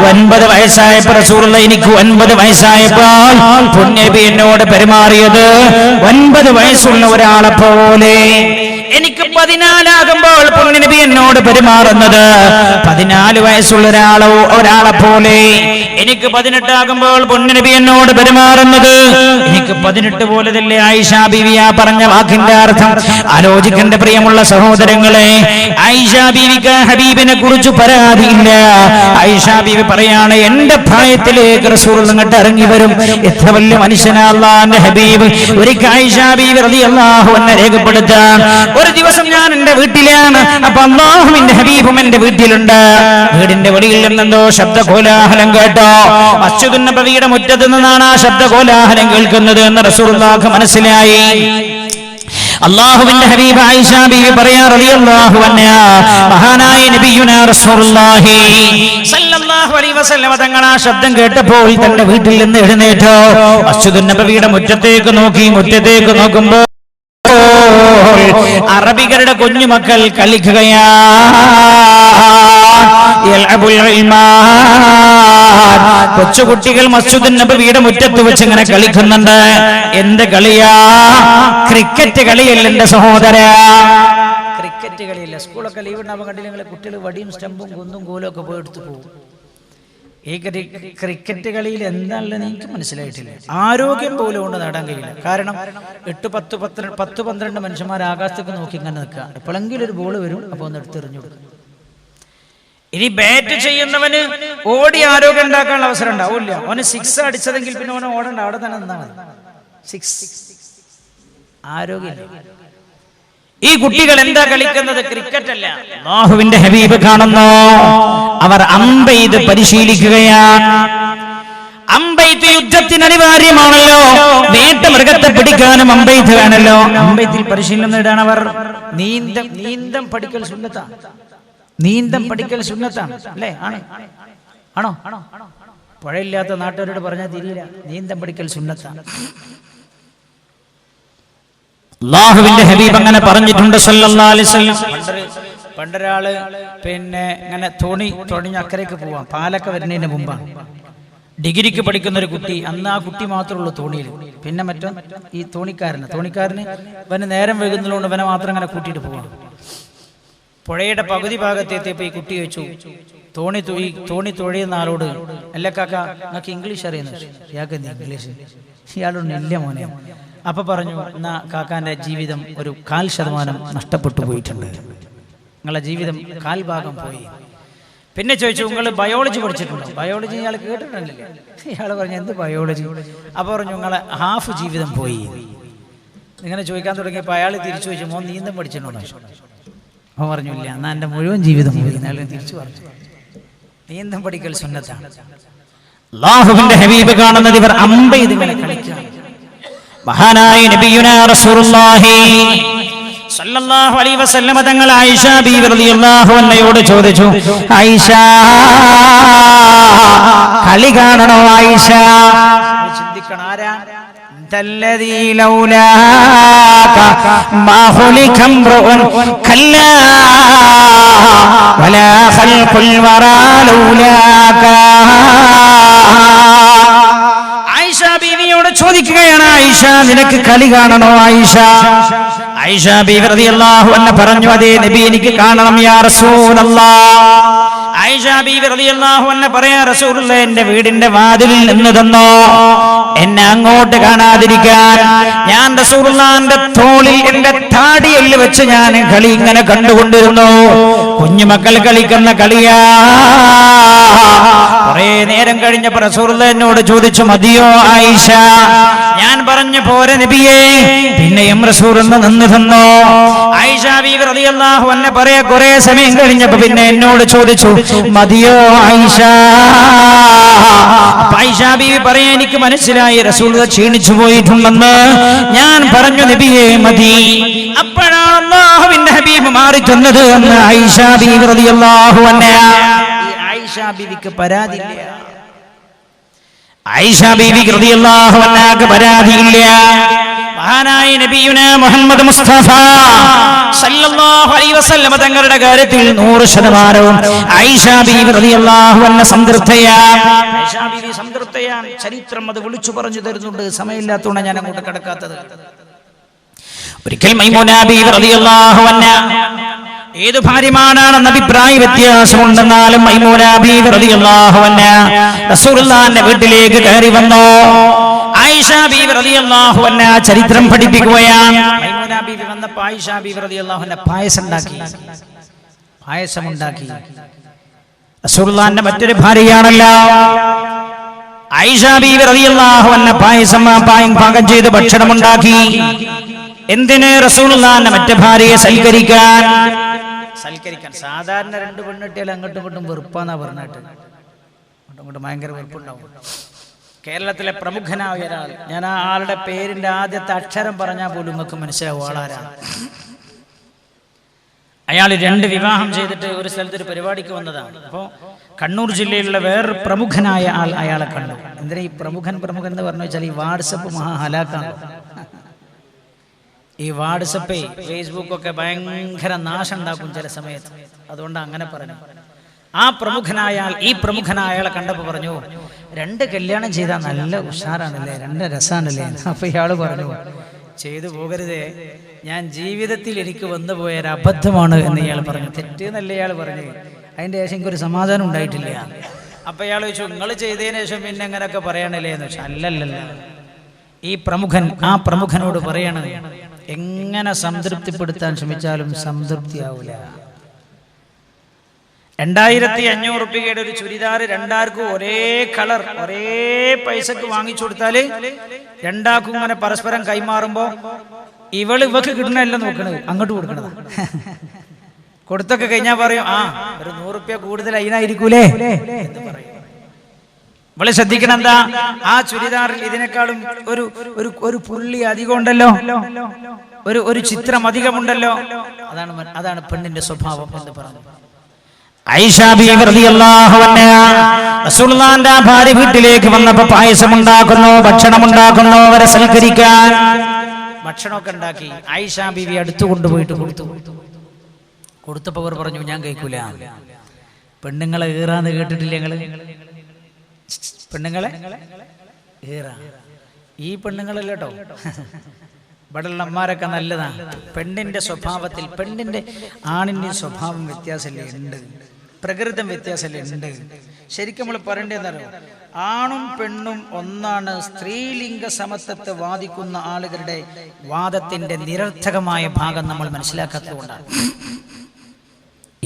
9 വയസ്സായപ്പോൾ റസൂലുള്ളാഹി എനിക്ക് 9 വയസ്സായപ്പോൾ പുണ്യനബി എന്നോട് പെരുമാറിയത് 9 വയസ്സുള്ള ഒരാളെ പോലെ. എനിക്ക് 14 ആകുമ്പോൾ പുണ്യനബി എന്നോട് പെരുമാറുന്നത് 14 വയസ്സുള്ള ഒരാളെ പോലെ. എനിക്ക് 18 ആകുമ്പോൾ പുണ്യനബി എന്നോട് പെരുമാറുന്നത് എനിക്ക് 18 പോലെ തന്നെ. ആയിഷ ബീവിയ പറഞ്ഞ വാക്കിന്റെ അർത്ഥം ആലോചിക്കേണ്ട പ്രിയമുള്ള സഹോദരങ്ങളെ. ആയിഷ ബീവിക്ക് ഹബീബിനെ കുറിച്ച് പരാതിയില്ല. ആയിഷ ബീവി പറയാണ്, എന്റെ പ്രായത്തിലേക്ക് റസൂലുള്ളാഹി അങ്ങോട്ട് ഇറങ്ങി വരും. എത്ര വലിയ മനുഷ്യനാ അല്ലാഹുവിന്റെ ഹബീബ്. ഒരിക്കൽ ആയിഷ ബീവി റളിയല്ലാഹു അൻഹ രേഖപ്പെടുത്താൻ, ഒരു ദിവസം ഞാൻ എന്റെ വീട്ടിലാണ്. അപ്പൊ അല്ലാഹുവിന്റെ ഹബീബും എന്റെ വീട്ടിലുണ്ട്. വീടിന്റെ വെളിയിൽ നിന്നെന്തോ ശബ്ദ കോലാഹലം കേട്ടോ. മസ്ജിദുൻ നബവിയുടെ മുറ്റത്ത് നിന്നാണ് ആ ശബ്ദ കോലാഹലം കേൾക്കുന്നത് എന്ന് റസൂലുള്ളാഹിക്ക് മനസ്സിലായി. അല്ലാഹുവിന്റെ ഹബീബ് ആയിഷ ബീവി പറയാ റളിയല്ലാഹു അൻഹാ, മഹാനായ നബിയുനാ റസൂലുള്ളാഹി സല്ലല്ലാഹു അലൈഹി വസല്ലം തങ്ങൾ ആ ശബ്ദം കേട്ടപ്പോൾ തന്റെ വീട്ടിൽ നിന്ന് എഴുന്നേറ്റു. മസ്ജിദുൻ നബവിയുടെ മുറ്റത്തേക്ക് നോക്കി. മുറ്റത്തേക്ക് നോക്കുമ്പോൾ അറബികളുടെ കുഞ്ഞുമക്കൾ കളിക്കുകയാ. കൊച്ചുകുട്ടികൾ മസ്ജിദുൻ നബവിയുടെ മുറ്റത്ത് വെച്ച് ഇങ്ങനെ കളിക്കുന്നുണ്ട്. എന്ത് കളിയാ? ക്രിക്കറ്റ് കളിയല്ല എന്റെ സഹോദര. ക്രിക്കറ്റ് കളിയല്ല. സ്കൂളൊക്കെ ലീവ് ഉണ്ടാകുമ്പോൾ കണ്ടില്ല കുട്ടികൾ വടിയും സ്റ്റമ്പും കുന്തും കോലും ഒക്കെ പോയി എടുത്തു പോകും. ഈ ക്രിക്കറ്റ് കളിയിൽ എന്താണെന്ന് എനിക്ക് മനസ്സിലായിട്ടില്ല. ആരോഗ്യം പോലും കൊണ്ട് നേടാൻ കഴിയില്ല. കാരണം 10-12 മനുഷ്യന്മാർ ആകാശത്തേക്ക് നോക്കി ഇങ്ങനെ നിൽക്കുക. എപ്പോഴെങ്കിലും ഒരു ബോൾ വരും, അപ്പൊ ഒന്ന് എടുത്തെറിഞ്ഞു കൊടുക്കും. ഇനി ബാറ്റ് ചെയ്യുന്നവന് ഓടി ആരോഗ്യം ഉണ്ടാക്കാനുള്ള അവസരം ഉണ്ടാവില്ല. അവന് 6 അടിച്ചതെങ്കിൽ പിന്നെ അവനെ ഓടണ്ട, അവിടെ തന്നെ നിന്നാ മതി. 6 ആരോഗ്യം. ഈ കുട്ടികൾ എന്താ കളിക്കുന്നത്? ക്രിക്കറ്റ് അല്ല. അല്ലാഹുവിന്റെ ഹബീബ് കാണുന്നു, അവർ അമ്പെയ്ത് പരിശീലിക്കുകയാണ്. അമ്പെയ്ത്ത് യുദ്ധത്തിന് അനിവാര്യമാണല്ലോ. വേട്ട മൃഗത്തെ പിടിക്കാനും അമ്പെയ്ത്ത് വേണമല്ലോ. അമ്പെയ്ത്തിൽ പരിശീലനം നേടാൻ അവർ നീന്തം പഠിക്കൽ സുന്നത്താണ്. നീന്തം പഠിക്കൽ സുന്നത്താണ് അല്ലേ? ആണോ? പുഴയില്ലാത്ത നാട്ടുകാരോട് പറഞ്ഞാൽ തിരിയില്ല. നീന്തം പഠിക്കൽ സുന്നത്താണ്. അല്ലാഹുവിന്റെ ഹബീബ് അങ്ങനെ പറഞ്ഞിട്ടുണ്ട് സല്ലല്ലാഹു അലൈഹി വസല്ലം. പണ്ടൊരാള് ഇങ്ങനെ തോണിഞ്ഞ് അക്കരയ്ക്ക് പോവാം. പാലൊക്കെ വരുന്നതിന് മുമ്പാണ്. ഡിഗ്രിക്ക് പഠിക്കുന്ന ഒരു കുട്ടി, അന്ന് ആ കുട്ടി മാത്രമേ ഉള്ളൂ തോണിയിൽ. പിന്നെ ഈ തോണിക്കാരന് ഇവന് നേരം വൈകുന്നതുകൊണ്ട് ഇവനെ മാത്രം അങ്ങനെ കൂട്ടിയിട്ട് പോവാം. പുഴയുടെ പകുതി ഭാഗത്തെത്തിയപ്പോൾ ഈ കുട്ടി ചോദിച്ചു, തോണി തുഴയുന്ന ആളോട്, അല്ല കാക്ക നിങ്ങൾക്ക് ഇംഗ്ലീഷ് അറിയുന്നു? ഇയാൾക്ക് എന്ത് ഇംഗ്ലീഷ്? ഇയാളോട് ഇല്ല മോനെ. അപ്പൊ പറഞ്ഞു, എന്നാ കാക്കാന്റെ ജീവിതം ഒരു 1/4% നഷ്ടപ്പെട്ടു പോയിട്ടുണ്ട്. നിങ്ങളെ ജീവിതം 1/4 ഭാഗം പോയി. പിന്നെ ചോദിച്ചു, നിങ്ങൾ ബയോളജി പഠിച്ചിട്ടുണ്ടോ? ബയോളജി ഇയാൾ കേട്ടിട്ടുണ്ടല്ലേ? ഇയാൾ പറഞ്ഞു, എന്ത് ബയോളജി? അപ്പൊ പറഞ്ഞു, നിങ്ങളെ ഹാഫ് ജീവിതം പോയി. ഇങ്ങനെ ചോദിക്കാൻ തുടങ്ങിയപ്പോൾ അയാൾ തിരിച്ചു ചോദിച്ചു, മോൻ നീന്തം പഠിച്ചിട്ടുണ്ടോ? അവൻ പറഞ്ഞു, ഇല്ല. എന്നാ എന്റെ മുഴുവൻ ജീവിതം പോയി. അയാൾ തിരിച്ചു പറഞ്ഞു, നീന്തം പഠിക്കൽ സുന്നത്താണ്. അല്ലാഹുവിന്റെ ഹബീബ് കാണുന്നത് ഇവർ അമ്പെയ്ത് ഇങ്ങനെ കളിക്കുകയാണ്. മഹാനായ നബിയുനാ റസൂലുള്ളാഹി സല്ലല്ലാഹു അലൈഹി വസല്ലം തങ്ങൾ ആയിഷ ബീവി റളിയല്ലാഹു അൻഹയോട് ചോദിച്ചു, ആയിഷ കളി കാണണോ ആയിഷ? ചിന്തിക്കണം, ആരാ? തല്ലദീ ലൗലാക മാ ഖുലിക ഇംറുഉൻ കല്ലാ വലാ ഖൽഖുൽ വറാ ലൗലാക. ആയിഷ ബീവിയോട് ചോദിക്കുകയാണ്, ആയിഷ നിനക്ക് കളി കാണണോ ആയിഷ? ആയിഷ ബീവി റളിയല്ലാഹു അൻഹ പറഞ്ഞു, അതേ നബി, എനിക്ക് കാണണം യാ റസൂലല്ലാഹ്. ആയിഷ ബീവി റളിയല്ലാഹു അൻഹ പറയാ, റസൂലുള്ളാഹി എന്റെ വീടിന്റെ വാതിലിൽ നിന്ന് തന്നോ എന്നെ അങ്ങോട്ട് കാണാതിരിക്കാൻ. ഞാൻ റസൂലുള്ളാഹിന്റെ തോളിൽ എന്റെ താടിയിൽ വെച്ച് ഞാൻ കളി ഇങ്ങനെ കണ്ടുകൊണ്ടിരുന്നു. കുഞ്ഞുമക്കൾ കളിക്കുന്ന കളിയാ. കുറെ നേരം കഴിഞ്ഞപ്പോൾ റസൂലുള്ളാഹി എന്നോട് ചോദിച്ചു, മതിയോ ആയിഷ? ഞാൻ പറഞ്ഞു, പോരെ നബിയേ. പിന്നെയും റസൂലുള്ളാഹി നിന്ന് തന്നോ? ആയിഷ ബീവി റളിയല്ലാഹു അൻഹ പറയാ, കുറെ സമയം കഴിഞ്ഞപ്പോ പിന്നെ എന്നോട് ചോദിച്ചു, മതിയോ ആയിഷ? ആയിഷ ബീവി പറയാ, എനിക്ക് മനസ്സിലായി റസൂലുള്ളാഹി ക്ഷീണിച്ചു പോയിട്ടുണ്ടെന്ന്. ഞാൻ പറഞ്ഞു, നബിയേ മതി. അപ്പോഴാണ് അല്ലാഹുവിന്റെ ഹബീബ് മാറി തന്നത് എന്ന് ആയിഷ ബീവി റളിയല്ലാഹു അൻഹ. ആയിഷ ബീവിക്ക് പരാതിയില്ല. ആയിഷ ബീവി റളിയല്ലാഹു അൻഹക്ക് പരാതിയില്ല. മഹാനായ നബിയുനാ മുഹമ്മദ് മുസ്തഫ സല്ലല്ലാഹു അലൈഹി വസല്ലം തങ്ങളുടെ കാര്യത്തിൽ 100% ആയിഷ ബീവി റളിയല്ലാഹു അൻഹ സംതൃപ്തയാണ്. ആയിഷ ബീവി സംതൃപ്തയാണ്. ചരിത്രം അത് വിളിച്ചു പറഞ്ഞു തരുന്നുണ്ട്. സമയമില്ലാത്തതുകൊണ്ട് ഞാൻ അങ്ങോട്ട് കടക്കാത്തത്. ഒരിക്കൽ മൈമൂന ബീവി റളിയല്ലാഹു അൻഹ, ഏത് ഭാര്യമാരാണെന്ന് അഭിപ്രായ വ്യത്യാസമുണ്ടെന്നാലും മൈമൂന ബീവി റളിയല്ലാഹു അൻഹ റസൂലുള്ളാഹിന്റെ വീട്ടിലേക്ക് കയറി വന്നു. ആയിഷ ബീവി റളിയല്ലാഹു അൻഹ ചരിത്രം പഠിപ്പിക്കുകയാണ്. മൈമൂന ബീവി വന്നപ്പോൾ ആയിഷ ബീവി റളിയല്ലാഹു അൻഹ പായസമുണ്ടാക്കി. റസൂലുള്ളാഹിന്റെ മറ്റൊരു ഭാര്യയാണല്ലോ ആയിഷ ബീവി റളിയല്ലാഹു അൻഹ. പാകം ചെയ്ത് ഭക്ഷണമുണ്ടാക്കി. എന്തിന്? റസൂലുള്ളാഹിന്റെ മറ്റു ഭാര്യയെ സൽക്കരിക്കാൻ. സാധാരണ 2 പെണ്ണിട്ടിയാൽ അങ്ങോട്ടും ഇങ്ങോട്ടും വെറുപ്പാന്നാ പറഞ്ഞിട്ട്, അങ്ങോട്ടും ഭയങ്കര വെറുപ്പുണ്ടാവും. കേരളത്തിലെ പ്രമുഖനായ ഒരാൾ, ഞാൻ ആ ആളുടെ പേരിന്റെ ആദ്യത്തെ അക്ഷരം പറഞ്ഞാൽ പോലും നിങ്ങൾക്ക് മനസ്സിലാവും ആളാരാണ്. അയാൾ 2 വിവാഹം ചെയ്തിട്ട് ഒരു സ്ഥലത്തൊരു പരിപാടിക്ക് വന്നതാണ്. അപ്പോൾ കണ്ണൂർ ജില്ലയിലുള്ള വേറൊരു പ്രമുഖനായ ആൾ അയാളെ കണ്ടു. എന്തിനാ ഈ പ്രമുഖൻ എന്ന് പറഞ്ഞു വെച്ചാൽ, ഈ വാട്സപ്പ് മഹാഹലാക്കാണ്. ഈ വാട്സപ്പ്, ഫേസ്ബുക്കൊക്കെ ഭയങ്കര നാശം ഉണ്ടാക്കും ചില സമയത്ത്. അതുകൊണ്ട് അങ്ങനെ പറഞ്ഞു. ആ പ്രമുഖനായ ആൾ ഈ പ്രമുഖനായ ആളെ കണ്ടപ്പോൾ പറഞ്ഞു, 2 കല്യാണം ചെയ്താൽ നല്ല ഉഷാറാണല്ലേ, 2 രസാണല്ലേ. അപ്പൊ ഇയാള് പറഞ്ഞു, ചെയ്തു പോകരുതേ, ഞാൻ ജീവിതത്തിൽ എനിക്ക് വന്നുപോയ ഒരു അബദ്ധമാണ് എന്ന് ഇയാൾ പറഞ്ഞു. തെറ്റെന്നല്ല ഇയാൾ പറഞ്ഞു. അതിന്റെ ശേഷം എനിക്കൊരു സമാധാനം ഉണ്ടായിട്ടില്ല. അപ്പൊ ഇയാൾ ചോദിച്ചു, നിങ്ങൾ ചെയ്തതിന് ശേഷം പിന്നെ എങ്ങനെയൊക്കെ പറയണല്ലേ എന്ന് വെച്ചാൽ, അല്ലല്ല, ഈ പ്രമുഖൻ ആ പ്രമുഖനോട് പറയണം, എങ്ങനെ സംതൃപ്തിപ്പെടുത്താൻ ശ്രമിച്ചാലും സംതൃപ്തിയാവൂല. 2500 രൂപയുടെ ഒരു ചുരിദാർ 2 ഒരേ കളർ ഒരേ പൈസക്ക് വാങ്ങിച്ചു കൊടുത്താല് 2 ഇങ്ങനെ പരസ്പരം കൈമാറുമ്പോ ഇവക്ക് കിട്ടണല്ല നോക്കണത്, അങ്ങോട്ട് കൊടുക്കണതാ. കൊടുത്തൊക്കെ കഴിഞ്ഞാൽ പറയും ആ ഒരു 100 റുപ്യ കൂടുതൽ അതിനായിരിക്കൂലേ എന്ന് പറയും. ഇവള് ശ്രദ്ധിക്കണം, എന്താ ആ ചുരിദാറിൽ ഇതിനേക്കാളും ഒരു പുള്ളി അധികം ഉണ്ടല്ലോ, ഒരു ചിത്രം അധികമുണ്ടല്ലോ. അതാണ് പെണ്ണിന്റെ സ്വഭാവം എന്ന് പറഞ്ഞു.
ആയിഷ ബീവി റളിയല്ലാഹു അൻഹ റസൂലുള്ളാഹിന്റെ ഭാര്യ വീട്ടിലേക്ക് വന്നപ്പോൾ പായസം ഉണ്ടാക്കുന്നു, ഭക്ഷണം ഉണ്ടാക്കുന്നു, അവരെ സൽക്കരിക്കാൻ
ഭക്ഷണമൊക്കെ ഉണ്ടാക്കി ആയിഷ ബീവി അടുത്തു കൊണ്ടുപോയിട്ട് കൊടുത്തപ്പോൾ അവർ പറഞ്ഞു ഞാൻ കഴിക്കൂല. പെണ്ണുങ്ങളെ ഏറാന്ന് കേട്ടിട്ടില്ല ഞങ്ങള്? പെണ്ണുങ്ങളെ ഏറാ, ഈ പെണ്ണുങ്ങളല്ല കേട്ടോ, ഇവിടെയുള്ള അമ്മാരൊക്കെ നല്ലതാണ്. പെണ്ണിന്റെ സ്വഭാവത്തിൽ പെണ്ണിന്റെ ആണിന്റെ സ്വഭാവം വ്യത്യാസമല്ലേ ഉണ്ട്, പ്രകൃതം വ്യത്യാസമല്ലേ ഉണ്ട്. ശരിക്കും നമ്മൾ പറയേണ്ടതെന്നറിയോ, ആണും പെണ്ണും ഒന്നാണ്. സ്ത്രീലിംഗ സമത്വത്തെ വാദിക്കുന്ന ആളുകളുടെ വാദത്തിന്റെ നിരർത്ഥകമായ ഭാഗം നമ്മൾ മനസ്സിലാക്കാത്തതുകൊണ്ടാണ്.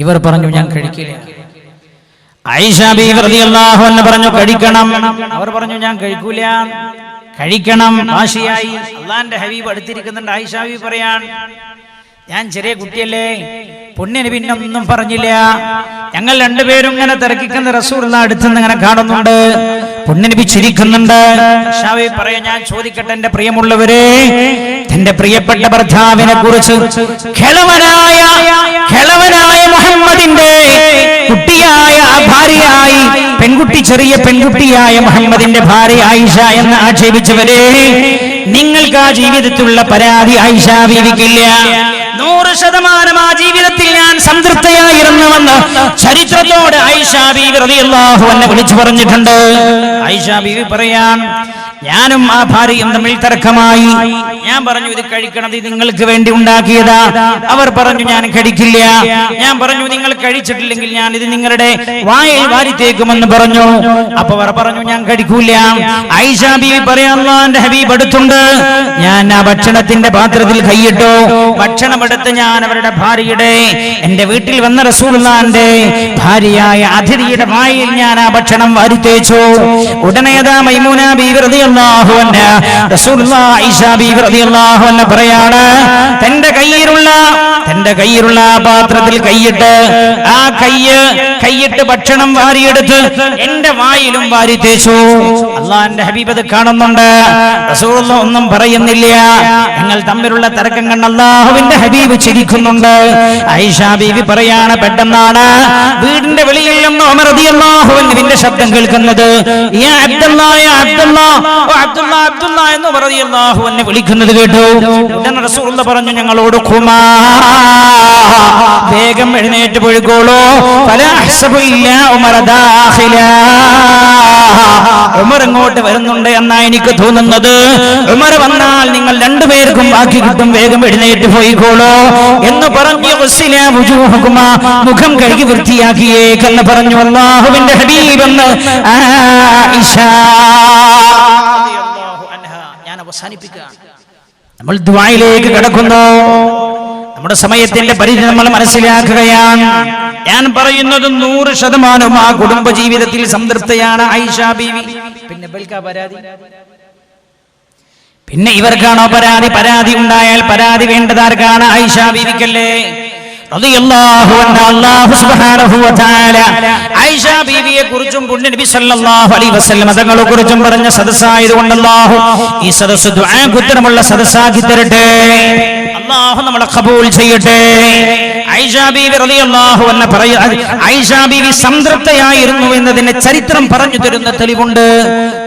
ഇവർ പറഞ്ഞു ഞാൻ കഴിക്കില്ല.
ആയിഷ ബീവി റളിയല്ലാഹു അൻഹ പറഞ്ഞു കഴിക്കണം.
അവർ പറഞ്ഞു ഞാൻ കഴിക്കൂല. കഴിക്കണം വാശിയായി. അള്ളാന്റെ ഹബീബ് അടുത്തിരിക്കുന്നുണ്ട്. ആയിഷ ബീവി പറയാൻ ഞാൻ ചെറിയ കുട്ടിയല്ലേ, പുണ്യന് പിന്നെ ഒന്നും പറഞ്ഞില്ല. ഞങ്ങൾ രണ്ടുപേരും ഇങ്ങനെ തിരക്കിക്കുന്ന റസൂലുള്ള അടുത്തുനിന്ന് ഇങ്ങനെ കാണുന്നുണ്ട്. പുണ്യനബി ചിരിക്കുന്നുണ്ട്. ആയിഷ ബീവി പറയാ ഞാൻ ചോദിക്കട്ടെ എന്റെ പ്രിയമുള്ളവരെ, എന്റെ പ്രിയപ്പെട്ട ഭർത്താവിനെ കുറിച്ച് ഖലവനായ മുഹമ്മദിന്റെ കുട്ടിയായ ഭാര്യയായി ചെറിയ പെൺകുട്ടിയായ മുഹമ്മദിന്റെ ഭാര്യ ആയിഷ എന്ന് ആക്ഷേപിച്ചവരെ, നിങ്ങൾക്ക് ആ ജീവിതത്തിലുള്ള പരാതി ആയിഷ ബീവിക്കില്ല. 100% ആ ജീവിതത്തിൽ ഞാൻ സംതൃപ്തയായിരുന്നുവെന്ന് ചരിത്രത്തോട് ആയിഷ ബീവി റളിയല്ലാഹു അൻഹ വിളിച്ചു പറഞ്ഞിട്ടുണ്ട്. ആയിഷ ബീവി പറയാൻ ഞാനും ആ ഭാര്യയും തമ്മിൽ തർക്കമായി. ഞാൻ പറഞ്ഞു ഇത് കഴിക്കണം, ഇത് നിങ്ങൾക്ക് വേണ്ടി ഉണ്ടാക്കിയതാ. അവർ പറഞ്ഞു ഞാൻ കഴിക്കില്ല. ഞാൻ പറഞ്ഞു നിങ്ങൾ കഴിച്ചിട്ടില്ലെങ്കിൽ ഞാൻ ഇത് നിങ്ങളുടെ വായിൽ വാരിത്തേക്കുമെന്ന് പറഞ്ഞു. അപ്പൊ അവർ പറഞ്ഞു ഞാൻ കഴിക്കൂല. ആയിഷ ബീവി പറയാ അല്ലാഹുവിന്റെ ഹബീബ് അടുത്തുണ്ട്. ഞാൻ ആ ഭക്ഷണത്തിന്റെ പാത്രത്തിൽ കൈയിട്ടു. ഭക്ഷണമെടുത്ത് ഞാൻ അവരുടെ ഭാര്യയുടെ, എന്റെ വീട്ടിൽ വന്ന റസൂലുള്ളാഹിന്റെ ഭാര്യയായ അതിഥിയുടെ വായിൽ ഞാൻ ആ ഭക്ഷണം വാരിത്തേച്ചു. ഉടനെ മൈമൂന ബീവി റളിയല്ലാഹു അൻഹ റസൂലുള്ളാഹി ആയിഷ ബീവി റളിയല്ലാഹു അൻഹ പറയാണ്, തന്റെ കയ്യിലുള്ള പാത്രത്തിൽ കൈയിട്ട് ആ കൈയിട്ട് ഭക്ഷണം വാരിയെടുത്ത് എന്റെ വായിലും വാരി തേച്ചു. അല്ലാഹുവിന്റെ ഹബീബ് അത് കാണുന്നുണ്ട്. റസൂലുള്ളാഹി ഒന്നും പറയുന്നില്ല. ഞങ്ങൾ തമ്മിലുള്ള തർക്കം കണ്ട അല്ലാഹുവിന്റെ ഹബീബ് ചിരിക്കുന്നുണ്ട്. ആയിഷ ബീവി പറയാണ്, പെട്ടെന്നാണ് വീടിന്റെ വെളിയിൽ നിന്ന് ഉമർ റളിയല്ലാഹു അൻഹുവിന്റെ ശബ്ദം കേൾക്കുന്നത്. യാ അബ്ദുല്ലാഹ് യാ അബ്ദുല്ലാഹ് ഓ അബ്ദുല്ലാഹ് അബ്ദുല്ലാഹ് എന്ന് റളിയല്ലാഹു അൻഹു വിളിക്കുന്നത് കേട്ടു. ഉടനെ റസൂലുള്ളാഹി പറഞ്ഞു ഞങ്ങളോട് ഖുമാ, വേഗം എഴുന്നേറ്റ് പോയിക്കോളൂ. ഫലാ അഹ്സബു ഇല്ലാ ഉമർ ദാഖില, ഉമർ ഇങ്ങോട്ട് വരുന്നുണ്ട് എന്നാ എനിക്ക് തോന്നുന്നത്. ഉമർ വന്നാൽ നിങ്ങൾ രണ്ടുപേർക്കും ബാക്കി കിട്ടും, വേഗം എഴുന്നേറ്റ് പോയിക്കോളൂ എന്ന് പറഞ്ഞു മുഖം കഴുകി വൃത്തിയാക്കിയേക്കെന്ന് പറഞ്ഞു അല്ലാഹുവിന്റെ ഹബീബ് എന്ന് ആയിഷ. ഞാൻ അവസാനിപ്പിക്കുകയാണ്. നമ്മൾ ദുആയിലേക്ക് കടക്കുന്നു. നമ്മുടെ സമയത്തിന്റെ പരിധി നമ്മൾ മനസ്സിലാക്കുകയാണ്. ഞാൻ പറയുന്നത് 100% ആ കുടുംബ ജീവിതത്തിൽ സംതൃപ്തയാണ് ആയിഷ ബീവി. പിന്നെ പിന്നെ ഇവർക്കാണോ പരാതി? പരാതി ഉണ്ടായാൽ പരാതി വേണ്ടതാർക്കാണ്? ആയിഷ ബീവിക്കല്ലേ റളിയല്ലാഹു അൻഹ. അല്ലാഹു സുബ്ഹാനഹു വ തആല ആയിഷ ബീവിയെ കുറിച്ചും പുണ്യനബി സല്ലല്ലാഹു അലൈഹി വസല്ലം തങ്ങളെ കുറിച്ചും പറഞ്ഞ സദസ്സായതുകൊണ്ട് അല്ലാഹു ഈ സദസ്സ് ദുആക്ക് ഉത്തരമുള്ള സദസ്സാക്കി തരട്ടെ. അല്ലാഹു നമ്മളെ ഖബൂൽ ചെയ്യട്ടെ. ആയിഷ ബീവി റളിയല്ലാഹു അൻഹ പറയുന്നു, ആയിഷ ബീവി സംതൃപ്തയായിരുന്നു എന്നതിന്റെ ചരിത്രം പറഞ്ഞു തരുന്ന തെളിവുണ്ട്.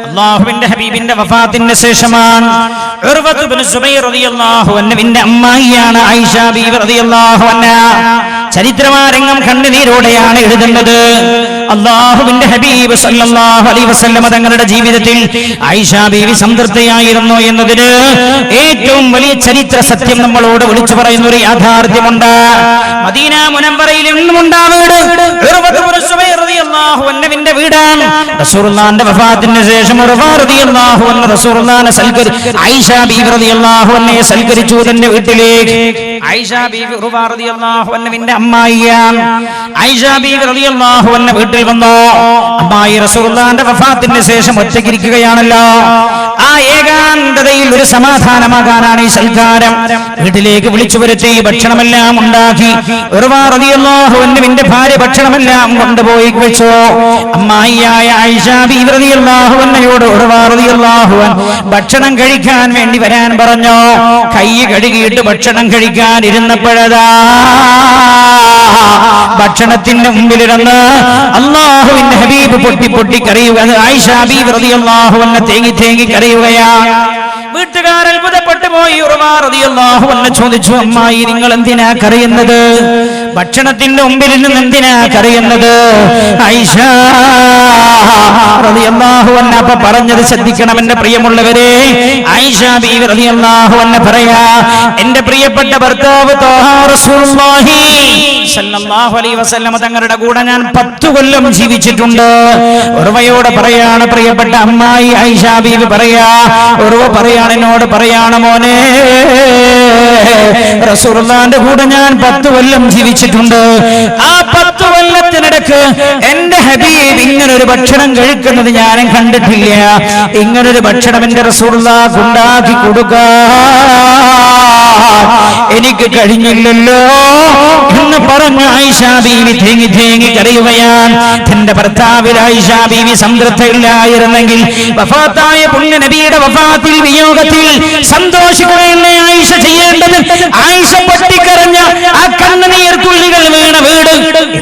അല്ലാഹുവിന്റെ ഹബീബിന്റെ വഫാത്തിന് ശേഷമാണ് ഉർവത്ത് ഇബ്നു സുബൈർ റളിയല്ലാഹു അൻഹുവിന്റെ അമ്മായിയാണ് ആയിഷ ബീവി റളിയല്ലാഹു അൻഹ. ചരിത്രമാരംഗം കണ്ണുനീരോടെയാണ് എഴുതുന്നത്. അല്ലാഹുവിന്റെ ഹബീബ് സല്ലല്ലാഹു അലൈഹി വസല്ലം തങ്ങളുടെ ജീവിതത്തിൽ ആയിഷ ബീവി സംതൃപ്തയായിരുന്നു എന്നതിന് ഏറ്റവും വലിയ ചരിത്ര സത്യം നമ്മളോട് വിളിച്ചു പറയുന്ന ഒരു യാഥാർത്ഥ്യമുണ്ട്. മദീന മുനവ്വറയിൽ ഇന്നും ഉണ്ടാവുന്നത് റളിയല്ലാഹു അൻഹുവിന്റെ വീടാണ്. റസൂലുള്ളാഹിന്റെ വഫാത്തിന് ശേഷം ഉർവ റളിയല്ലാഹു അൻഹു റസൂലുള്ളാഹിനെ ആയിഷ ബീവി റളിയല്ലാഹു അൻഹയെ സൽക്കരിച്ചു തന്റെ വീട്ടിലേക്ക്. ആയിഷ ബീവി ഉർവ റളിയല്ലാഹു അൻഹുവിന്റെ അമ്മായിയാണ്. ആയിഷ ബീവി റളിയല്ലാഹു അൻഹ വീട്ടിൽ വന്നു. അമ്മായി റസൂലുള്ളാഹിന്റെ വഫാത്തിന് ശേഷം ഒറ്റയ്ക്കിരിക്കുകയാണല്ലോ. ആ ഏകാന്തതയിൽ ഒരു സമാധാനമാകാനാണ് ഈ സൽക്കാരം. വീട്ടിലേക്ക് വിളിച്ചു വരുത്തി ഭക്ഷണമെല്ലാം ഉണ്ടാക്കി. ഉർവ റളിയല്ലാഹു അൻഹുവിന്റെ ഭാര്യ ഭക്ഷണമെല്ലാം കൊണ്ടുപോയി വെച്ചു. അമ്മായിയായ ആയിഷ ബീവി റളിയല്ലാഹു അൻഹയോട് ഉർവ റളിയല്ലാഹു അൻഹു ഭക്ഷണം കഴിക്കാൻ വേണ്ടി വരാൻ പറഞ്ഞു. കൈ കഴുകിയിട്ട് ഭക്ഷണം കഴിക്കാൻ ഇരുന്നപ്പോഴതാ ഭക്ഷണത്തിന്റെ മുമ്പിലിരുന്ന് അല്ലാഹുവിന്റെ ഹബീബ് പൊട്ടി പൊട്ടി കരയുക. ആയിഷ ബീവി റളിയല്ലാഹു അൻഹ തേങ്ങി തേങ്ങി കരയുകയാണ്. വീട്ടുകാർ അത്ഭുതപ്പെട്ടു പോയി. ഉർവ റളിയല്ലാഹു അൻഹു ചോദിച്ചു, അമ്മായി നിങ്ങൾ എന്തിനാ കരയുന്നത്? ഭക്ഷണത്തിന്റെ മുമ്പിൽ നിന്ന് എന്തിനാ കരയുന്നത്? ആയിഷ റളിയല്ലാഹു അൻഹ അപ്പൊ പറഞ്ഞത് ശ്രദ്ധിക്കണം എന്റെ പ്രിയമുള്ളവരെ. ആയിഷ ബീവി റളിയല്ലാഹു അൻഹ പറയാ, എന്റെ പ്രിയപ്പെട്ട ഭർത്താവ് ത്വാഹ റസൂലുള്ളാഹി സല്ലല്ലാഹു അലൈഹി വസല്ലം തങ്ങളുടെ കൂടെ ഞാൻ 10 കൊല്ലം ജീവിച്ചിട്ടുണ്ട്. ഉർവയോട് പറയാണ്, പ്രിയപ്പെട്ട അമ്മായി ആയിഷ ബീവി പറയാ, ഉർവ പറയാണ്, എന്നോട് പറയാണ്, മോനെ റസൂലുള്ളാഹിന്റെ കൂടെ ഞാൻ 10 കൊല്ലം ജീവിച്ചിട്ടുണ്ട്. ആ 10 കൊല്ലത്തിനിടക്ക് എന്റെ ഹബീബ് ഇങ്ങനൊരു ഭക്ഷണം കഴിക്കുന്നത് ഞാനും കണ്ടിട്ടില്ല. ഇങ്ങനൊരു ഭക്ഷണം എന്റെ റസൂലുള്ളാഹിക്ക് ഉണ്ടാക്കി കൊടുക്കാൻ എനിക്ക് കഴിഞ്ഞില്ലല്ലോ എന്ന് പറഞ്ഞ ആയിഷ ബീവി തേങ്ങി തേങ്ങി കരയുകയാണ്. തന്റെ ഭർത്താവിൽ ആയിഷ ബീവി സംതൃപ്തയില്ലായിരുന്നെങ്കിൽ വഫാത്തായ പുണ്യ നബിയുടെ വഫാത്തിൽ വിയോഗത്തിൽ സന്തോഷിക്കുകയല്ലേ ആയിഷ ചെയ്യേണ്ടത്? ആയിഷ പൊട്ടിക്കരഞ്ഞ ആ കണ്ണുനീർ തുള്ളികൾ വീണ വീട്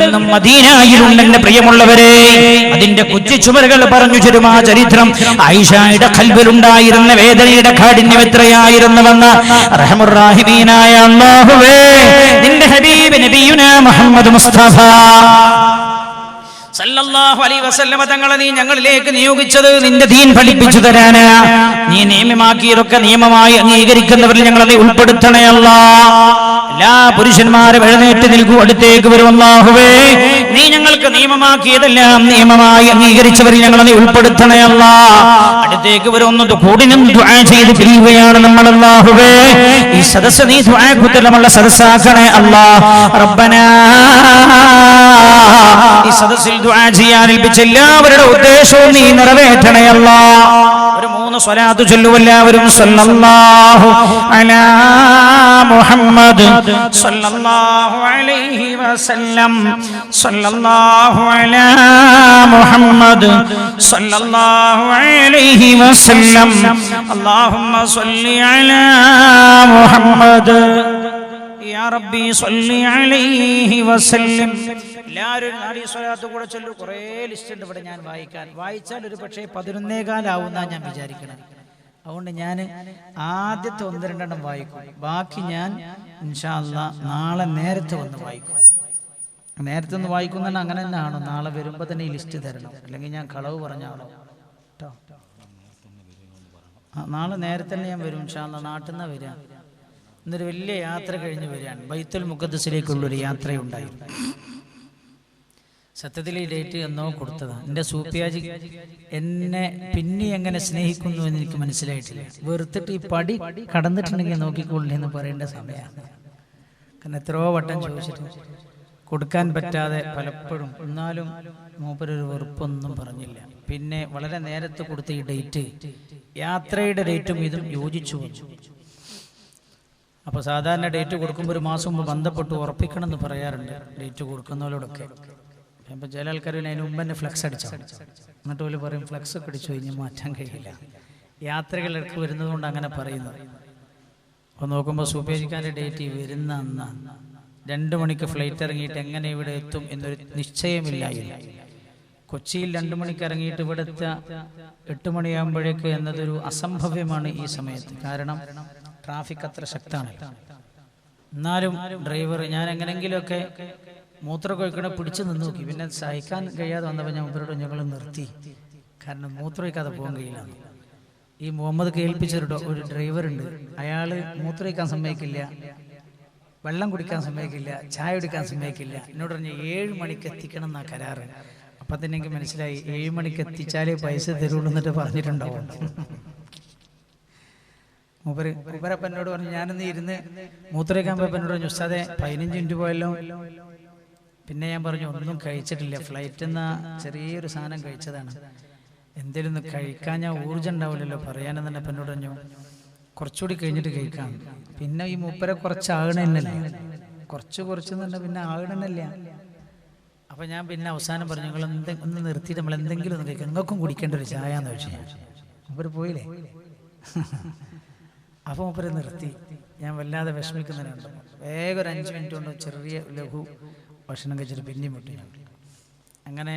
എന്നും മദീനയിലുണ്ടെന്ന് പ്രിയമുള്ളവരെ. അതിന്റെ കൊച്ചു ചുമരുകൾ പറഞ്ഞു തരും ആ ചരിത്രം. ആയിഷയുടെ ഖൽബിലുണ്ടായിരുന്ന വേദനയുടെ കാഠിന്യം എത്രയായിരുന്നുവെന്ന് റഹ്മുർ റഹീമീനായ അല്ലാഹുവേ, നിന്റെ ഹബീബ് നബിയുനാ മുഹമ്മദ് മുസ്തഫ സല്ലല്ലാഹു അലൈഹി വസല്ലമ തങ്ങളെ നീ ഞങ്ങളിലേക്ക് നിയോഗിച്ചത് നിന്റെ ദീൻ പഠിപ്പിച്ചു തരാനാ. നീ നിയമമാക്കിയതൊക്കെ നിയമമായി അംഗീകരിക്കുന്നവരിൽ ഞങ്ങളെ നീ ഉൾപ്പെടുത്തണേ അല്ലാഹ്. എല്ലാ പുരുഷന്മാരും എഴുന്നേറ്റ് നിൽക്കൂ, അടുത്തേക്ക് വരും അല്ലാഹുവേ. നീ ഞങ്ങൾക്ക് നിയമമാക്കിയതെല്ലാം നിയമമായി അംഗീകരിച്ചവരിൽ ഞങ്ങളെ നീ ഉൾപ്പെടുത്തണേ അല്ലാഹ്. അടുത്തേക്ക് വരുന്നത് കൂടിനും ദുആ ചെയ്ത് പിരിയുകയാണ് നമ്മൾ അല്ലാഹുവേ. ഈ സദസ്സ് നീ ദുആക്ക് ഉത്തരമുള്ള സദസ്സാക്കണേ അല്ലാഹ്. റബ്ബനാ ഈ സദസ്സിൽ ദുആ ചെയ്യാൻ ഏൽപ്പിച്ച എല്ലാവരുടെ ഉദ്ദേശവും നീ നിറവേറ്റണേ അല്ലാഹ്. ഒരു 3 സ്വലാത്ത് ചൊല്ലൂ എല്ലാവരും. സല്ലല്ലാഹു അലാ മുഹമ്മദ് സല്ലല്ലാഹു അലൈഹി വസല്ലം. സല്ലല്ലാഹു അലാ മുഹമ്മദ് സല്ലല്ലാഹു അലൈഹി വസല്ലം. അല്ലാഹുമ്മ സ്വല്ലി അലാ മുഹമ്മദ് യാ റബ്ബി സ്വല്ലി അലൈഹി വസല്ലം. എല്ലാവരും നാല് സ്വലാത്ത് കൂടെ ചൊല്ലു. കുറേ ലിസ്റ്റ് ഉണ്ട് ഇവിടെ ഞാൻ വായിച്ചാൽ ഒരു പക്ഷേ 11:15 ആവുന്ന ഞാൻ വിചാരിക്കണം. അതുകൊണ്ട് ഞാൻ ആദ്യത്തെ 1-2 വായിക്കും. ബാക്കി ഞാൻ ഇൻഷാ അല്ലാഹ് നാളെ നേരത്തെ വന്ന് വായിക്കും. നേരത്തെ ഒന്ന് വായിക്കുന്ന അങ്ങനെ തന്നെ ആണോ? നാളെ വരുമ്പോൾ തന്നെ ഈ ലിസ്റ്റ് തരണം, അല്ലെങ്കിൽ ഞാൻ കളവ് പറഞ്ഞാണോ കേട്ടോ. നാളെ നേരത്തെ തന്നെ ഞാൻ വരും ഇൻഷാ അല്ലാഹ്. നാട്ടിൽ നിന്നാണ് വരിക. ഇന്നൊരു വലിയ യാത്ര കഴിഞ്ഞ് വരികയാണ്. ബൈത്തുൽ മുഖദ്ദസിലേക്കുള്ളൊരു യാത്രയുണ്ടായിരുന്നു. സത്യത്തിൽ ഈ ഡേറ്റ് എന്നോ കൊടുത്തതാണ്. എൻ്റെ സൂപ്പിയാജി എന്നെ പിന്നെ എങ്ങനെ സ്നേഹിക്കുന്നു എന്ന് എനിക്ക് മനസ്സിലായിട്ടില്ല. വെറുത്തിട്ട് ഈ പടി കടന്നിട്ടുണ്ടെങ്കിൽ നോക്കിക്കൊള്ളേ എന്ന് പറയേണ്ട സമയമാണ്. കാരണം എത്രയോ വട്ടം ചോദിച്ചിട്ട് കൊടുക്കാൻ പറ്റാതെ പലപ്പോഴും. എന്നാലും മൂപ്പരൊരു വെറുപ്പൊന്നും പറഞ്ഞില്ല. പിന്നെ വളരെ നേരത്തെ കൊടുത്ത ഈ ഡേറ്റ്, യാത്രയുടെ ഡേറ്റും ഇതും യോജിച്ചു വന്നു. അപ്പോൾ സാധാരണ ഡേറ്റ് കൊടുക്കുമ്പോൾ 1 മാസം മുമ്പ് ബന്ധപ്പെട്ട് ഉറപ്പിക്കണം എന്ന് പറയാറുണ്ട് ഡേറ്റ് കൊടുക്കുന്നവരോടൊക്കെ. അപ്പോൾ ചില ആൾക്കാർ അതിന് മുമ്പ് തന്നെ ഫ്ലക്സ് അടിച്ചു, എന്നിട്ട് പോലും പറയും ഫ്ലക്സ് ഒക്കെ അടിച്ചു കഴിഞ്ഞാൽ മാറ്റാൻ കഴിയില്ല. യാത്രകളിടക്ക് വരുന്നതുകൊണ്ട് അങ്ങനെ പറയുന്നത്. അപ്പോൾ നോക്കുമ്പോൾ സൂപ്പേജിക്കാൻ്റെ ഡേറ്റ് വരുന്ന അന്നാണ്. 2 മണിക്ക് ഫ്ലൈറ്റ് ഇറങ്ങിയിട്ട് എങ്ങനെ ഇവിടെ എത്തും എന്നൊരു നിശ്ചയമില്ലായില്ല. കൊച്ചിയിൽ 2 മണിക്ക് ഇറങ്ങിയിട്ട് ഇവിടെ എത്തുക 8 മണിയാകുമ്പോഴേക്ക് എന്നതൊരു അസംഭവ്യമാണ് ഈ സമയത്ത്. കാരണം ട്രാഫിക് അത്ര ശക്തമാണ്. എന്നാലും ഡ്രൈവർ ഞാൻ എങ്ങനെങ്കിലുമൊക്കെ മൂത്രം കൊഴിക്കണ പിടിച്ചു നിന്ന് നോക്കി. പിന്നെ സഹിക്കാൻ കഴിയാതെ വന്നപ്പോൾ ഞാൻ ഇവരോട് ഞങ്ങൾ നിർത്തി. കാരണം മൂത്രമൊഴിക്കാതെ പോകാൻ കഴിയില്ല. ഈ മുഹമ്മദ് കേൾപ്പിച്ചൊരു ഡ്രൈവറുണ്ട്. അയാൾ മൂത്രമൊഴിക്കാൻ സമ്മതിക്കില്ല, വെള്ളം കുടിക്കാൻ സമ്മതിക്കില്ല, ചായ കുടിക്കാൻ സമ്മതിക്കില്ല. എന്നോട് പറഞ്ഞ് 7 മണിക്ക് എത്തിക്കണം എന്നാ കരാറ്. അപ്പം അപ്പം തന്നെ എനിക്ക് മനസ്സിലായി 7 മണിക്ക് എത്തിച്ചാലേ പൈസ തരുള്ളൂ എന്നിട്ട് പറഞ്ഞിട്ടുണ്ടാവും. മൂപ്പരപ്പം എന്നോട് പറഞ്ഞു, ഞാനൊന്ന് ഇരുന്ന് മൂത്രയ്ക്കാൻ പോയപ്പോൾ എന്നോട് പറഞ്ഞു, ഉസ്താദെ 15 മിനിറ്റ് പോയല്ലോ. പിന്നെ ഞാൻ പറഞ്ഞു, ഒന്നും കഴിച്ചിട്ടില്ല, ഫ്ലൈറ്റിൽ നിന്ന് ചെറിയൊരു സാധനം കഴിച്ചതാണ്, എന്തേലും ഒന്ന് കഴിക്കാൻ ഞാൻ ഊർജ്ജം ഉണ്ടാവില്ലല്ലോ പറയാനെന്ന് തന്നെ. അപ്പം എന്നോട് പറഞ്ഞു, കുറച്ചുകൂടി കഴിഞ്ഞിട്ട് കഴിക്കാം. പിന്നെ ഈ മൂപ്പരെ കുറച്ച് ആകണന്നല്ല, കുറച്ച് തന്നെ പിന്നെ ആകണന്നല്ല. അപ്പം ഞാൻ പിന്നെ അവസാനം പറഞ്ഞു, നിങ്ങൾ ഒന്ന് നിർത്തിയിട്ട് നമ്മൾ എന്തെങ്കിലും ഒന്ന് കഴിക്കാം, നിങ്ങൾക്കും കുടിക്കേണ്ട ഒരു ചായ എന്ന് വെച്ചാൽ. മൂപ്പര് പോയില്ലേ? അപ്പം മൂപ്പര് നിർത്തി. ഞാൻ വല്ലാതെ വിഷമിക്കുന്നതിനുണ്ട്. വേഗം ഒരു 5 മിനിറ്റ് കൊണ്ട് ചെറിയ ലഘു ഭക്ഷണം കഴിച്ചിട്ട് പിന്നെയും വിട്ടു. അങ്ങനെ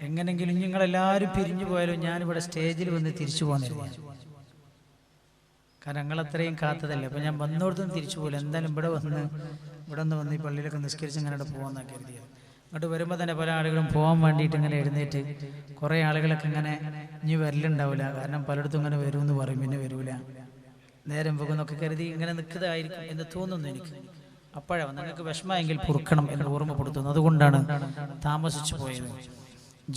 എങ്ങനെങ്കിലും നിങ്ങളെല്ലാവരും പിരിഞ്ഞു പോയാലും ഞാനിവിടെ സ്റ്റേജിൽ വന്ന് തിരിച്ചു പോകുന്നില്ല. കാരണം ഞങ്ങളത്രയും കാത്തതല്ലേ. അപ്പം ഞാൻ വന്നോടത്തും തിരിച്ചു പോകില്ല. എന്തായാലും ഇവിടെ വന്ന് ഈ പള്ളിയിലൊക്കെ നിസ്കരിച്ച് ഇങ്ങനെ പോകാമെന്നൊക്കെ കരുതിയത്. അങ്ങോട്ട് വരുമ്പോൾ തന്നെ പല ആളുകളും പോകാൻ വേണ്ടിയിട്ട് ഇങ്ങനെ എഴുന്നേറ്റ്, കുറേ ആളുകളൊക്കെ ഇങ്ങനെ ഇനി വരലുണ്ടാവില്ല, കാരണം പലയിടത്തും ഇങ്ങനെ വരുമെന്ന് പറയും, പിന്നെ വരൂല, നേരം പോകുന്നൊക്കെ കരുതി ഇങ്ങനെ നിൽക്കുന്നതായിരിക്കും എന്ന് തോന്നുന്നു എനിക്ക്. അപ്പോഴാണ് നിങ്ങൾക്ക് വിഷമമെങ്കിൽ പൊറുക്കണം എന്ന് ഓർമ്മപ്പെടുത്തുന്നു. അതുകൊണ്ടാണ് താമസിച്ചു പോയത്.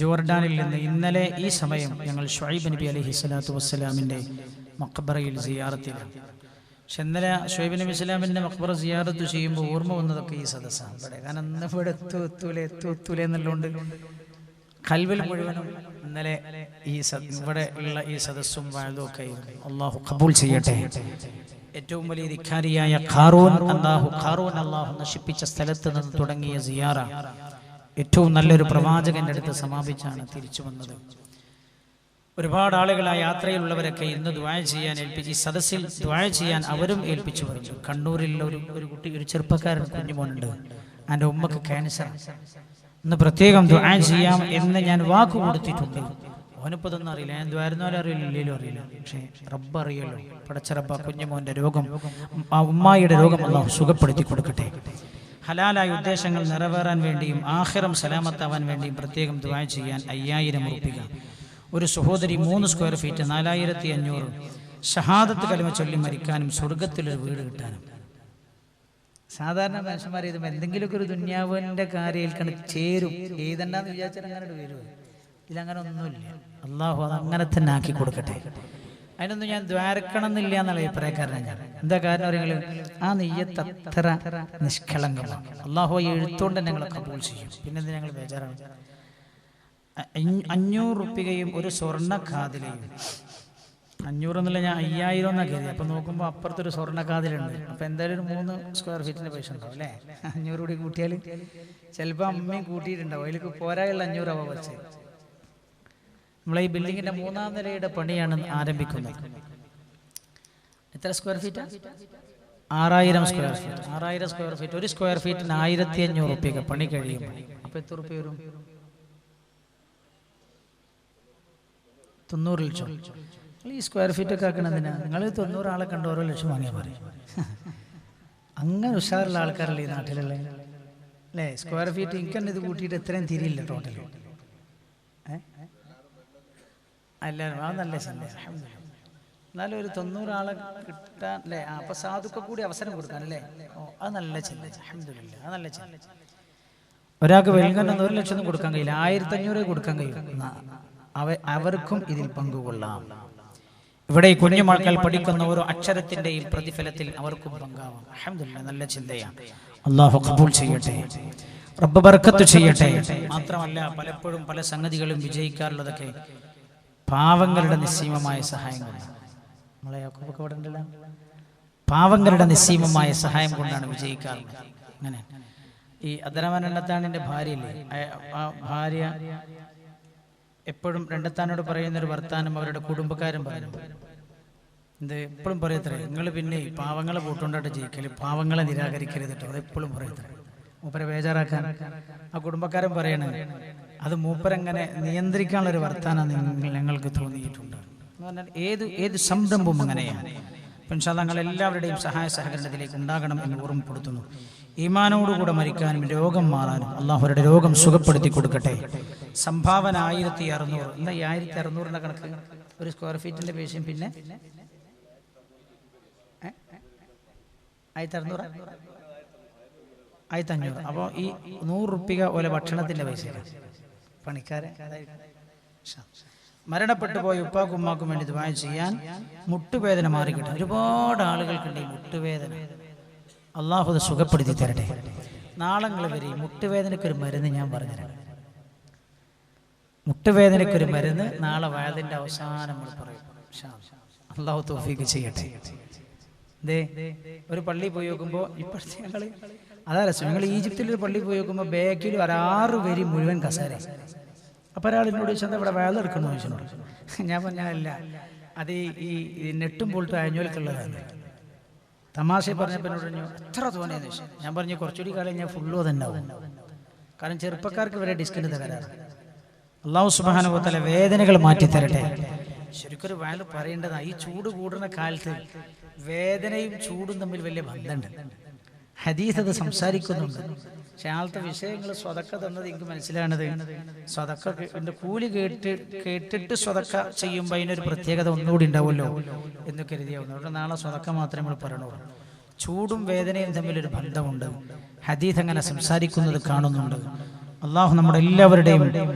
ജോർഡാനിൽ നിന്ന് ഇന്നലെ ഈ സമയം ഞങ്ങൾ ഷുഐബ് നബി അലൈഹി സ്വലാത്തു വസ്സലാമിൻ്റെ മഖ്ബറയിൽ സിയാറത്തിലാണ്. പക്ഷെ ഇന്നലെ ഷുഐബ് നബി ഇസ്ലാമിൻ്റെ മഖ്ബറ സിയാറത്ത് ചെയ്യുമ്പോൾ ഓർമ്മ വന്നതൊക്കെ ഈ സദസ്സാണ് ഇവിടെ. കാരണം ഇന്ന് ഇവിടെ എത്തൂലേ എന്നുള്ളതുകൊണ്ട് കൽവിൽ മുഴുവനും ഇന്നലെ ഇവിടെ ഉള്ള ഈ സദസ്സും വാഴതും ഒക്കെ അള്ളാഹു ഖബൂൽ ചെയ്യട്ടെ. ഏറ്റവും വലിയ ധിക്കാരിയായ ഖാറൂൻ അള്ളാഹു നശിപ്പിച്ച സ്ഥലത്ത് നിന്ന് തുടങ്ങിയ സിയാറ ഏറ്റവും നല്ലൊരു പ്രവാചകന്റെ അടുത്ത് സമാപിച്ചാണ് തിരിച്ചു വന്നത്. ഒരുപാട് ആളുകൾ ആ യാത്രയിലുള്ളവരൊക്കെ ഇന്ന് ദുആ ചെയ്യാൻ ഏൽപ്പിച്ച്, ഈ സദസ്സിൽ ദുആ ചെയ്യാൻ അവരും ഏൽപ്പിച്ചു പറഞ്ഞു. കണ്ണൂരിൽ ഒരു കുട്ടി, ഒരു ചെറുപ്പക്കാരൻ കുഞ്ഞുമോനുണ്ട്, എൻ്റെ ഉമ്മക്ക് ക്യാൻസർ, ഇന്ന് പ്രത്യേകം ദുആ ചെയ്യാം എന്ന് ഞാൻ വാക്ക് കൊടുത്തിട്ടുണ്ട്. അവനിപ്പോൾ ഇതൊന്നും അറിയില്ല, ഞാൻ ദ്വാരുന്നാലും അറിയില്ല, ഇല്ലേലും അറിയില്ല, പക്ഷേ റബ്ബ് അറിയല്ലോ. പടച്ച റബ്ബ കുഞ്ഞുമോൻ്റെ രോഗം, ആ ഉമ്മായിയുടെ രോഗം അല്ലാഹു സുഖപ്പെടുത്തി കൊടുക്കട്ടെ. ഹലാലായ ഉദ്ദേശങ്ങൾ നിറവേറാൻ വേണ്ടിയും ആഖിറം സലാമത്താവാൻ വേണ്ടിയും പ്രത്യേകം ദുആ ചെയ്യാൻ 5000 ഉറുപ്പിക. ഒരു സഹോദരി 3 സ്ക്വയർ ഫീറ്റ് 4500 ഷഹാദത്ത് കലിമ ചൊല്ലി മരിക്കാനും സ്വർഗത്തിലൊരു വീട് കിട്ടാനും. സാധാരണ മനുഷ്യന്മാർ ഇത് എന്തെങ്കിലുമൊക്കെ ഒരു ദുന്യാവിൻ്റെ കാര്യത്തിൽ ചേരും, എഴുതണ്ടെന്ന് വിചാരിച്ചാൽ അങ്ങനെ വരും. ഇതിലങ്ങനെ ഒന്നുമില്ല. അള്ളാഹു അത് അങ്ങനെ തന്നെ ആക്കി കൊടുക്കട്ടെ. അതിനൊന്നും ഞാൻ ദ്വാരക്കണം എന്നില്ല എന്നുള്ള അഭിപ്രായക്കാരനാണ് ഞാൻ. എന്താ കാരണം അറിയാങ്ങൾ, ആ നെയ്യത്ത് അത്ര നിഷ്കളങ്കമാണ്. അള്ളാഹു എഴുത്തോണ്ട് ഞങ്ങളെ കബൂൽ ചെയ്യും. പിന്നെന്ത് ഞങ്ങൾ ബേജാറാണ്. 500 ഉറുപ്പികയും ഒരു സ്വർണ്ണ കാതിലയും. 500 എന്നല്ല, ഞാൻ 5000 എന്നൊക്കെ കരുതി. അപ്പം നോക്കുമ്പോൾ അപ്പുറത്തൊരു സ്വർണ്ണ കാതിലുണ്ട്. അപ്പം എന്തായാലും ഒരു 3 സ്ക്വയർ ഫീറ്റിൻ്റെ പൈസ ഉണ്ടാവും അല്ലേ? 500 കൂടി കൂട്ടിയാൽ ചിലപ്പോൾ അമ്മയും കൂട്ടിയിട്ടുണ്ടാവും. അതിലേക്ക് പോരായുള്ള 500 രൂപ വെച്ച്. നമ്മളെ ഈ ബിൽഡിങ്ങിൻ്റെ 3ാം നിലയുടെ പണിയാണ് ആരംഭിക്കുന്നത്. എത്ര square feet? 6000 square feet. 6000 square feet. ഒരു സ്ക്വയർ ഫീറ്റിന് 1500 ഉറുപ്പിക പണി കഴിയും. അപ്പം എത്ര ഉറുപ്പിക വരും? 90 ലക്ഷം. ഈ സ്ക്വയർ ഫീറ്റ് ഒക്കെ ആക്കണതിനാ? നിങ്ങൾ 90 ആളെ കണ്ട് ഓരോ ലക്ഷം വാങ്ങിയാൽ പറയും. അങ്ങനെ ഉഷാറുള്ള ആൾക്കാരല്ലേ ഈ നാട്ടിലുള്ള അല്ലേ? സ്ക്വയർ ഫീറ്റ് എനിക്കെന്നെ ഇത് കൂട്ടിയിട്ട് എത്രയും തിരിയില്ല ടോട്ടൽ. എല്ലാവരും അത് നല്ല ചിന്ത. എന്നാലും ഒരു 90 ആളെ കിട്ടാൻ അല്ലേ? അപ്പം സാധുക്ക കൂടി അവസരം കൊടുക്കാൻ അല്ലേ? ഓ, അത് നല്ല ചിന്ത. അൽഹംദുലില്ലാ, അത് നല്ല ചിന്ത. ഒരാൾക്ക് വെൽഗൻ 1 ലക്ഷം കൊടുക്കാൻ കഴിയില്ല, 1500 കൊടുക്കാൻ കഴിയും. അവർക്കും ഇതിൽ പങ്കുകൊള്ളാം. ഇവിടെ ഈ കുഞ്ഞു മക്കൾ പഠിക്കുന്ന ഓരോ അക്ഷരത്തിന്റെയും പ്രതിഫലത്തിൽ അവർക്കും പങ്കാവാം. അൽഹംദുലില്ലാ, നല്ല ചിന്തയാണ്. അല്ലാഹു ഖബൂൽ ചെയ്യട്ടെ, റബ്ബ് ബർക്കത്ത് ചെയ്യട്ടെ. മാത്രമല്ല പലപ്പോഴും പല സംഗതികളും വിജയിക്കാറുള്ളതൊക്കെ പാവങ്ങളുടെ നിസ്സീമമായ സഹായം കൊണ്ടാണ്. നമ്മളെ യാക്കൂബൊക്കെ ഇവിടെ ഉണ്ടല്ലോ, പാവങ്ങളുടെ നിസ്സീമമായ സഹായം കൊണ്ടാണ് വിജയിക്കാറുള്ളത്. അങ്ങനെ ഈ അബ്ദുറഹ്മാൻ രണ്ടത്താണിൻ്റെ ഭാര്യയില്ലേ, ആ ഭാര്യ എപ്പോഴും രണ്ടത്താനോട് പറയുന്നൊരു വർത്താനം അവരുടെ കുടുംബക്കാരും പറയുന്നു. എന്ത് എപ്പോഴും പറയത്രേ, നിങ്ങൾ പിന്നെ പാവങ്ങളെ കൂട്ടുകൊണ്ടായിട്ട് ജയിക്കല്, പാവങ്ങളെ നിരാകരിക്കരുത് കേട്ടോ. അതെപ്പോഴും പറയത്രേ, മൂപ്പരെ ബേജാറാക്കാൻ. ആ കുടുംബക്കാരൻ പറയണ അത് മൂപ്പരങ്ങനെ നിയന്ത്രിക്കാനുള്ളൊരു വർത്താനം ഞങ്ങൾക്ക് തോന്നിയിട്ടുണ്ട് എന്ന് പറഞ്ഞാൽ ഏത് സംരംഭവും അങ്ങനെയാണ്. ഇൻഷാ അല്ലാഹ് ഞങ്ങൾ എല്ലാവരുടെയും സഹായ സഹകരണത്തിലേക്ക് ഉണ്ടാകണം എന്ന് ഓർമ്മപ്പെടുത്തുന്നു. ഈമാനോടുകൂടെ മരിക്കാനും രോഗം മാറാനും അള്ളാഹുരുടെ രോഗം സുഖപ്പെടുത്തി കൊടുക്കട്ടെ. സംഭാവന 1600. എന്താ ഈ 1600 കണക്ക്? ഒരു സ്ക്വയർ ഫീറ്റിന്റെ പേശയും പിന്നെ 1600 1500. അപ്പോൾ ഈ 100 ഉറുപ്പിക പോലെ ഭക്ഷണത്തിന്റെ പൈസ
പണിക്കാരൻ. മരണപ്പെട്ടു പോയ ഉപ്പാക്കും ഉമ്മാക്കും വേണ്ടി ദുആ ചെയ്യാൻ. മുട്ടുവേദന മാറിക്കിട്ടും. ഒരുപാട് ആളുകൾക്കുണ്ട് ഈ മുട്ടുവേദന. അള്ളാഹു അത് സുഖപ്പെടുത്തി തരട്ടെ. നാളങ്ങൾ വരെ മുട്ടുവേദനയ്ക്കൊരു മരുന്ന് ഞാൻ പറഞ്ഞുതരാം. മുട്ടുവേദനയ്ക്കൊരു മരുന്ന് നാളെ വയതിൻ്റെ അവസാനം നമ്മൾ പറയും. അള്ളാഹു തൗഫീഖ് ചെയ്യട്ടെ. ഒരു പള്ളി പോയി നോക്കുമ്പോൾ ഇപ്പോഴത്തെ ഞങ്ങൾ അതാ രസം. ഞങ്ങൾ ഈജിപ്തിലൊരു പള്ളി പോയി നോക്കുമ്പോൾ ബാക്കിൽ ഒരു 6 വരി മുഴുവൻ കസേര. അപ്പോൾ ഒരാളിനോട് ചോദിച്ചാൽ ഇവിടെ വയലെടുക്കണോ ചോദിച്ചോട്. ഞാൻ പറഞ്ഞല്ല, അത് ഈ നെട്ടും പോൾട്ടും അയഞ്ഞോൽക്കുള്ളതാണ്. തമാശ പറഞ്ഞപ്പോൾ എന്നോട് പറഞ്ഞു എത്ര തോന്നിയെന്ന് ചോദിച്ചു. ഞാൻ പറഞ്ഞു കുറച്ചുകൂടി കാലം ഞാൻ ഫുള്ളോ തന്നെ ആവും. കാരണം ചെറുപ്പക്കാർക്ക് വരെ ഡിസ്കിന് തകരാറ്. അല്ലാഹു സുബ്ഹാനഹു വ തആല വേദനകൾ മാറ്റിത്തരട്ടെ. ശരിക്കൊരു വയൽ പറയേണ്ടതാണ്. ഈ ചൂട് കൂടുന്ന കാലത്ത് വേദനയും ചൂടും തമ്മിൽ വലിയ ബന്ധമുണ്ട്. ഹദീസ് അത് സംസാരിക്കുന്നുണ്ട്. പക്ഷെ ആളത്തെ വിഷയങ്ങൾ സ്വതക്ക തന്നത് എനിക്ക് മനസ്സിലാണത്. സ്വതക്കൻ്റെ കൂലി കേട്ടിട്ട് സ്വതക്ക ചെയ്യുമ്പോൾ അതിനൊരു പ്രത്യേകത ഒന്നുകൂടി ഉണ്ടാവുമല്ലോ എന്ന് കരുതിയാവുന്നു. അതുകൊണ്ട് നാളെ സ്വതക്ക മാത്രമേ നമ്മൾ പറയണുള്ളൂ. ചൂടും വേദനയും തമ്മിലൊരു ബന്ധമുണ്ട്. ഹദീസ് അങ്ങനെ സംസാരിക്കുന്നത് കാണുന്നുണ്ട്. അള്ളാഹു നമ്മുടെ എല്ലാവരുടെയും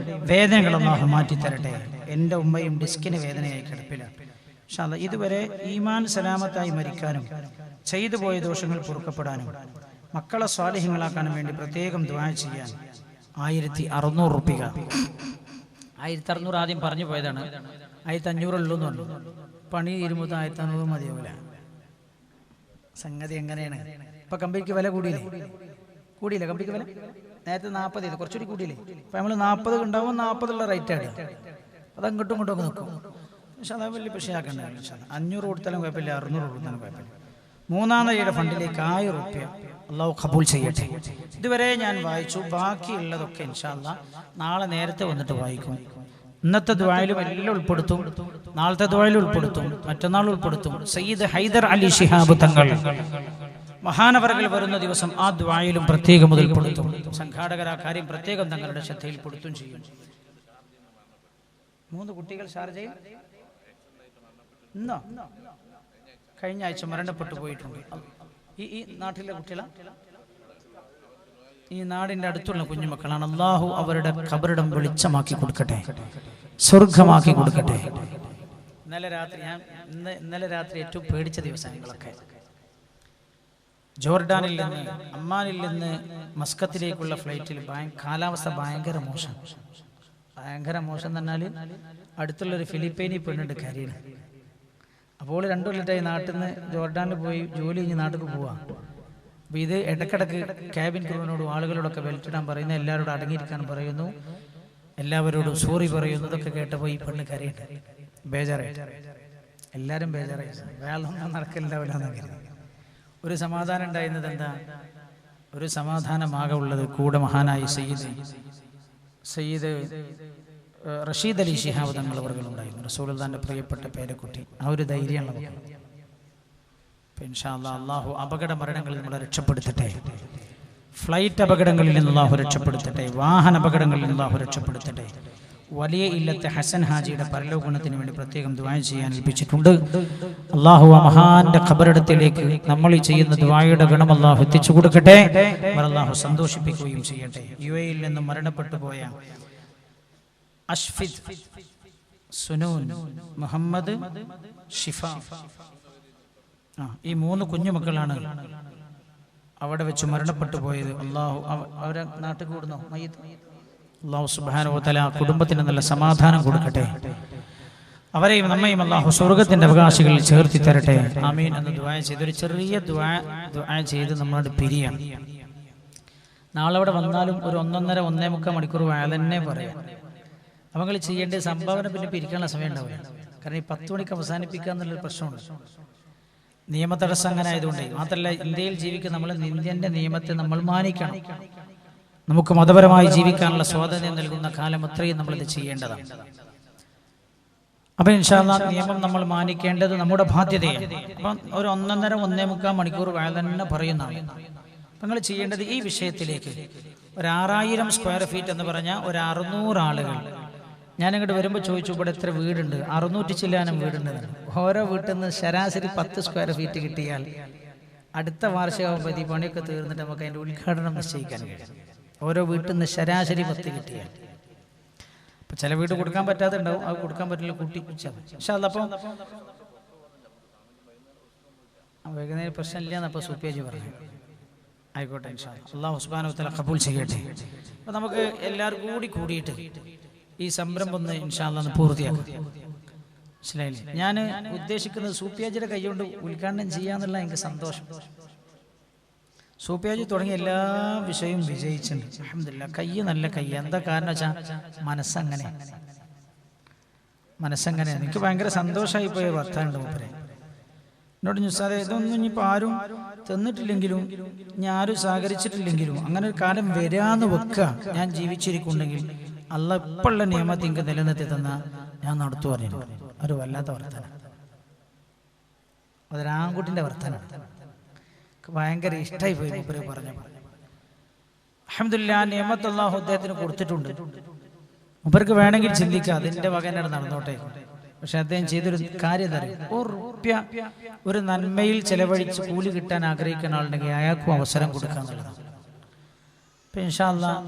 വേദനകൾ അള്ളാഹു മാറ്റിത്തരട്ടെ. എൻ്റെ ഉമ്മയും ഡിസ്കിന് വേദനയായി കിടപ്പിലാണ്. പക്ഷേ ഇതുവരെ ഈമാൻ സലാമത്തായി മരിക്കാനും ചെയ്തു പോയ ദോഷങ്ങൾ പൊറുക്കപ്പെടാനും മക്കളെ സ്വാലിഹ്യങ്ങളാക്കാനും വേണ്ടി പ്രത്യേകം ദുആ ചെയ്യാൻ 1600 റുപ്യ. 1600 ആദ്യം പറഞ്ഞു പോയതാണ്. 1500 ഉള്ളൂ എന്ന് പറഞ്ഞു. പണി ഇരുമ്പ് 1500 മതിയാവില്ല. സംഗതി എങ്ങനെയാണ്? ഇപ്പൊ കമ്പിക്ക് വില കൂടിയില്ലേ? കമ്പിക്ക് വില നേരത്തെ 40 കുറച്ചുകൂടി കൂടിയില്ലേ? ഇപ്പൊ നമ്മൾ 40 ഉണ്ടാവും. 40 റേറ്റാണ്. അത് അങ്ങോട്ടും ഇങ്ങോട്ടും നിൽക്കും. പക്ഷെ അത് വലിയ പ്രശ്നമാക്കണ്ട. 500 കൊടുത്താലും കുഴപ്പമില്ല, 600 കൊടുത്താലും കുഴപ്പമില്ല. 3-ാം തയ്യുടെ ഫണ്ടിലേക്ക് 1000 റുപ്യ അള്ളാഹു ഖബൂൽ ചെയ്യട്ടെ. ഇതുവരെ ഞാൻ വായിച്ചു. ബാക്കിയുള്ളതൊക്കെ ഇൻഷാ അല്ലാഹ് നാളെ നേരത്തെ വന്നിട്ട് വായിക്കും. ഇന്നത്തെ ദുആയിലും എല്ലാം ഉൾപ്പെടുത്തും. നാളത്തെ ദുആയിലും ഉൾപ്പെടുത്തും. മറ്റന്നാൾ ഉൾപ്പെടുത്തും. സയ്യിദ് ഹൈദർ അലി ശിഹാബ് തങ്ങൾ മഹാനവറുകൾ വരുന്ന ദിവസം ആ ദുആയിലും പ്രത്യേകം ഉൾപ്പെടുത്തും. സംഘാടകർ ആ കാര്യം പ്രത്യേകം തങ്ങളുടെ ശ്രദ്ധയിൽപ്പെടുത്തും ചെയ്യും. 3 കുട്ടികൾ ഷാർജയിൽ ഇന്നോ കഴിഞ്ഞ ആഴ്ച മരണപ്പെട്ടു പോയിട്ടുണ്ട്. ഈ നാട്ടിലെ കുട്ടികളാണ്, ഈ നാടിന്റെ അടുത്തുള്ള കുഞ്ഞുമക്കളാണ്. അള്ളാഹു അവരുടെ ഖബറിടം വെളിച്ചമാക്കി കൊടുക്കട്ടെ, സ്വർഗമാക്കി കൊടുക്കട്ടെ. ഇന്നലെ രാത്രി ഏറ്റവും പേടിച്ച ദിവസങ്ങളൊക്കെ ജോർഡാനിൽ നിന്ന് അമ്മാനിൽ നിന്ന് മസ്കത്തിലേക്കുള്ള ഫ്ലൈറ്റിൽ കാലാവസ്ഥ ഭയങ്കര മോശം. ഭയങ്കര മോശം എന്ന് പറഞ്ഞാൽ അടുത്തുള്ളൊരു ഫിലിപ്പൈനി പെണ്ണുണ്ട് കരയാണ്. അപ്പോൾ 2 കൊല്ലത്തായി നാട്ടിൽ നിന്ന് ജോർഡാനിൽ പോയി ജോലി കഴിഞ്ഞ് നാട്ടിൽ പോവാം. അപ്പോൾ ഇത് ഇടക്കിടക്ക് ക്യാബിൻ ക്രൂവിനോട് ആളുകളോടൊക്കെ ബെൽറ്റിടാൻ പറയുന്നു, എല്ലാവരോടും അടങ്ങിയിരിക്കാൻ പറയുന്നു, എല്ലാവരോടും സോറി പറയുന്നു. ഇതൊക്കെ കേട്ടപ്പോൾ ഈ പെണ്ണ് കരയുണ്ട്, ബേജാറായി. എല്ലാവരും ബേജാറായി. വേളൊന്നും നടക്കില്ലാവില്ലെന്ന് കരുതി. ഒരു സമാധാനം ഉണ്ടായിരുന്നത് എന്താ? ഒരു സമാധാനമാകെ ഉള്ളത് കൂടെ മഹാനായ സയ്യിദ് റഷീദ് അലി ശിഹാബ് തങ്ങൾ അവർകളുണ്ടായിരുന്നു. റസൂലുള്ളാഹിന്റെ പ്രിയപ്പെട്ട പേരക്കുട്ടി. ആ ഒരു ധൈര്യമുള്ള ഇൻഷാ അല്ലാഹ് അല്ലാഹു അപകട മരണങ്ങളിൽ നമ്മളെ രക്ഷപ്പെടുത്തട്ടെ. ഫ്ലൈറ്റ് അപകടങ്ങളിൽ നിന്ന് അല്ലാഹു രക്ഷപ്പെടുത്തട്ടെ. വാഹന അപകടങ്ങളിൽ നിന്ന് അല്ലാഹു രക്ഷപ്പെടുത്തട്ടെ. വലിയ ഇല്ലത്തെ ഹസൻ ഹാജിയുടെ പരലോകഗുണത്തിന് വേണ്ടി പ്രത്യേകം ദുആ ചെയ്യാൻ ഏൽപ്പിച്ചിട്ടുണ്ട്. അല്ലാഹു ആ മഹാന്റെ ഖബറിടത്തിലേക്ക് നമ്മൾ ഈ ചെയ്യുന്ന ദുആയുടെ ഗുണം അല്ലാഹു എത്തിച്ചു കൊടുക്കട്ടെ. അല്ലാഹു സന്തോഷിപ്പിക്കുകയും ചെയ്യട്ടെ. യുഎഇയിൽ നിന്ന് മരണപ്പെട്ടു പോയ അഷ്ഫിദ്, സുനൂൻ, മുഹമ്മദ്, ഷിഫ, ഈ 3 കുഞ്ഞുമക്കളാണ് അവിടെ വെച്ച് മരണപ്പെട്ടു പോയത്. അല്ലാഹു അവരെ നാട്ടിൽ കൂടുന്നു മയ്യിത്ത്. അല്ലാഹു സുബ്ഹാനഹു വ തആല കുടുംബത്തിന് നല്ല സമാധാനം കൊടുക്കട്ടെ. അവരെയും നമ്മയും അല്ലാഹു സ്വർഗ്ഗത്തിന്റെ അവകാശികളിൽ ചേർത്തി തരട്ടെ. ആമീൻ എന്ന് ദുആ ചെയ്ത് ഒരു ചെറിയ ദുആ ചെയ്ത് നമ്മളോട് പിരിയാം. നാളെ അവിടെ വന്നാലും ഒരു 1.5-1.25 മണിക്കൂർ തന്നെ പറയാം. നമ്മൾ ചെയ്യേണ്ട സംഭാവന പിന്നെ പിരിക്കാനുള്ള സമയം ഉണ്ടാവില്ല. കാരണം ഈ 10 മണിക്ക് അവസാനിപ്പിക്കുക എന്നുള്ളൊരു പ്രശ്നമുണ്ട്. നിയമതടസ്സം അങ്ങനെ ആയതുകൊണ്ട്. മാത്രമല്ല, ഇന്ത്യയിൽ ജീവിക്കുന്ന നമ്മൾ ഇന്ത്യൻ്റെ നിയമത്തെ നമ്മൾ മാനിക്കണം. നമുക്ക് മതപരമായി ജീവിക്കാനുള്ള സ്വാതന്ത്ര്യം നൽകുന്ന കാലം അത്രയും നമ്മളിത് ചെയ്യേണ്ടതാണ്. അപ്പം ഇൻഷാ അല്ലാഹ് നിയമം നമ്മൾ മാനിക്കേണ്ടത് നമ്മുടെ ബാധ്യതയാണ്. അപ്പം ഒരു 1.5-1.25 മണിക്കൂർ തന്നെ പറയുന്നതാണ്. നിങ്ങൾ ചെയ്യേണ്ടത് ഈ വിഷയത്തിലേക്ക് ഒരു 6000 സ്ക്വയർ ഫീറ്റ് എന്ന് പറഞ്ഞാൽ ഒരു 600 ആളുകൾ. ഞാൻ ഇങ്ങോട്ട് വരുമ്പോൾ ചോദിച്ചു, ഇവിടെ എത്ര വീടുണ്ട്? 600 ചില്ലാനം വീടുണ്ട്. ഓരോ വീട്ടിൽ നിന്ന് ശരാശരി 10 സ്ക്വയർ ഫീറ്റ് കിട്ടിയാൽ അടുത്ത വാർഷികമാകുമ്പോൾ ഈ പണിയൊക്കെ തീർന്നിട്ട് നമുക്ക് അതിൻ്റെ ഉദ്ഘാടനം നിശ്ചയിക്കാൻ കഴിയും. ഓരോ വീട്ടിൽ നിന്ന് ശരാശരി 10 കിട്ടിയാൽ ചില വീട് കൊടുക്കാൻ പറ്റാതെ ഉണ്ടാവും, അത് കൊടുക്കാൻ പറ്റില്ല കൂട്ടി വെച്ചാൽ പക്ഷെ അതപ്പം വൈകുന്നേരം പ്രശ്നമില്ല എന്നപ്പോൾ സൂപ്പിയാജി പറഞ്ഞു. ആയിക്കോട്ടെ ഇൻഷാ അല്ലാഹ്. അല്ലാഹു സുബ്ഹാനഹു വ തആല ഖബൂൽ ചെയ്യട്ടെ. അപ്പോൾ നമുക്ക് എല്ലാവർക്കും കൂടിയിട്ട് ഈ സംരംഭം ഒന്ന് ഇൻഷാ അല്ലാഹ് പൂർത്തിയാക്കാം. മനസ്സിലായില്ലേ? ഞാൻ ഉദ്ദേശിക്കുന്നത് സൂപ്പിയാജിയുടെ കൈകൊണ്ട് ഉദ്ഘാടനം ചെയ്യാന്നുള്ള എനിക്ക് സന്തോഷം. സൂപ്പിയാജി തുടങ്ങിയ എല്ലാ വിഷയവും വിജയിച്ചിട്ടുണ്ട് അൽഹംദുലില്ലാഹ്. കൈ നല്ല കൈ. എന്താ കാരണം വെച്ചാൽ മനസ്സങ്ങനെ എനിക്ക് ഭയങ്കര സന്തോഷമായി പോയ വർത്താനുണ്ട് മൂപ്പരെ. എന്നോട് ഉസ്താദേ ഇതൊന്നും ഇനിയിപ്പോൾ ആരും തന്നിട്ടില്ലെങ്കിലും ഞാൻ ആരും സഹകരിച്ചിട്ടില്ലെങ്കിലും അങ്ങനെ ഒരു കാലം വരാന്ന് വെക്കുക, ഞാൻ ജീവിച്ചിരിക്കുന്നുണ്ടെങ്കിൽ അള്ളാഹ് ഇപ്പോഴുള്ള നിയമത്തെ എനിക്ക് നിലനിർത്തി തന്ന ഞാൻ നടത്തു പറഞ്ഞു. ഒരു വല്ലാത്ത വർത്താനം, അതൊരാൺകുട്ടിൻ്റെ വർത്താനാണ്. ഭയങ്കര ഇഷ്ടമായി പോയി മൂപ്പര് പറഞ്ഞപ്പോൾ. അൽഹംദുലില്ലാഹ് നിഅമത്ത് അല്ലാഹു അദ്ദേഹത്തിന് കൊടുത്തിട്ടുണ്ട്. മൂപ്പർക്ക് വേണമെങ്കിൽ ചിന്തിക്കാം അതിൻ്റെ വകനാണ് നടന്നോട്ടെ. പക്ഷെ അദ്ദേഹം ചെയ്തൊരു കാര്യം തരും, ഒരു നന്മയിൽ ചെലവഴിച്ച് കൂലി കിട്ടാൻ ആഗ്രഹിക്കുന്ന ആളുണ്ടെങ്കിൽ അയാൾക്കും അവസരം കൊടുക്കുക എന്നുള്ളതാണ്. ഇപ്പം ഇൻഷാ അല്ലാഹ്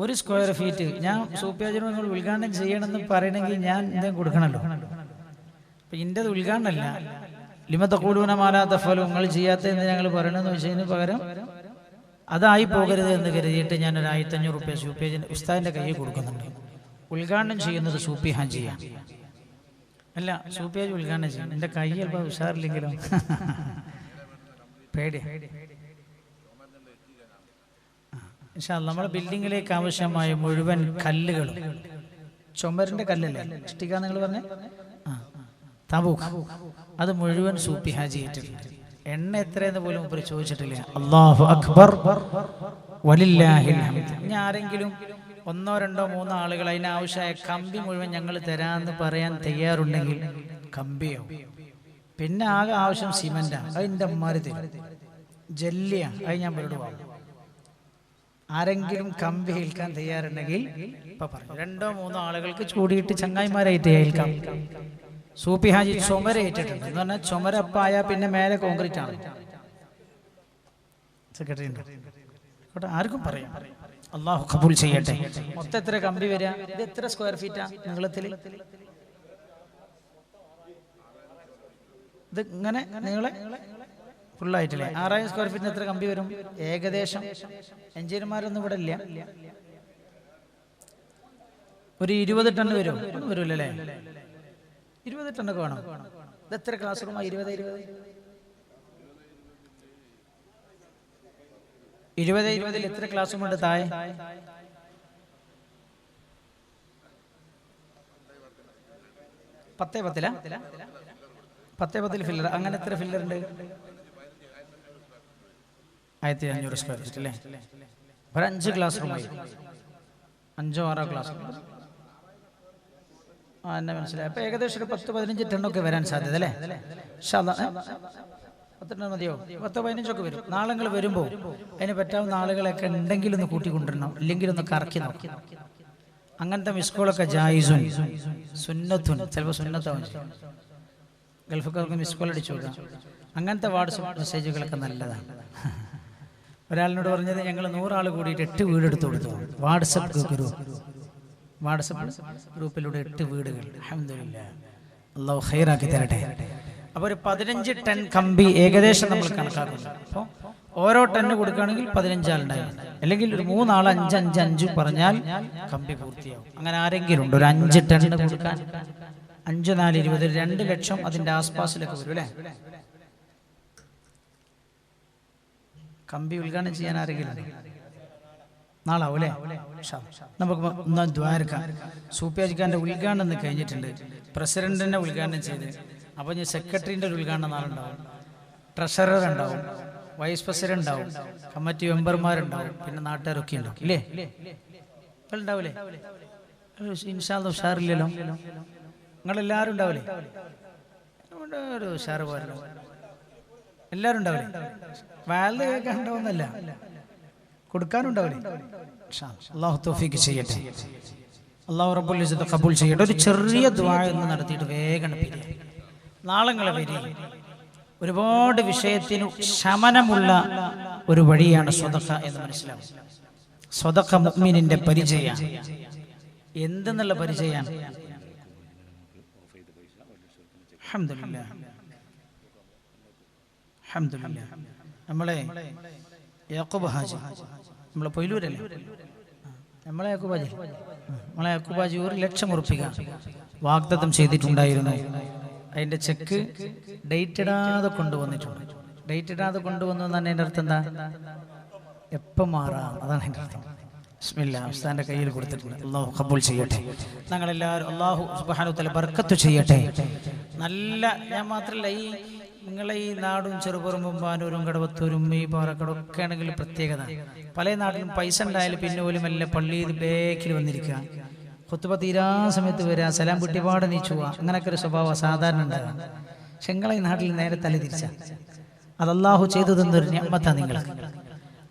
1 സ്ക്വയർ ഫീറ്റ് ഞാൻ സൂപ്പിയാജിനോട് നിങ്ങൾ ഉദ്ഘാടനം ചെയ്യണമെന്ന് പറയണമെങ്കിൽ ഞാൻ എന്തെങ്കിലും കൊടുക്കണമല്ലോ. അപ്പം ഇതിൻ്റെത് ഉദ്ഘാടനമല്ല. ലിമ തഖൂലൂന മാ ലാ തഫ്അലൂൻ, നിങ്ങൾ ചെയ്യാത്തതെന്ന് ഞങ്ങൾ പറയണമെന്ന് വെച്ചതിന് പകരം അതായി പോകരുത് എന്ന് കരുതിയിട്ട് ഞാൻ ഒരു 1500 രൂപ സൂപ്പിയാജിൻ്റെ ഉസ്താദിൻ്റെ കയ്യിൽ കൊടുക്കുന്നുണ്ട്. ഉദ്ഘാടനം ചെയ്യുന്നത് സൂപ്പി ഹാജിയാണ്. അല്ല, സൂപ്പിയാജി ഉദ്ഘാടനം ചെയ്യും. എൻ്റെ കൈ ചിലപ്പോൾ ഉഷാറില്ലെങ്കിലും പേടി. ഇൻഷാ അല്ലാഹ് നമ്മുടെ ബിൽഡിങ്ങിലേക്ക് ആവശ്യമായ മുഴുവൻ കല്ലുകളും, ചുമരിൻ്റെ കല്ലല്ലേ ഇഷ്ടിക നിങ്ങൾ പറഞ്ഞേ, തബൂക്ക്, അത് മുഴുവൻ സൂപ്പി ഹാജി ഏറ്റിട്ടുണ്ട്. എണ്ണ എത്രയെന്ന് പോലും ഉപരി ചോദിച്ചിട്ടില്ല. അല്ലാഹു അക്ബർ വലില്ലാഹിൽ ഹംദ്. ഇനി ആരെങ്കിലും 1 2 3 ആളുകൾ അതിനാവശ്യമായ കമ്പി മുഴുവൻ ഞങ്ങൾ തരാമെന്ന് പറയാൻ തയ്യാറുണ്ടെങ്കിൽ കമ്പിയോ, പിന്നെ ആകെ ആവശ്യം സിമെന്റാണ്, അത് എൻ്റെ അമ്മമാര് തരും. ജല്ലിയാണ്, അത് ഞാൻ ഇവരോട് വാങ്ങും. ആരെങ്കിലും കമ്പി ഏൽക്കാൻ തയ്യാറുണ്ടെങ്കിൽ ഇപ്പൊ പറഞ്ഞു 2 3 ആളുകൾക്ക് കൂടിയിട്ട് ചങ്ങായിമാരായിട്ട് ഏൽക്കാം. സൂപ്പി ഹാജി ചുമര ഏറ്റിട്ടുണ്ട് എന്ന് പറഞ്ഞാൽ ചുമരപ്പായ പിന്നെ മേലെ കോൺക്രീറ്റ് ആണ്. സെക്രട്ടറി ഉണ്ട്, ആർക്കും പറയാം. അള്ളാഹു ഖബൂൽ ചെയ്യട്ടെ. മൊത്തം എത്ര കമ്പി വരിക? ഇത് എത്ര സ്ക്വയർ ഫീറ്റാ നീളത്തിൽ? ഇത് ഇങ്ങനെ നീളെ ഫുള്ളായിട്ടില്ലേ? 6000 സ്ക്വയർ ഫീറ്റിന് എത്ര കമ്പി വരും ഏകദേശം? എഞ്ചിനീയർമാരൊന്നും ഇവിടെ ഇല്ല. ഒരു 20 ടൺ വരും. ഒന്നും വരൂല്ലേ? 20 ടണ്ണൊക്കെ വേണം. ഇത് എത്ര ക്ലാസ് റൂമാ? 20 എത്ര ക്ലാസ് റൂമുണ്ട് താഴെ? 10 10 ഫില്ലർ. അങ്ങനെ എത്ര ഫില്ലർ ഉണ്ട്? 1500 സ്ക്വയർ ഫീറ്റ് അല്ലേ? ഒരു 5 ക്ലാസ് റൂമായി, 5 6 ക്ലാസ് റൂം. എന്നെ മനസ്സിലായി. അപ്പൊ ഏകദേശം ഒരു 10 15 ടണ്ണൊക്കെ വരാൻ സാധ്യത അല്ലേ? 10 ടൺ മതിയോ? 10 15 വരും. നാളങ്ങൾ വരുമ്പോൾ അതിന് പറ്റാവുന്ന ആളുകളൊക്കെ ഉണ്ടെങ്കിൽ ഒന്ന് കൂട്ടിക്കൊണ്ടിരണം, ഇല്ലെങ്കിൽ ഒന്ന് കറക്കി നോക്കി. അങ്ങനത്തെ മിസ്കോളൊക്കെ ജായിസുൻ സുന്നത്തുൻ, ചിലപ്പോൾ സുന്നത്താവും. ഗൾഫുകാർക്ക് മിസ്കോൾ അടിച്ചു കൊടുക്കാം. അങ്ങനത്തെ വാട്സപ്പ് മെസ്സേജുകളൊക്കെ നല്ലതാണ്. ഒരാളിനോട് പറഞ്ഞത് ഞങ്ങൾ 100 ആൾ കൂടിയിട്ട് 8 വീടെടുത്ത് കൊടുത്തു. വാട്സപ്പ് ഗ്രൂപ്പിലൂടെ 8 വീടുകൾ. അൽഹംദുലില്ലാഹ്, അല്ലാഹു ഖൈറാക്കി തരട്ടെ. അപ്പോൾ ഒരു 15 ടൺ കമ്പി ഏകദേശം നമ്മൾ കണക്കാക്കുന്നു. അപ്പോൾ ഓരോ ടണ്ണ് കൊടുക്കുകയാണെങ്കിൽ 15 ആളുണ്ടായിരുന്നു. അല്ലെങ്കിൽ ഒരു 3 ആൾ 5 5 5 പറഞ്ഞാൽ കമ്പി പൂർത്തിയാവും. അങ്ങനെ ആരെങ്കിലും ഉണ്ട് ഒരു 5 ടണ്ണ് കൊടുക്കാൻ? 5 4 20 2 ലക്ഷം അതിൻ്റെ ആസ്പാസിലൊക്കെ വരും അല്ലേ? കമ്പി ഉദ്ഘാടനം ചെയ്യാൻ ആരെങ്കിലും നാളാവും അല്ലേ? നമുക്ക് ഒന്ന് ദ്വാരക്കാം. സൂപ്പിയാജിക്കാരൻ്റെ ഉദ്ഘാടനം കഴിഞ്ഞിട്ടുണ്ട്. പ്രസിഡന്റിനെ ഉദ്ഘാടനം ചെയ്ത്, അപ്പോൾ ഞാൻ സെക്രട്ടറിൻ്റെ ഒരു ഉദ്ഘാടനം നാളെ ഉണ്ടാവും. ട്രഷറർ ഉണ്ടാവും, വൈസ് പ്രസിഡന്റ് ഉണ്ടാവും, കമ്മിറ്റി മെമ്പർമാരുണ്ടാവും, പിന്നെ നാട്ടുകാരൊക്കെ ഉണ്ടാവും ഇല്ലേ? ഉണ്ടാവില്ലേ? ഇൻഷാ അല്ലാഹ് ഉഷാറില്ലല്ലോ. നിങ്ങളെല്ലാവരും ഉണ്ടാവില്ലേ? ഒരു ഉഷാറ് പോരല്ലോ, എല്ലാവരും ഉണ്ടാവില്ലേ? വാല് കേൾക്കാൻ ഉണ്ടാവുന്നല്ല, കൊടുക്കാനുണ്ടാവില്ലേ? അല്ലാഹു തൗഫീഖ് ചെയ്യട്ടെ. അല്ലാഹു റബ്ബുൽ ഇസ്സത്ത് ഖബൂൽ ചെയ്യട്ടെ. ഒരു ചെറിയ ദുആ എന്ന് നടത്തിയിട്ട് വേഗം പിരിയാം. നാളങ്ങളെ വരി. ഒരുപാട് വിഷയത്തിന് ശമനമുള്ള ഒരു വഴിയാണ് സ്വതക്ക എന്ന് മനസ്സിലാവും. സ്വതക്ക മുഅ്മിനിന്റെ പരിചയം. എന്തെന്നുള്ള പരിചയമാണ്. അൽഹംദുലില്ലാഹ് അൽഹംദുലില്ലാഹ്. നമ്മളെ യാക്കൂബ് ഹാജി, നമ്മളെ പൊയിലൂരല്ലേ, നമ്മളെ യാക്കൂബ് ഹാജി, നമ്മളെ യാക്കൂബ് ഹാജി 1 ലക്ഷം ഉറുപ്പിക വാഗ്ദത്തം ചെയ്തിട്ടുണ്ടായിരുന്നു. അതിന്റെ ചെക്ക് ഡേറ്റ് ഇടാതെ കൊണ്ടുവന്നിട്ടുണ്ട്. ഡേറ്റ് ഇടാതെ കൊണ്ടുവന്നു എന്നാണ് എൻ്റെ അർത്ഥം. എന്താ? എപ്പം മാറാം, അതാണ് എൻ്റെ അർത്ഥം. ബിസ്മില്ലാ, ഉസ്താദിന്റെ കയ്യിൽ കൊടുത്തിട്ടുണ്ട്. അള്ളാഹു ഖബൂൽ ചെയ്യട്ടെ. ഞങ്ങളെല്ലാവരും അള്ളാഹു സുബ്ഹാനഹു വ തആല ബർക്കത്ത് ചെയ്യട്ടെ. നല്ല, ഞാൻ മാത്രമല്ല, ഈ നിങ്ങളെ ഈ നാടും ചെറുപുറമ്പും പാനൂരും കടവത്തൂരും ഈ പാറക്കട ഒക്കെ ആണെങ്കിൽ പ്രത്യേകത. പല നാട്ടിലും പൈസ ഉണ്ടായാലും പിന്നെ പോലും എല്ലാ പള്ളിയിൽ ബേക്കിൽ വന്നിരിക്കുക, ഖുത്ബ തീരാ സമയത്ത് വരിക, സലാം കുട്ടിപാട് നീച്ചു പോവുക, അങ്ങനെയൊക്കെ ഒരു സ്വഭാവം സാധാരണ ഉണ്ടാകാം. പക്ഷെ നിങ്ങളെ ഈ നാട്ടിൽ നേരെ തല തിരിച്ച, അത് അള്ളാഹു ചെയ്തു തന്നൊരു നിഅമത്താ നിങ്ങൾക്ക്.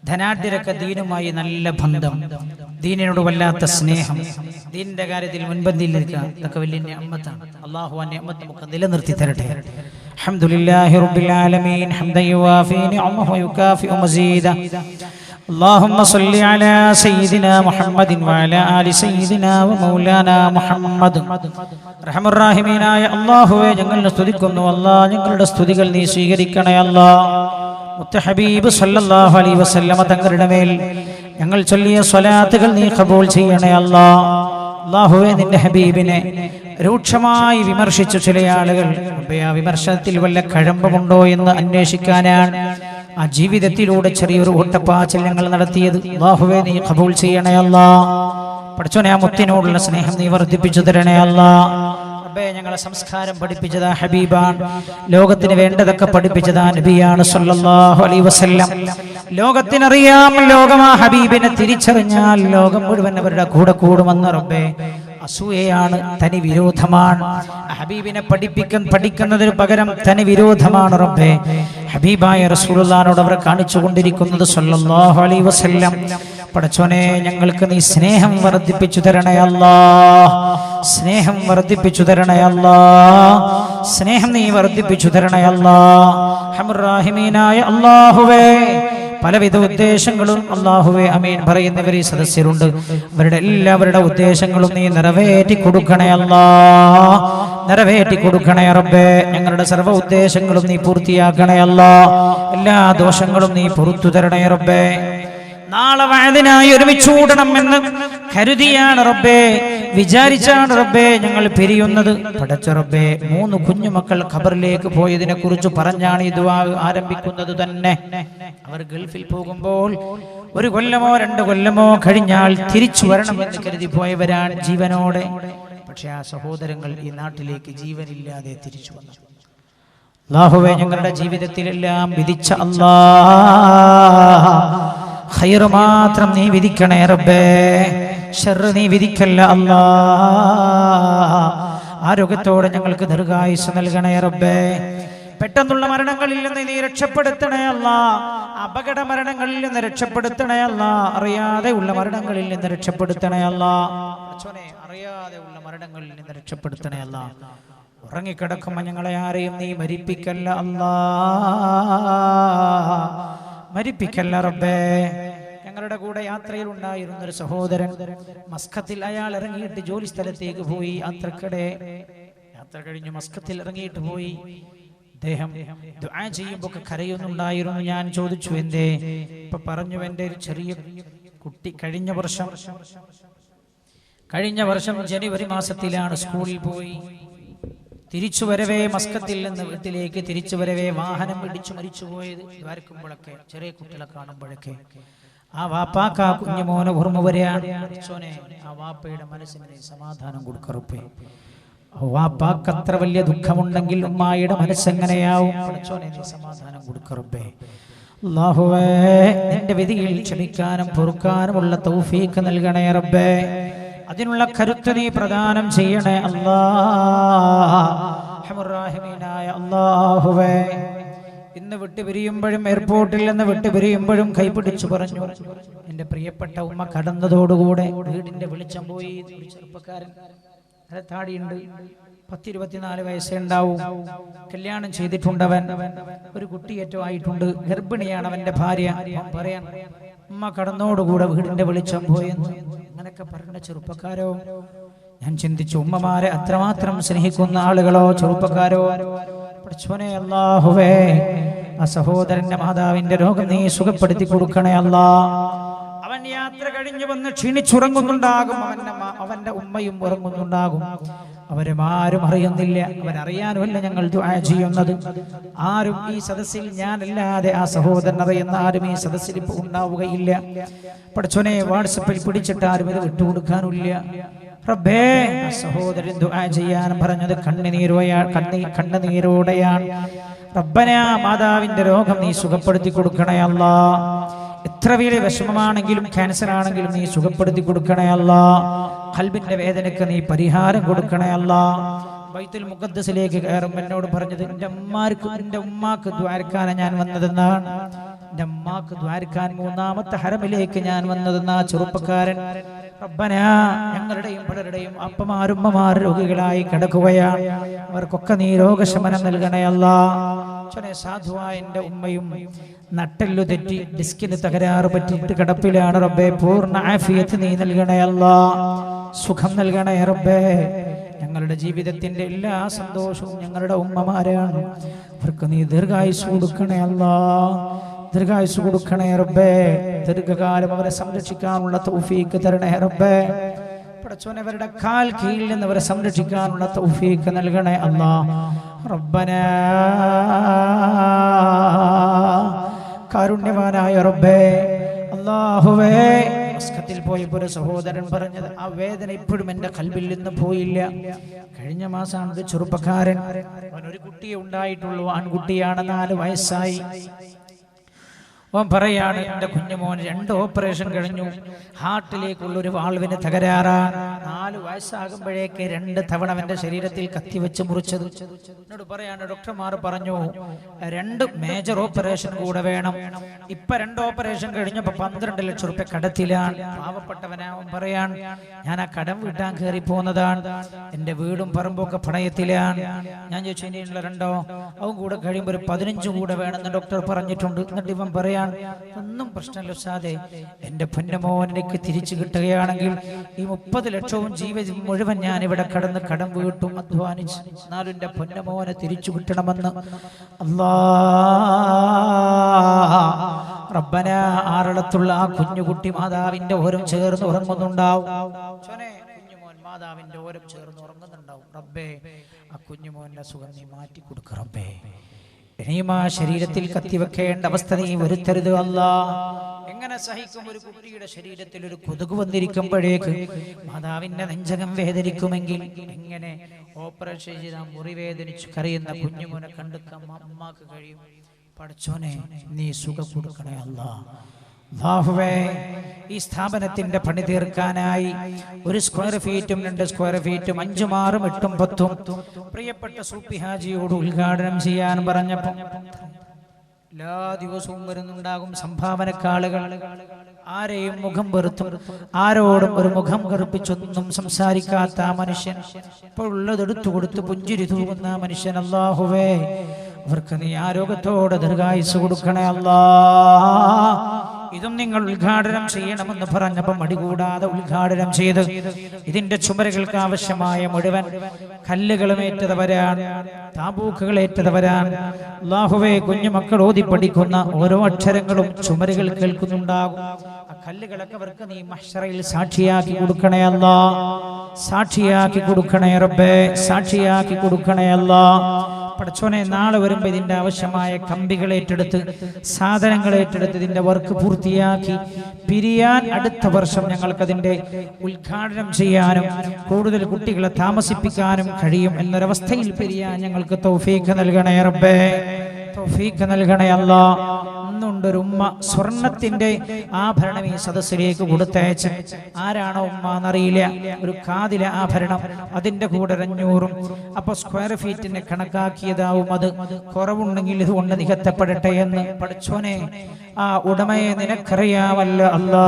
ധനാഢ്യരൊക്കെ ദീനുമായി നല്ല ബന്ധം, ദീനിനോട് വല്ലാത്ത സ്നേഹം, ദീനിന്റെ കാര്യത്തിൽ മുൻപന്തിയിൽ നിൽക്കുക, ഇതൊക്കെ വലിയ നിഅമത്താണ്. അള്ളാഹു ആ നിഅമത്ത് നമുക്ക് നിലനിർത്തി തരട്ടെ. അൽഹംദുലില്ലാഹി റബ്ബിൽ ആലമീൻ ഹംദൻ യുവാഫി നിഅമഹു വയുകാഫിഉ മസീദ. اللهم صل على سيدنا محمد وعلى آل سيدنا ومولانا محمد. റഹ്മാൻ റഹീമീനായ അല്ലാഹുവേ, ഞങ്ങളെ സ്തുതിക്കുന്നു അല്ലാഹ്, ഞങ്ങളുടെ സ്തുതികൾ നീ സ്വീകരിക്കണേ അല്ലാഹ്. മുത്ത് ഹബീബ് സല്ലല്ലാഹു അലൈഹി വസല്ലമ തങ്ങളുടെ മേൽ ഞങ്ങൾ ചൊല്ലിയ സ്വലാത്തുകൾ നീ ഖബൂൽ ചെയ്യണേ അല്ലാഹ്. അല്ലാഹുവേ, നിന്റെ ഹബീബിനെ രൂക്ഷമായി വിമർശിച്ചു ചില ആളുകൾ. ആ വിമർശനത്തിൽ വല്ല കഴമ്പുണ്ടോ എന്ന് അന്വേഷിക്കാനാണ് ആ ജീവിതത്തിലൂടെ ചെറിയൊരു ഓട്ടപ്പാച്ചിൽ ഞങ്ങൾ നടത്തിയത്. അല്ലാഹുവേ, നീ ഖബൂൽ ചെയ്യണേ അല്ലാഹ്. പഠിച്ചോനെ, ആ മുത്തിനോടുള്ള സ്നേഹം നീ വർദ്ധിപ്പിച്ചു തരണേ അല്ലാഹ്. റബ്ബേ, ഞങ്ങളെ സംസ്കാരം പഠിപ്പിച്ചതാ ഹബീബാണ്, ലോകത്തിന് വേണ്ടതൊക്കെ പഠിപ്പിച്ചതാ നബിയാണ് സല്ലല്ലാഹു അലൈഹി വസല്ലം. ലോകത്തിനറിയാം, ലോകം ആ ഹബീബിനെ തിരിച്ചറിഞ്ഞാൽ ലോകം മുഴുവൻ അവരുടെ കൂടെ കൂടുമെന്ന്. റബ്ബേ, അസൂയയാണ്, തനി വിരോധമാണ്. ഹബീബിനെ പഠിക്കുന്നതിന് പകരം തനി വിരോധമാണ്. റബ്ബേ, ഹബീബായ റസൂലുള്ളാഹിനോട് അവർ കാണിച്ചു കൊണ്ടിരിക്കുന്നത് സല്ലല്ലാഹു അലൈഹി വസല്ലം. പടച്ചോനെ, ഞങ്ങൾക്ക് നീ സ്നേഹം വർദ്ധിപ്പിച്ചു തരണേ അല്ലാഹ്. സ്നേഹം വർദ്ധിപ്പിച്ചു തരണേ അല്ലാഹ്. സ്നേഹം നീ വർദ്ധിപ്പിച്ചു തരണേ അല്ലാഹ്. റഹ്മാൻ റഹീമീനായ അല്ലാഹുവേ, പലവിധ ഉദ്ദേശങ്ങളും അല്ലാഹുവേ അമീൻ പറയുന്നവർ ഈ സദസ്യരുണ്ട്. അവരുടെ എല്ലാവരുടെ ഉദ്ദേശങ്ങളും നീ നിറവേറ്റി കൊടുക്കണേ അല്ലാഹ്. നിറവേറ്റി കൊടുക്കണേ റബ്ബേ. ഞങ്ങളുടെ സർവ്വ ഉദ്ദേശങ്ങളും നീ പൂർത്തിയാക്കണേ അല്ലാഹ്. എല്ലാ ദോഷങ്ങളും നീ പുറത്തു തരണേ റബ്ബേ. നാളെ വഅദിനായി ഒരുമിച്ച് കൂടണമെന്ന് കരുതിയാണ് റബ്ബേ, വിചാരിച്ചാണ് റബ്ബേ ഞങ്ങൾ പിരിയുന്നത്. പടച്ച റബ്ബേ, 3 കുഞ്ഞുമക്കൾ ഖബറിലേക്ക് പോയതിനെ കുറിച്ച് പറഞ്ഞാണ് ഈ ദുആ ആരംഭിക്കുന്നത് തന്നെ. അവർ ഗൾഫിൽ പോകുമ്പോൾ 1 കൊല്ലമോ 2 കൊല്ലമോ കഴിഞ്ഞാൽ തിരിച്ചു വരണമെന്ന് കരുതി പോയവരാണ് ജീവനോടെ. പക്ഷെ ആ സഹോദരങ്ങൾ ഈ നാട്ടിലേക്ക് ജീവനില്ലാതെ തിരിച്ചു വന്നു. അല്ലാഹുവേ, ഞങ്ങളുടെ ജീവിതത്തിലെല്ലാം വിധിച്ച അല്ലാഹ് ഖൈർ മാത്രം നീ വിധിക്കണേ റബ്ബേ. ശർറ് നീ വിധിക്കല്ല അല്ലാഹ്. ആരോഗ്യത്തോടെ ഞങ്ങൾക്ക് ദീർഘായുസ്സ് നൽകണേ റബ്ബേ. പെട്ടെന്നുള്ള മരണങ്ങളിൽ നിന്ന് നീ രക്ഷപ്പെടുത്തണേ അല്ലാഹ്. അപകട മരണങ്ങളിൽ നിന്ന് രക്ഷപ്പെടുത്തണേ അല്ലാഹ്. അറിയാതെ ഉള്ള മരണങ്ങളിൽ നിന്ന് രക്ഷപ്പെടുത്തണേ അല്ലാഹ്. അറിയാതെ ഉള്ള മരണങ്ങളിൽ നിന്ന് രക്ഷപ്പെടുത്തണേ അല്ലാഹ്. ഉറങ്ങിക്കിടക്കുമ്പോൾ ഞങ്ങളെ ആരെയും നീ മരിപ്പിക്കല്ല അല്ലാഹ്. മരിപ്പിക്കല്ല റബ്ബേ. ഞങ്ങളുടെ കൂടെ യാത്രയിൽ ഉണ്ടായിരുന്ന ഒരു സഹോദരൻ മസ്കത്തിൽ, അയാൾ ഇറങ്ങിയിട്ട് ജോലി സ്ഥലത്തേക്ക് പോയി. യാത്ര കഴിഞ്ഞ് മസ്കത്തിൽ ഇറങ്ങിയിട്ട് പോയി. അദ്ദേഹം ദുആ ചെയ്യുമ്പോൾ കരയുന്നുണ്ടായിരുന്നു. ഞാൻ ചോദിച്ചു എന്തേ? ഇപ്പൊ പറഞ്ഞു, എൻ്റെ ഒരു ചെറിയ കുട്ടി കഴിഞ്ഞ വർഷം ജനുവരി മാസത്തിലാണ് സ്കൂളിൽ പോയി. തിരിച്ചു വരവേ, മസ്കത്തിൽ നിന്ന് വീട്ടിലേക്ക് തിരിച്ചു വരവേ വാഹനം ഇടിച്ചു മരിച്ചുപോയത്. വരക്കുമ്പോഴൊക്കെ, ചെറിയ കുട്ടികളെ കാണുമ്പോഴൊക്കെ ആ വാപ്പാക്ക് ആ കുഞ്ഞുമോനെ ഓർമ്മ വരെയാണ്. ആ വാപ്പയുടെ മനസ്സിന് സമാധാനം കൊടുക്കറുപ്പേ. വാപ്പാക്ക് അത്ര വലിയ ദുഃഖമുണ്ടെങ്കിൽ ഉമ്മായുടെ മനസ്സെങ്ങനെയാവും? സമാധാനം കൊടുക്കറുപ്പേ. അല്ലാഹുവേ, നിന്റെ വിധിയിൽ ക്ഷമിക്കാനും പൊറുക്കാനുമുള്ള തൗഫീഖ് നൽകണേ റബ്ബേ. അതിനുള്ള കരുത്ത് നീ പ്രദാനം ചെയ്യണേ അല്ലാഹ്. റഹ്മാനായ അല്ലാഹുവേ, ഇന്ന് വിട്ടുപിരിയുമ്പോഴും എയർപോർട്ടിൽ നിന്ന് വിട്ടുപിരിയുമ്പോഴും കൈപിടിച്ചു പറഞ്ഞു, എന്റെ പ്രിയപ്പെട്ട ഉമ്മ കടന്നതോടുകൂടെ വീടിന്റെ വെളിച്ചം പോയി. ചെറുപ്പക്കാരൻ, താടിയുണ്ട്, 10-24 വയസ്സേ ഉണ്ടാവും. കല്യാണം ചെയ്തിട്ടുണ്ടവൻ. ഒരു കുട്ടിയേറ്റവും ആയിട്ടുണ്ട്. ഗർഭിണിയാണ് അവന്റെ ഭാര്യ. പറയാൻ ഉമ്മ കടന്നോടുകൂടെ വീടിന്റെ വെളിച്ചം പോയെന്ന് അങ്ങനെയൊക്കെ പറഞ്ഞ ചെറുപ്പക്കാരോ? ഞാൻ ചിന്തിച്ചു, ഉമ്മമാരെ അത്രമാത്രം സ്നേഹിക്കുന്ന ആളുകളോ ചെറുപ്പക്കാരോ? പഠിച്ചോനെ അല്ലാഹുവേ, ആ സഹോദരന്റെ മാതാവിന്റെ രോഗം നീ സുഖപ്പെടുത്തി കൊടുക്കണേ അല്ലാ. അവൻ യാത്ര കഴിഞ്ഞു വന്ന് ക്ഷീണിച്ചുറങ്ങുന്നുണ്ടാകും, അവന്റെ ഉമ്മയും ഉറങ്ങുന്നുണ്ടാകും. അവരുമാരും അറിയുന്നില്ല, അവരറിയാനുമല്ല ഞങ്ങൾ ദുആ ചെയ്യുന്നത്. ആരും ഈ സദസ്സിൽ ഞാനല്ലാതെ ആ സഹോദരൻ അറിയുന്ന ആരും ഈ സദസ്സിൽ ഇപ്പോൾ ഉണ്ടാവുകയില്ല. പഠിച്ചോനെ, വാട്സപ്പിൽ പിടിച്ചിട്ട് ആരും ഇത് വിട്ടുകൊടുക്കാനില്ല. റബ്ബേ, ആ സഹോദരൻ ദുആ ചെയ്യാൻ പറഞ്ഞത് കണ്ണുനീരോടെയാണ്. റബ്ബന, മാതാവിന്റെ രോഗം നീ സുഖപ്പെടുത്തി കൊടുക്കണേ അല്ലാ. എത്ര വലിയ വിഷമമാണെങ്കിലും ക്യാൻസർ ആണെങ്കിലും നീ സുഖപ്പെടുത്തി കൊടുക്കണേ അല്ലാ. ഖൽബിന്റെ വേദനയ്ക്ക് നീ പരിഹാരം കൊടുക്കണേ അല്ലാ. ബൈത്തുൽ മുഖദ്ദസിലേക്ക് കയറുമ്പോൾ എന്നോട് പറഞ്ഞത്, എൻ്റെ ഉമ്മാക്ക് ദ്വാരക്കാൻ ഞാൻ വന്നതെന്നാണ്. എൻ്റെ ഉമ്മാക്ക് ദ്വാരക്കാൻ മൂന്നാമത്തെ ഹറമിലേക്ക് ഞാൻ വന്നതെന്നാ ചെറുപ്പക്കാരൻ. റബ്ബന, ഞങ്ങളുടെയും പലരുടെയും അപ്പമാരുമ്മമാർ രോഗികളായി കിടക്കുകയാണ്. അവർക്കൊക്കെ നീ രോഗശമനം നൽകണേ അല്ലാ. സാധുവായ എൻ്റെ ഉമ്മയും നട്ടെല്ലു തെറ്റി ഡിസ്കിന് തകരാറ് പറ്റിയിട്ട് കിടപ്പിലാണ്. റബ്ബേ, പൂർണ്ണ ആഫിയത്ത് നീ നൽകണേ അല്ലാ. സുഖം നൽകണേ റബ്ബേ. ഞങ്ങളുടെ ജീവിതത്തിന്റെ എല്ലാ സന്തോഷവും ഞങ്ങളുടെ ഉമ്മമാരാണ്. അവർക്ക് നീ ദീർഘായുസ് കൊടുക്കണേ അല്ലാ. ദീർഘായുസ് കൊടുക്കണേ റബ്ബേ. ദീർഘകാലം അവരെ സംരക്ഷിക്കാനുള്ള തൗഫീക്ക് തരണേ റബ്ബേ. പടച്ചോനെ, അവരുടെ കാൽ കീഴിൽ നിന്ന് അവരെ സംരക്ഷിക്കാനുള്ള തൗഫീക്ക് നൽകണേ അല്ലാ. റബ്ബനാ, കാരുണ്യവാനായ റബ്ബേ, അല്ലാഹുവേ, മസ്കത്തിൽ പോയപ്പോൾ ഒരു സഹോദരൻ പറഞ്ഞത്, ആ വേദന ഇപ്പോഴും എൻ്റെ ഖൽബിൽ നിന്ന് പോയില്ല. കഴിഞ്ഞ മാസമാണ് ഒരു ചെറുപ്പക്കാരൻ, അവനൊരു കുട്ടിയെ ഉണ്ടായിട്ടുള്ളൂ, ആൺകുട്ടിയാണ്, 4 വയസ്സായി. അവൻ പറയാണ്, എൻ്റെ കുഞ്ഞുമോൻ 2 ഓപ്പറേഷൻ കഴിഞ്ഞു, ഹാർട്ടിലേക്കുള്ളൊരു വാൾവിന് തകരാറാണ്. 4 വയസ്സാകുമ്പോഴേക്ക് 2 തവണ അവൻ്റെ ശരീരത്തിൽ കത്തിവെച്ച് മുറിച്ചത്. എന്നോട് പറയാണ്, ഡോക്ടർമാർ പറഞ്ഞു 2 മേജർ ഓപ്പറേഷൻ കൂടെ വേണം. ഇപ്പൊ 2 ഓപ്പറേഷൻ കഴിഞ്ഞപ്പോൾ 12 ലക്ഷം റുപ്യ കടത്തിലാണ്. പാവപ്പെട്ടവനാവൻ പറയാണ്, ഞാൻ ആ കടം വീട്ടാൻ കയറി പോകുന്നതാണ്, എൻ്റെ വീടും പറമ്പൊക്കെ പണയത്തിലാണ്. ഞാൻ ചോദിച്ചു, ഇനിയുള്ള 2 അവൻ കൂടെ കഴിയുമ്പോൾ ഒരു 15 കൂടെ വേണമെന്ന് ഡോക്ടർ പറഞ്ഞിട്ടുണ്ട്. എന്നിട്ട് ഇവൻ പറയാൻ, ഒന്നും പ്രശ്നമില്ല ഉസ്താദേ, എന്റെ പൊന്നമോൻ എനിക്ക് തിരിച്ചു കിട്ടുകയാണെങ്കിൽ ഈ 30 ലക്ഷവും ജീവിതം മുഴുവൻ ഞാൻ ഇവിടെ കടന്ന് കടം വീട്ടും, അധ്വാനിച്ച്, എന്നാലും എന്റെ പൊന്നമോനെ തിരിച്ചു കിട്ടണമെന്ന്. റബ്ബന, ആറളത്തുള്ള ആ കുഞ്ഞുകുട്ടി മാതാവിന്റെ ഓരം ചേർന്ന് ഉറങ്ങുന്നുണ്ടാവും. കുഞ്ഞുമോൻ മാതാവിന്റെ ഓരം ചേർന്ന് ഉറങ്ങുന്നുണ്ടാവും. റബ്ബേ, ആ കുഞ്ഞുമോന്റെ സുഖം നീ മാറ്റി കൊടുക്ക റബ്ബേ. ഇനിയും ആ ശരീരത്തിൽ കത്തിവെക്കേണ്ട അവസ്ഥ നീ വരുത്തരുത് അല്ലാ. എങ്ങനെ സഹിക്കും ഒരു കുട്ടിയുടെ ശരീരത്തിൽ ഒരു കൊതുക് വന്നിരിക്കുമ്പോഴേക്ക് മാതാവിന്റെ നെഞ്ചകം വേദനിക്കുമെങ്കിൽ എങ്ങനെ ഓപ്പറേഷൻ ചെയ്ത മുറി വേദനിച്ചു കരയുന്ന കുഞ്ഞുമോനെ കണ്ടെത്താൻ അമ്മക്ക് കഴിയും? പഠിച്ചോനെ, നീ സുഖം കൊടുക്കണേ അല്ലാ. അല്ലാഹുവേ, ഈ സ്ഥാപനത്തിന്റെ പണി തീർക്കാനായി 1 സ്ക്വയർ ഫീറ്റും 2 സ്ക്വയർ ഫീറ്റും 5ഉം 6ഉം 8ഉം 10ഉം പ്രിയപ്പെട്ട സൂപ്പി ഹാജിയോട് ഉദ്ഘാടനം ചെയ്യാൻ പറഞ്ഞപ്പോൾ എല്ലാ ദിവസവും വരുന്നുണ്ടാകും സംഭാവനക്കാളുകൾ. ആരെയും മുഖം വെറുത്തും ആരോടും ഒരു മുഖം കറുപ്പിച്ചൊന്നും സംസാരിക്കാത്ത ആ മനുഷ്യൻ, ഇപ്പോൾ ഉള്ളതെടുത്തു കൊടുത്ത് പുഞ്ചിരി തൂകുന്ന മനുഷ്യൻ, അല്ലാഹുവേ, അവർക്ക് നീ ആരോഗ്യത്തോടെ ദീർഘായുസ്സ് കൊടുക്കണേ അല്ലാ. ഇതും നിങ്ങൾ ഉദ്ഘാടനം ചെയ്യണമെന്ന് പറഞ്ഞപ്പോൾ മടികൂടാതെ ഉദ്ഘാടനം ചെയ്ത് ഇതിന്റെ ചുമരുകൾക്ക് ആവശ്യമായ മുഴുവൻ കല്ലുകളും ഏറ്റവരാണ്, താബൂക്കുകൾ ഏറ്റവരാണ്. അല്ലാഹുവേ, കുഞ്ഞുമക്കൾ ഓതി പഠിക്കുന്ന ഓരോ അക്ഷരങ്ങളും ചുമരുകൾ കേൾക്കുന്നുണ്ടാകും. ആ കല്ലുകളൊക്കെ അവർക്ക് നീ മഹ്ശറയിൽ സാക്ഷിയാക്കി കൊടുക്കണേ അല്ലാ. സാക്ഷിയാക്കി കൊടുക്കണേ റബ്ബേ, സാക്ഷിയാക്കി കൊടുക്കണേ അല്ലാ. പടച്ചോനെ, നാളെ വരുമ്പോൾ ഇതിന്റെ ആവശ്യമായ കമ്പികൾ ഏറ്റെടുത്ത് സാധനങ്ങൾ ഏറ്റെടുത്ത് ഇതിന്റെ വർക്ക് പൂർത്തിയാക്കി പിരിയാൻ അടുത്ത വർഷം ഞങ്ങൾക്കതിന്റെ ഉദ്ഘാടനം ചെയ്യാനും കൂടുതൽ കുട്ടികളെ താമസിപ്പിക്കാനും കഴിയും എന്നൊരവസ്ഥയിൽ പിരിയാൻ ഞങ്ങൾക്ക് തൗഫീഖ് നൽകണേ റബ്ബേ, തൗഫീഖ് നൽകണേ അല്ലാ. ഒരു ഉമ്മ സ്വർണത്തിന്റെ ആഭരണം ഈ സദസ്സിലേക്ക് കൊടുത്തയച്ച്, ആരാണോ ഉമ്മ എന്നറിയില്ല, ഒരു കാതിലെ ആഭരണം, അതിന്റെ കൂടെ 500. അപ്പൊ സ്ക്വയർ ഫീറ്റിനെ കണക്കാക്കിയതാവും. അത് കുറവുണ്ടെങ്കിൽ ഇതുകൊണ്ട് നികത്തപ്പെടട്ടെ എന്ന്. പഠിച്ചോനെ, ആ ഉടമയെ നിനക്കറിയാമല്ലോ അല്ലാ.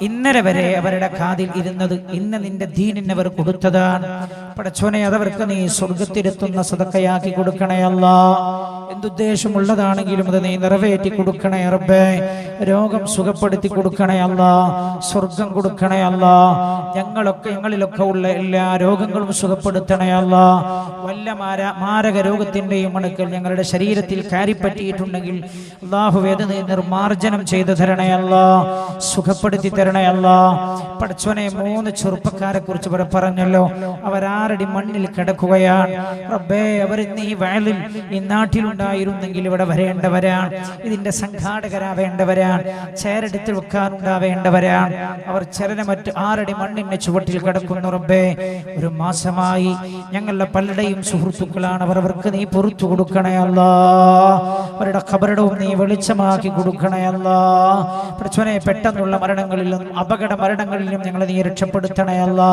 ഇന്നലെ വരെ അവരുടെ കാതിൽ ഇരുന്നത് ഇന്ന് നിന്റെ ദീനിനെ അവർ കൊടുത്തതാണ്. പടച്ചോനെ, അതവർക്ക് നീ സ്വർഗത്തിലെത്തുന്ന സദഖയാക്കി കൊടുക്കണേ അല്ലാ. എന്തുദ്ദേശമുള്ളതാണെങ്കിലും അത് നീ നിറവേറ്റി കൊടുക്കണേ റബ്ബേ. രോഗം സുഖപ്പെടുത്തി കൊടുക്കണേ അല്ലാ. സ്വർഗം കൊടുക്കണേ അല്ലാ. ഞങ്ങളിലൊക്കെ ഉള്ള എല്ലാ രോഗങ്ങളും സുഖപ്പെടുത്തണേ അല്ലാ. വല്ല മാരക രോഗത്തിന്റെയും അണുക്കൾ ഞങ്ങളുടെ ശരീരത്തിൽ കയറിപ്പറ്റിയിട്ടുണ്ടെങ്കിൽ അല്ലാഹുവേ അത് നീ നിർമാർജനം ചെയ്തു തരണേ അല്ലാ. സുഖപ്പെടുത്തി തരണേ അല്ലാ. പടച്ചോനെ 3 ചെറുപ്പക്കാരെ കുറിച്ച് ഇവിടെ പറഞ്ഞല്ലോ. അവരാരടി മണ്ണിൽ കിടക്കുകയാണ് റബ്ബേ. അവർ ഇന്ന് ഈ വയലിൽ ഈ നാട്ടിലുണ്ടായിരുന്നെങ്കിൽ ഇവിടെ വരേണ്ടവരാണ്. ഇതിന്റെ സംഘാടകരാവേണ്ടവരാണ്. ചേരെടുത്ത് വെക്കാനുണ്ടാവേണ്ടവരാണ്. അവർ മറ്റ് 6 അടി മണ്ണിന്റെ ചുവട്ടിൽ കിടക്കുന്നു റബ്ബേ. 1 മാസമായി ഞങ്ങളുടെ പലരുടെയും സുഹൃത്തുക്കളാണ് അവർ. അവർക്ക് നീ പുറത്തു കൊടുക്കണേ അല്ലാ. അവരുടെ ഖബറിടവും നീ വെളിച്ചമാക്കി കൊടുക്കണേ അല്ലാ. പടച്ചോനെ പെട്ടെന്നുള്ള മരണങ്ങളിലും അപകട മരണങ്ങളിലും ഞങ്ങളെ നീ രക്ഷപ്പെടുത്തണേ അല്ലാ.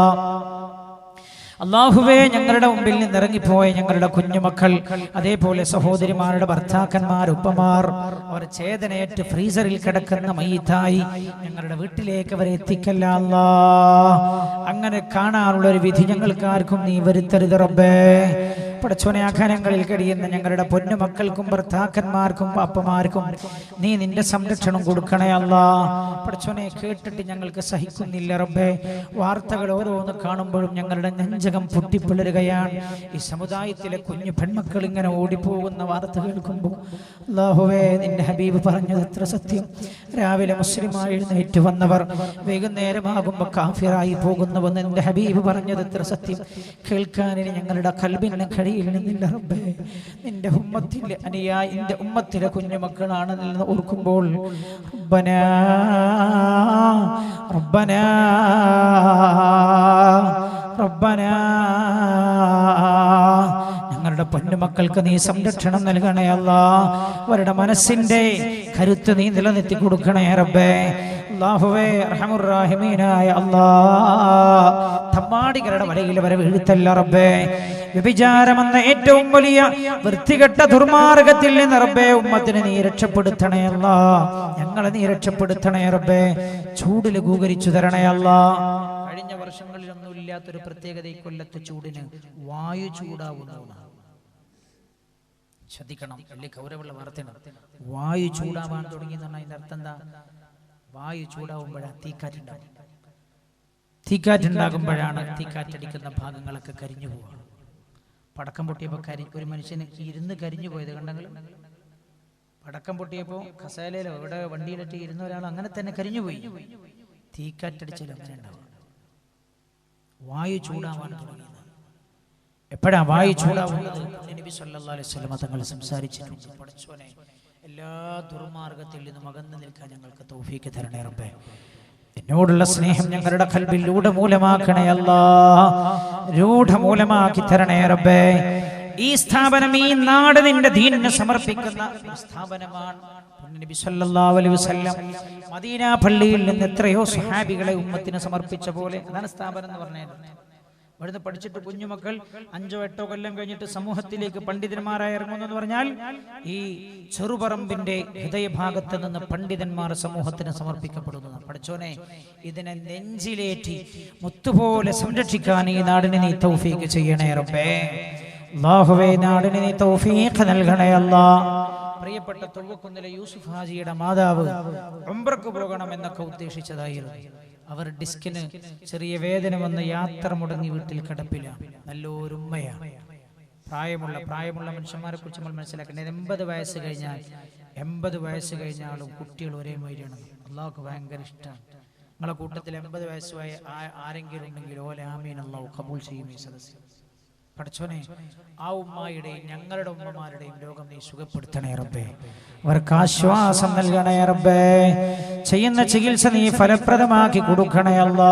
അല്ലാഹുവേ, ഞങ്ങളുടെ മുമ്പിൽ നിന്ന് ഇറങ്ങിപ്പോയ ഞങ്ങളുടെ കുഞ്ഞുമക്കൾ, അതേപോലെ സഹോദരിമാരുടെ ഭർത്താക്കന്മാർ, ഉപ്പമാർ, അവർ ചേതനയേറ്റ് ഫ്രീസറിൽ കിടക്കുന്ന മയ്യിത്തായി ഞങ്ങളുടെ വീട്ടിലേക്ക് അവരെ എത്തിക്കല്ല അല്ലാ. അങ്ങനെ കാണാനുള്ള ഒരു വിധി ഞങ്ങൾക്ക് ആർക്കും നീ വരുത്തരുത് റബ്ബേ. പടച്ചോനെ അഖനങ്ങളിൽ കഴിയുന്ന ഞങ്ങളുടെ പൊന്നുമക്കൾക്കും ഭർത്താക്കന്മാർക്കും അപ്പമാർക്കും നീ നിന്റെ സംരക്ഷണം കൊടുക്കണേ അല്ലാ. പടച്ചോനെ കേട്ടിട്ട് ഞങ്ങൾക്ക് സഹിക്കുന്നില്ല റബ്ബേ. വാർത്തകൾ ഓരോന്ന് കാണുമ്പോഴും ഞങ്ങളുടെ നെഞ്ചകം പൊട്ടിപ്പിളരുകയാണ്. ഈ സമുദായത്തിലെ കുഞ്ഞു പെൺമക്കൾ ഇങ്ങനെ ഓടിപ്പോകുന്ന വാർത്ത കേൾക്കുമ്പോൾ അല്ലാഹുവേ, നിന്റെ ഹബീബ് പറഞ്ഞത് എത്ര സത്യം. രാവിലെ മുസ്ലിമായി എഴുന്നേറ്റ് വന്നവർ വൈകുന്നേരമാകുമ്പോൾ കാഫിറായി പോകുന്നുവെന്ന് നിന്റെ ഹബീബ് പറഞ്ഞത് എത്ര സത്യം. കേൾക്കാനിന് ഞങ്ങളുടെ ഖൽബിന് കഴിയില്ലെന്നില്ല റബ്ബേ. നിന്റെ ഉമ്മത്തിലെ അനുയായി നിന്റെ ഉമ്മത്തിലെ കുഞ്ഞുമക്കളാണെന്ന് ഓർക്കുമ്പോൾ റബ്ബനാ റബ്ബനാ റബ്ബനാ, ഞങ്ങളുടെ പൊന്നുമക്കൾക്ക് നീ സംരക്ഷണം നൽകണേ അല്ലാ. അവരുടെ മനസ്സിന്റെ കരുത്ത് നീ നിലനിർത്തി കൊടുക്കണേ റബ്ബേ. അല്ലാഹുവേ, അർഹമുർ റഹീമീനായ അല്ലാ, തമ്മാടികളുടെ വലയിൽ വരെ വീഴ്ത്തല്ല റബ്ബേ. വ്യഭിചാരമെന്ന ഏറ്റവും വലിയ വൃത്തികെട്ട ദുർമാർഗത്തിൽ നിന്ന് റബ്ബേ ഉമ്മത്തിനെ നീ രക്ഷപ്പെടുത്തണേ അല്ലാ. ഞങ്ങളെ നീ രക്ഷപ്പെടുത്തണേ റബ്ബേ. ചൂടിൽ ഗൂകരിച്ചു തരണേ അല്ലാ. കഴിഞ്ഞ വർഷങ്ങളിലൊന്നും ഇല്ലാത്തൊരു പ്രത്യേകത ഈ കൊല്ലത്തെ ചൂടിന് വായു ചൂടാവുന്നതാണ്. ശ്രദ്ധിക്കണം, വലിയ ഗൗരവമുള്ള വാർത്തയാണ്. വായു ചൂടാവാൻ തുടങ്ങി എന്ന് പറഞ്ഞാൽ അതിന്റെ അർത്ഥം എന്താ? വായു ചൂടാവുമ്പോഴാണ് തീക്കാറ്റുണ്ടാവും. തീക്കാറ്റുണ്ടാകുമ്പോഴാണ് തീക്കാറ്റടിക്കുന്ന ഭാഗങ്ങളൊക്കെ കരിഞ്ഞു പോവുക. പടക്കം പൊട്ടിയപ്പോൾ ഒരു മനുഷ്യന് ഇരുന്ന് കരിഞ്ഞു പോയത് കണ്ടെങ്കിൽ, പടക്കം പൊട്ടിയപ്പോൾ കസേലയിലോ ഇവിടെ വണ്ടിയിലിട്ട് ഇരുന്ന ഒരാൾ അങ്ങനെ തന്നെ കരിഞ്ഞുപോയി. തീക്കാറ്റടിച്ചാലും അങ്ങനെ ഉണ്ടാവും. വായു ചൂടാവാൻ തുടങ്ങി. എപ്പോഴാ വായു ചൂടാവുന്നത്? നബി സല്ലല്ലാഹു അലൈഹി വസല്ലം തങ്ങൾ സംസാരിച്ചിട്ടുണ്ട്. പടച്ചോനെ, എല്ലാ ദുർമാർഗത്തിൽ നിന്നും അകന്നു നിൽക്കാൻ ഞങ്ങൾക്ക് തൗഫീഖ് തരണേ റബ്ബേ. എന്നോടുള്ള സ്നേഹം ഞങ്ങളുടെ ഖൽബിൽ രൂഢമൂലമാക്കണേ അല്ലാ. രൂഢമൂലമാക്കി തരണേ റബ്ബേ. ഈ സ്ഥാപനം, ഈ നാട് നിന്റെ ദീനിനെ സമർപ്പിക്കുന്ന സ്ഥാപനമാണ്. നബി സല്ലല്ലാഹു അലൈഹി വസല്ലം മദീന പള്ളിയിൽ നിന്ന് എത്രയോ സ്വഹാബികളെ ഉമ്മത്തിന് സമർപ്പിച്ച പോലെ അതാണ് സ്ഥാപനം എന്ന് പറഞ്ഞത്. ഇവിടുന്ന് പഠിച്ചിട്ട് കുഞ്ഞുമക്കൾ 5 or 8 കൊല്ലം കഴിഞ്ഞിട്ട് സമൂഹത്തിലേക്ക് പണ്ഡിതന്മാരായി ഇറങ്ങുന്നു എന്ന് പറഞ്ഞാൽ ഈ ചെറുപറമ്പിന്റെ ഹൃദയഭാഗത്ത് നിന്ന് പണ്ഡിതന്മാർ സമൂഹത്തിന് സമർപ്പിക്കപ്പെടുന്നു. പഠിച്ചോനെ, ഇതിനെ നെഞ്ചിലേറ്റി മുത്തുപോലെ സംരക്ഷിക്കാൻ ഈ നാടിനെ നീ തൗഫീഖ് ചെയ്യണേ റബ്ബേ. അല്ലാഹുവേ, നാടിനെ നീ തൗഫീഖ് നൽകണേ അല്ലാ. പ്രിയപ്പെട്ട തൊവ്വക്കുന്നിലെ യൂസുഫ് ഹാജിയുടെ മാതാവ് ഉംറക്ക് പോകണമെന്നൊക്കെ ഉദ്ദേശിച്ചതായിരുന്നു. അവർ ഡിസ്കിന് ചെറിയ വേദന വന്ന് യാത്ര മുടങ്ങി വീട്ടിൽ കിടപ്പില്ല. നല്ലൊരു ഉമ്മയാണ്. പ്രായമുള്ള മനുഷ്യന്മാരെ കുറിച്ച് നമ്മൾ മനസ്സിലാക്കേണ്ടത് 80 വയസ്സ് കഴിഞ്ഞാൽ 80 വയസ്സ് കഴിഞ്ഞാലും കുട്ടികൾ ഒരേ മാതിരിയാണ്. അള്ളാഹുക്ക് ഭയങ്കര ഇഷ്ടമാണ്. നിങ്ങളെ കൂട്ടത്തിൽ 80 വയസ്സായ ആരെങ്കിലും ഉണ്ടെങ്കിൽ ഓലെ ആമീൻ അള്ളാഹു കബൂൽ ചെയ്യും. ഈ സദസ്സ് പഠിച്ചോനെ, ആ ഉമ്മയുടെയും ഞങ്ങളുടെ ഉമ്മമാരുടെയും രോഗം നീ സുഖപ്പെടുത്തണേ റബ്ബേ. അവർക്ക് ആശ്വാസം നൽകണേ റബ്ബേ. ചെയ്യുന്ന ചികിത്സ നീ ഫലപ്രദമാക്കി കൊടുക്കണേ അല്ലാ.